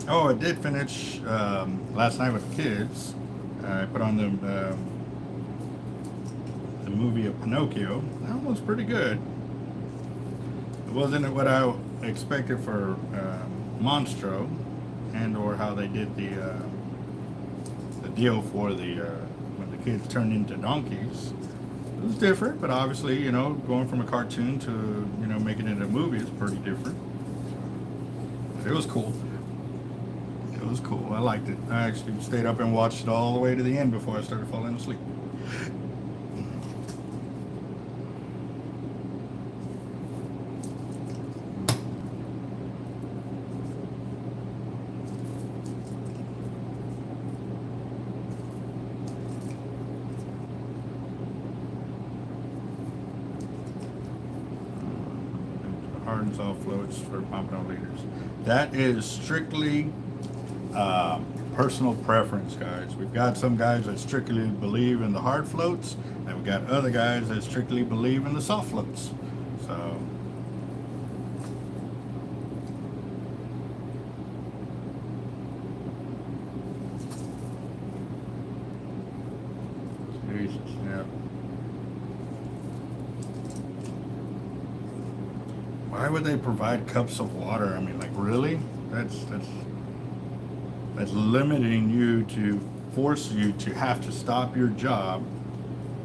Oh, I did finish last night with the kids. I put on the movie of Pinocchio. That was pretty good. It wasn't what I expected for Monstro, and or how they did the deal for when the kids turned into donkeys. It was different, but obviously, going from a cartoon to making it a movie is pretty different. It was cool. It was cool. I liked it. I actually stayed up and watched it all the way to the end before I started falling asleep. Hard and soft floats for pumping on leaders. That is strictly personal preference, guys. We've got some guys that strictly believe in the hard floats, and we've got other guys that strictly believe in the soft floats. So Jesus, yeah. Why would they provide cups of water? I mean, like, really? That's limiting you, to force you to have to stop your job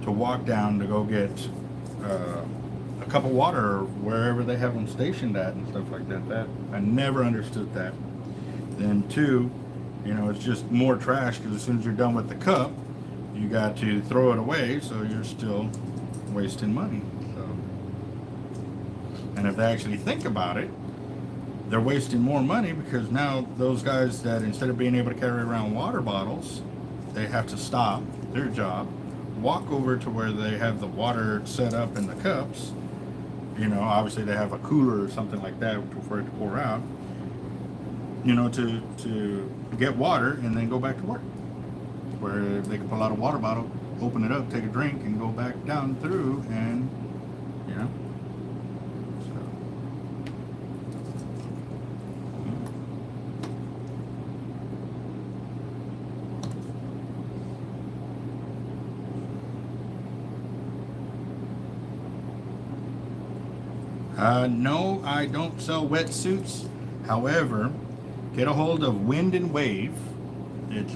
to walk down to go get a cup of water or wherever they have them stationed at and stuff like that. That I never understood that. Then two, you know, it's just more trash, because as soon as you're done with the cup, you got to throw it away, so you're still wasting money. So, and if they actually think about it, they're wasting more money, because now those guys that, instead of being able to carry around water bottles, they have to stop their job, walk over to where they have the water set up in the cups. You know, obviously they have a cooler or something like that for it to pour out, you know, to get water and then go back to work, where they can pull out a water bottle, open it up, take a drink, and go back down through, and, you know. No, I don't sell wetsuits. However, get a hold of Wind and Wave. It's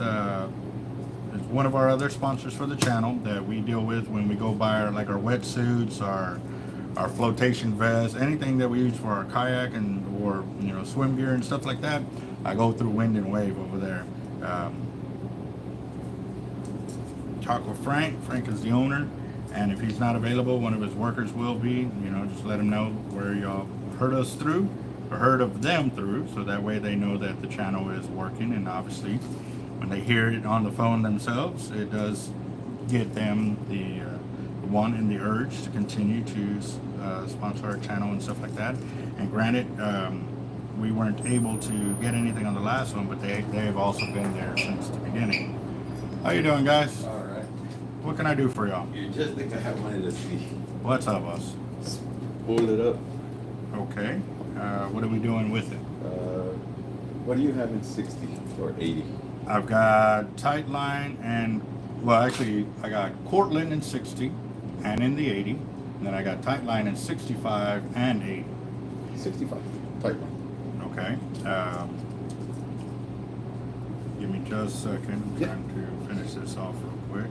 one of our other sponsors for the channel that we deal with when we go buy our wetsuits, our flotation vests, anything that we use for our kayak and or swim gear and stuff like that. I go through Wind and Wave over there. Talk with Frank. Frank is the owner. And if he's not available, one of his workers will be. Just let him know where y'all heard us through, or heard of them through, so that way they know that the channel is working. And obviously, when they hear it on the phone themselves, it does get them the want and the urge to continue to sponsor our channel and stuff like that. And granted, we weren't able to get anything on the last one, but they've also been there since the beginning. How you doing, guys? All right. What can I do for y'all? You're just the guy I wanted to see. What's up, us? Pull it up. Okay. What are we doing with it? What do you have in 60 or 80? I've got tight line and, well, actually, I got Cortland in 60 and in the 80. And then I got tight line in 65 and 80. 65. Tight line. Okay. Give me just a second. I'm trying to finish this off real quick.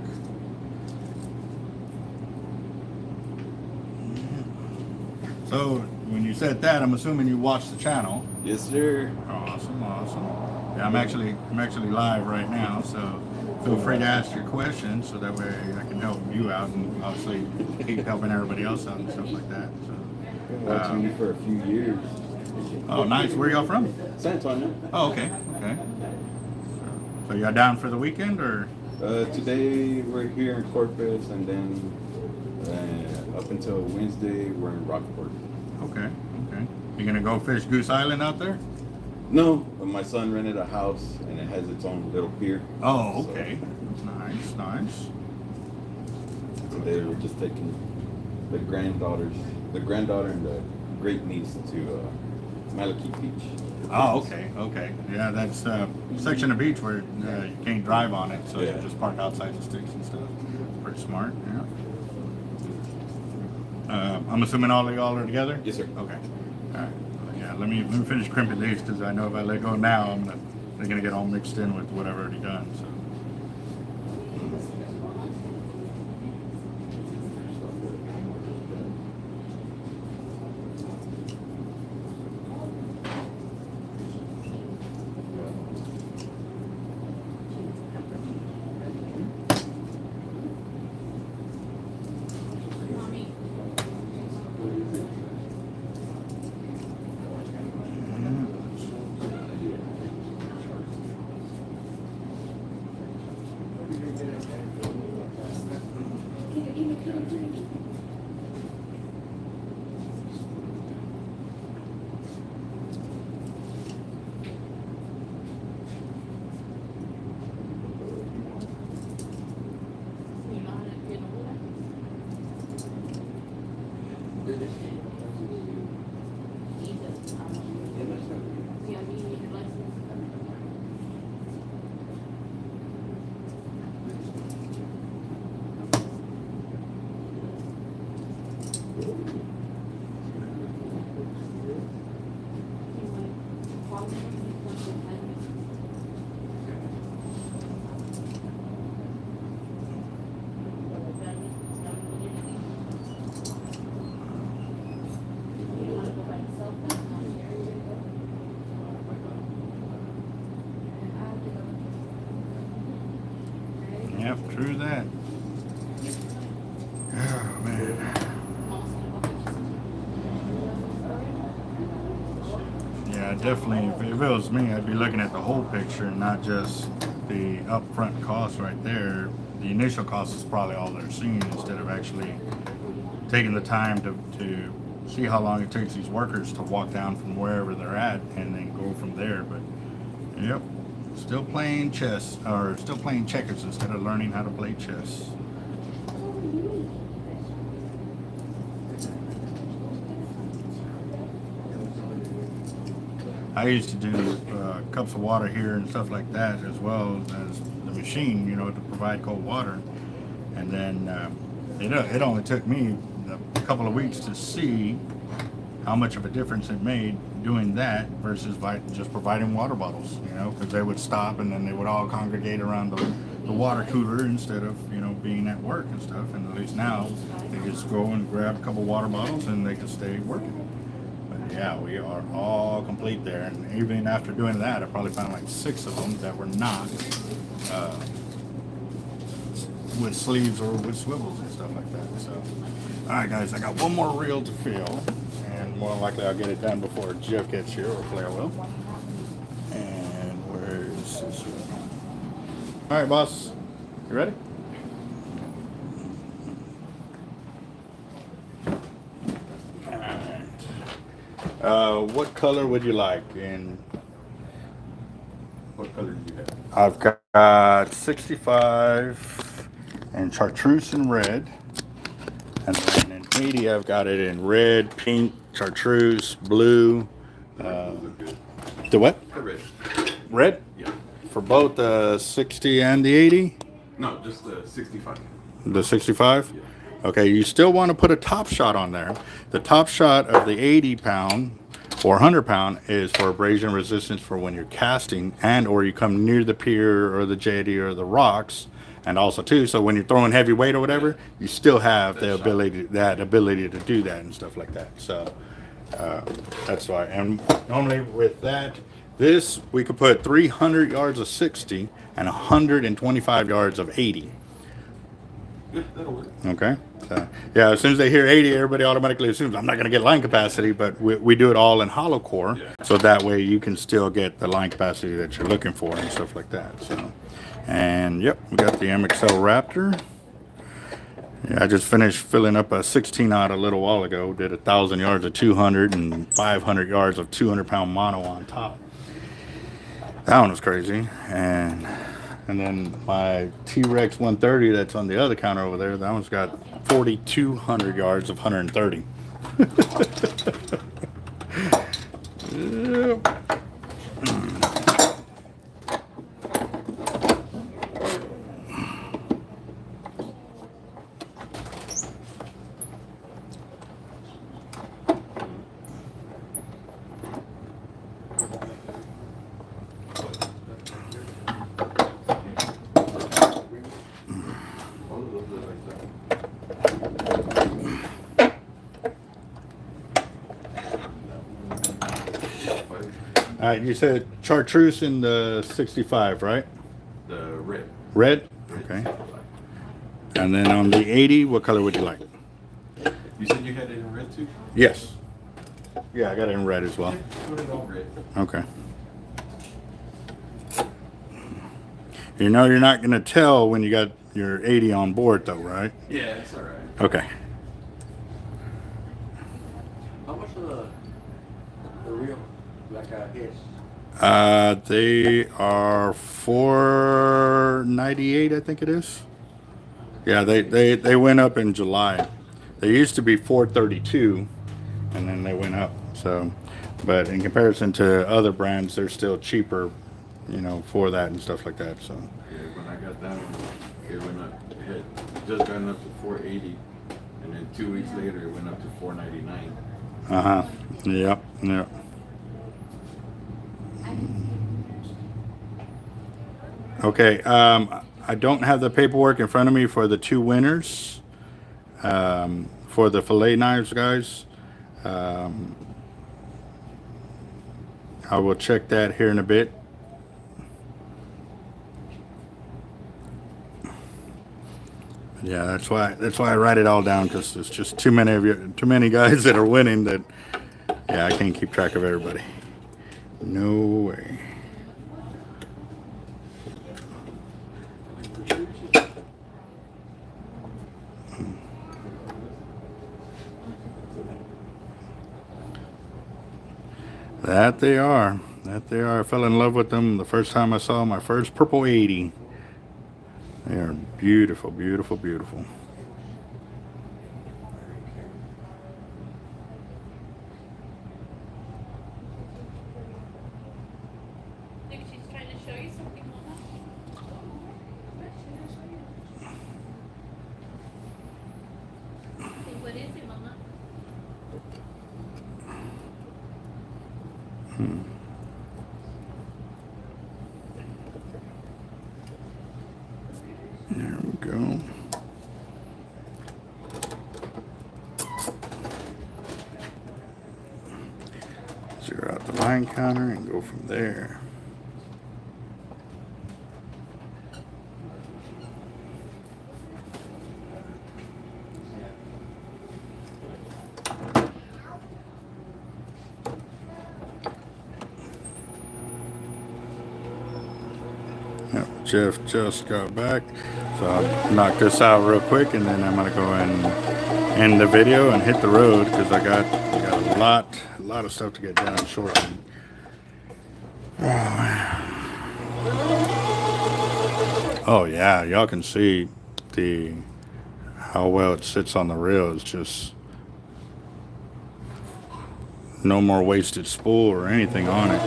So when you said that, I'm assuming you watched the channel. Yes, sir. Awesome. Yeah, I'm actually live right now, so feel free to ask your questions, so that way I can help you out and obviously keep helping everybody else out and stuff like that. So, Been watching you for a few years. oh, nice. Where y'all from? San Antonio. Oh, okay. So y'all down for the weekend, or? Today we're here in Corpus, and then up until Wednesday we're in Rockport. Okay. You gonna go fish Goose Island out there? No, but my son rented a house and it has its own little pier. Oh, okay. Nice. Today we're just taking the granddaughter and the great niece to Malachite Beach. Oh, okay. Yeah, that's a section of beach where you can't drive on it, so Yeah. you just park outside the sticks and stuff. Pretty smart, yeah. I'm assuming all of y'all are together? Yes, sir. Okay. All right. Yeah, let me finish crimping these, because I know if I let go now, they're gonna get all mixed in with what I've already done. So. Yep, true that. Oh, man. Yeah, definitely. If it was me, I'd be looking at the whole picture, not just the upfront cost right there. The initial cost is probably all they're seeing instead of actually taking the time to see how long it takes these workers to walk down from wherever they're at and then go from there. But, yep. Still playing chess, or still playing checkers instead of learning how to play chess. I used to do cups of water here and stuff like that, as well as the machine, you know, to provide cold water. And then it only took me a couple of weeks to see how much of a difference it made doing that versus just providing water bottles, you know, because they would stop and then they would all congregate around the water cooler instead of, you know, being at work and stuff. And at least now they just go and grab a couple water bottles and they can stay working. But yeah, we are all complete there. And even after doing that, I probably found like 6 of them that were not with sleeves or with swivels and stuff like that. So, all right, guys, I got one more reel to fill. More than likely I'll get it done before Jeff gets here, or Claire will. And where's this one? Alright, boss. You ready? Alright. What color would you like? And What color do you have? I've got 65 and chartreuse in red. And then in 80 I've got it in red, pink, chartreuse, blue. The what? The red. Red? Yeah. For both the 60 and the 80? No, just the 65. The 65? Yeah. Okay, you still want to put a top shot on there. The top shot of the 80 pound or 100 pound is for abrasion resistance for when you're casting and or you come near the pier or the jetty or the rocks. And also too, so when you're throwing heavy weight or whatever, you still have the ability to do that and stuff like that. So that's why. And normally with that, this we could put 300 yards of 60 and 125 yards of 80. Yeah, that'll work. Okay. So, yeah, as soon as they hear 80, everybody automatically assumes I'm not going to get line capacity, but we do it all in hollow core, so that way you can still get the line capacity that you're looking for and stuff like that. So. And yep, we got the MXL Raptor. Yeah, I just finished filling up a 16-aught a little while ago. Did 1,000 yards of 200 and 500 yards of 200-pound mono on top. That one was crazy. And then my T-Rex 130 that's on the other counter over there, that one's got 4,200 yards of 130. Yep. All right, you said chartreuse in the 65, right? The red. Red? Okay. And then on the 80, what color would you like? You said you had it in red too? Yes. Yeah, I got it in red as well. Put it all red. Okay. You know you're not going to tell when you got your 80 on board though, right? Yeah, it's all right. Okay. How much are the real like his? They are $498, I think it is. Yeah, they went up in July. They used to be $432, and then they went up. So, but in comparison to other brands, they're still cheaper, you know, for that and stuff like that. So. Yeah, when I got that one, it went up. It had just gone up to 480, and then 2 weeks later, it went up to 499. Yep. Yep. Okay, I don't have the paperwork in front of me for the 2 winners for the fillet knives, guys. I will check that here in a bit. Yeah, that's why I write it all down, because there's just too many guys that are winning that, yeah, I can't keep track of everybody. No way. That they are. That they are. I fell in love with them the first time I saw my first purple 80. They are beautiful, beautiful, beautiful. I think she's trying to show you something, Mama. Say, what is it, Mama? There we go. Zero out the line counter and go from there. Yep, Jeff just got back, so I'll knock this out real quick, and then I'm gonna go and end the video and hit the road, because I got a lot of stuff to get done shortly. Oh yeah, y'all can see how well it sits on the reel. It's just no more wasted spool or anything on it.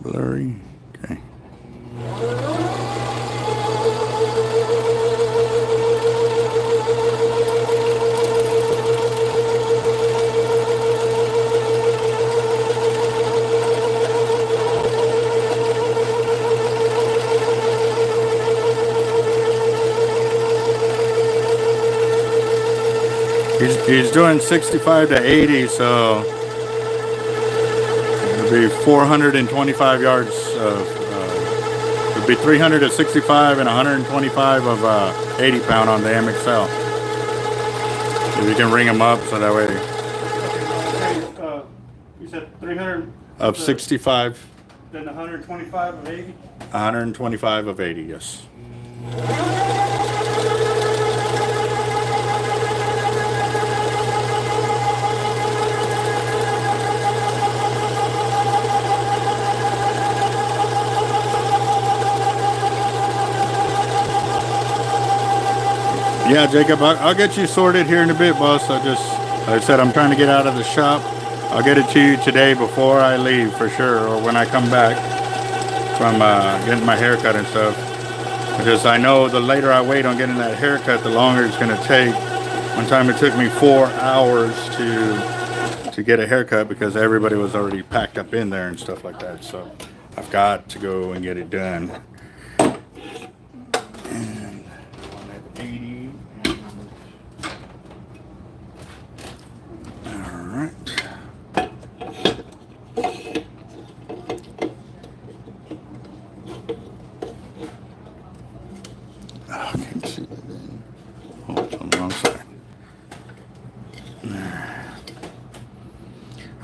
Blurry. Okay. He's doing 65 to 80, so it'll be 425 yards of, it'll be 300 to 65 and 125 of 80 pound on the MXL. If you can ring them up so that way. You said 300 Of 65. Then 125 of 80? 125 of 80, yes. Yeah, Jacob, I'll get you sorted here in a bit, boss. Like I said, I'm trying to get out of the shop. I'll get it to you today before I leave for sure, or when I come back from getting my haircut and stuff. Because I know the later I wait on getting that haircut, the longer it's going to take. One time it took me 4 hours to get a haircut because everybody was already packed up in there and stuff like that. So I've got to go and get it done. And on at 80.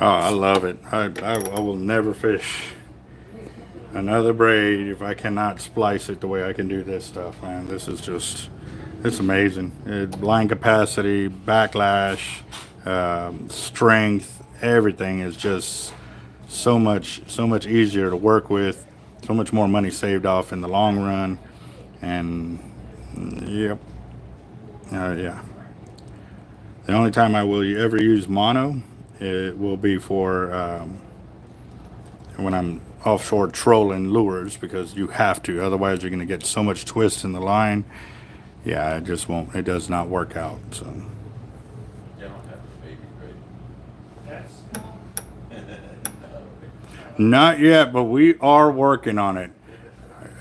Oh, I love it. I will never fish another braid if I cannot splice it the way I can do this stuff, man. This is just, it's amazing. Line capacity, backlash, strength, everything is just so much easier to work with, so much more money saved off in the long run. And yep, yeah. The only time I will ever use mono, it will be for when I'm offshore trolling lures, because you have to, otherwise you're going to get so much twist in the line. Yeah, it just won't, it does not work out. So You don't have a baby braid. That's small. Not yet, but we are working on it.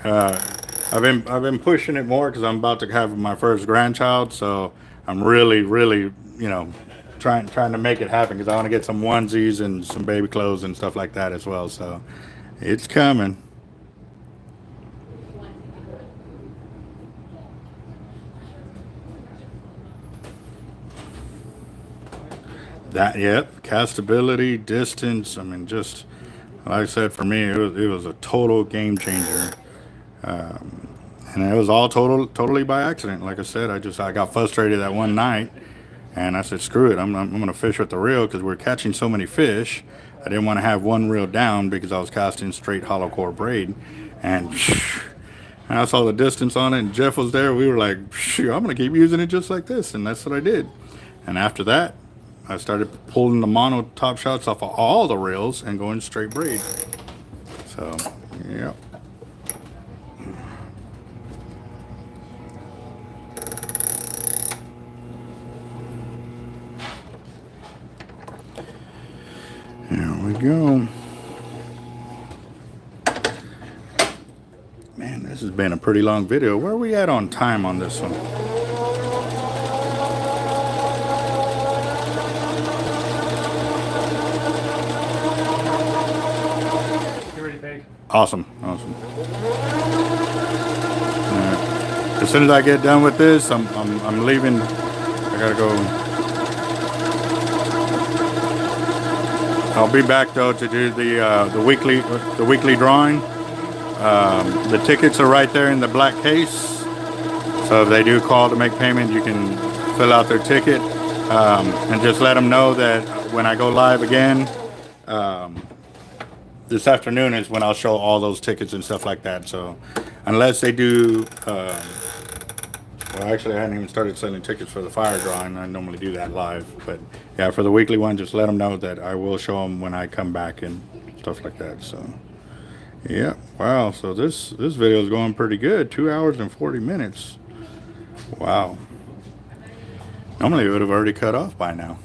I've been pushing it more because I'm about to have my first grandchild, so I'm really, you know, trying to make it happen because I want to get some onesies and some baby clothes and stuff like that as well. So it's coming. That, yep, castability, distance. I mean, just like I said, for me, it was a total game changer. And it was all totally by accident. Like I said, I got frustrated that one night, and I said, screw it, I'm gonna fish with the reel because we're catching so many fish. I didn't want to have one reel down because I was casting straight hollow core braid, and I saw the distance on it, and Jeff was there. We were like, shoot, I'm gonna keep using it just like this, and that's what I did. And after that, I started pulling the mono top shots off of all the reels and going straight braid. So, yeah. There we go. Man, this has been a pretty long video. Where are we at on time on this one? Awesome. All right. As soon as I get done with this, I'm leaving. I gotta go. I'll be back though to do the weekly drawing. The tickets are right there in the black case. So if they do call to make payment, you can fill out their ticket and just let them know that when I go live again. This afternoon is when I'll show all those tickets and stuff like that. So unless they do, well, actually I hadn't even started selling tickets for the fire drawing. I normally do that live, but yeah, for the weekly one, just let them know that I will show them when I come back and stuff like that. So yeah, wow. So this video is going pretty good. 2 hours and 40 minutes. Wow. Normally it would have already cut off by now.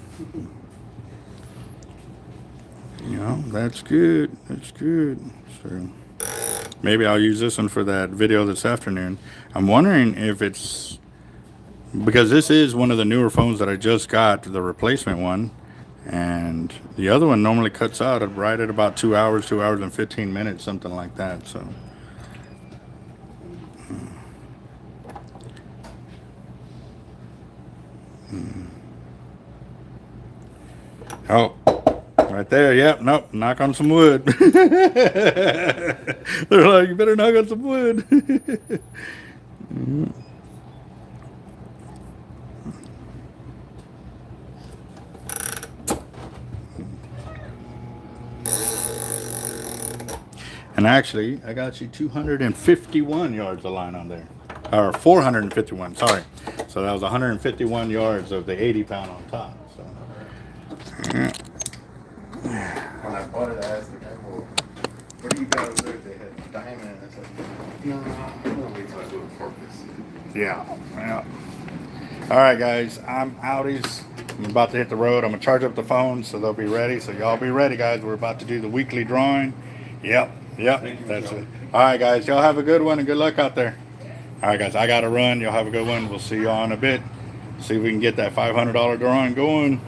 You know, that's good. That's good. So maybe I'll use this one for that video this afternoon. I'm wondering if it's because this is one of the newer phones that I just got, the replacement one, and the other one normally cuts out right at about 2 hours, 2 hours and 15 minutes, something like that. So oh, right there. Yep. Nope. Knock on some wood. They're like, you better knock on some wood. And actually, I got you 251 yards of line on there. Or 451, sorry. So that was 151 yards of the 80-pound on top. So. Yeah. When I bought it, I asked the guy, well, what do you guys do? They had diamond. And I said, no, wait till I go to Corpus. Yeah. All right, guys, I'm outies. I'm about to hit the road. I'm going to charge up the phone so they'll be ready. So y'all be ready, guys. We're about to do the weekly drawing. Yep, that's it. All right, guys, y'all have a good one and good luck out there. All right, guys, I got to run. Y'all have a good one. We'll see y'all in a bit. See if we can get that $500 drawing going.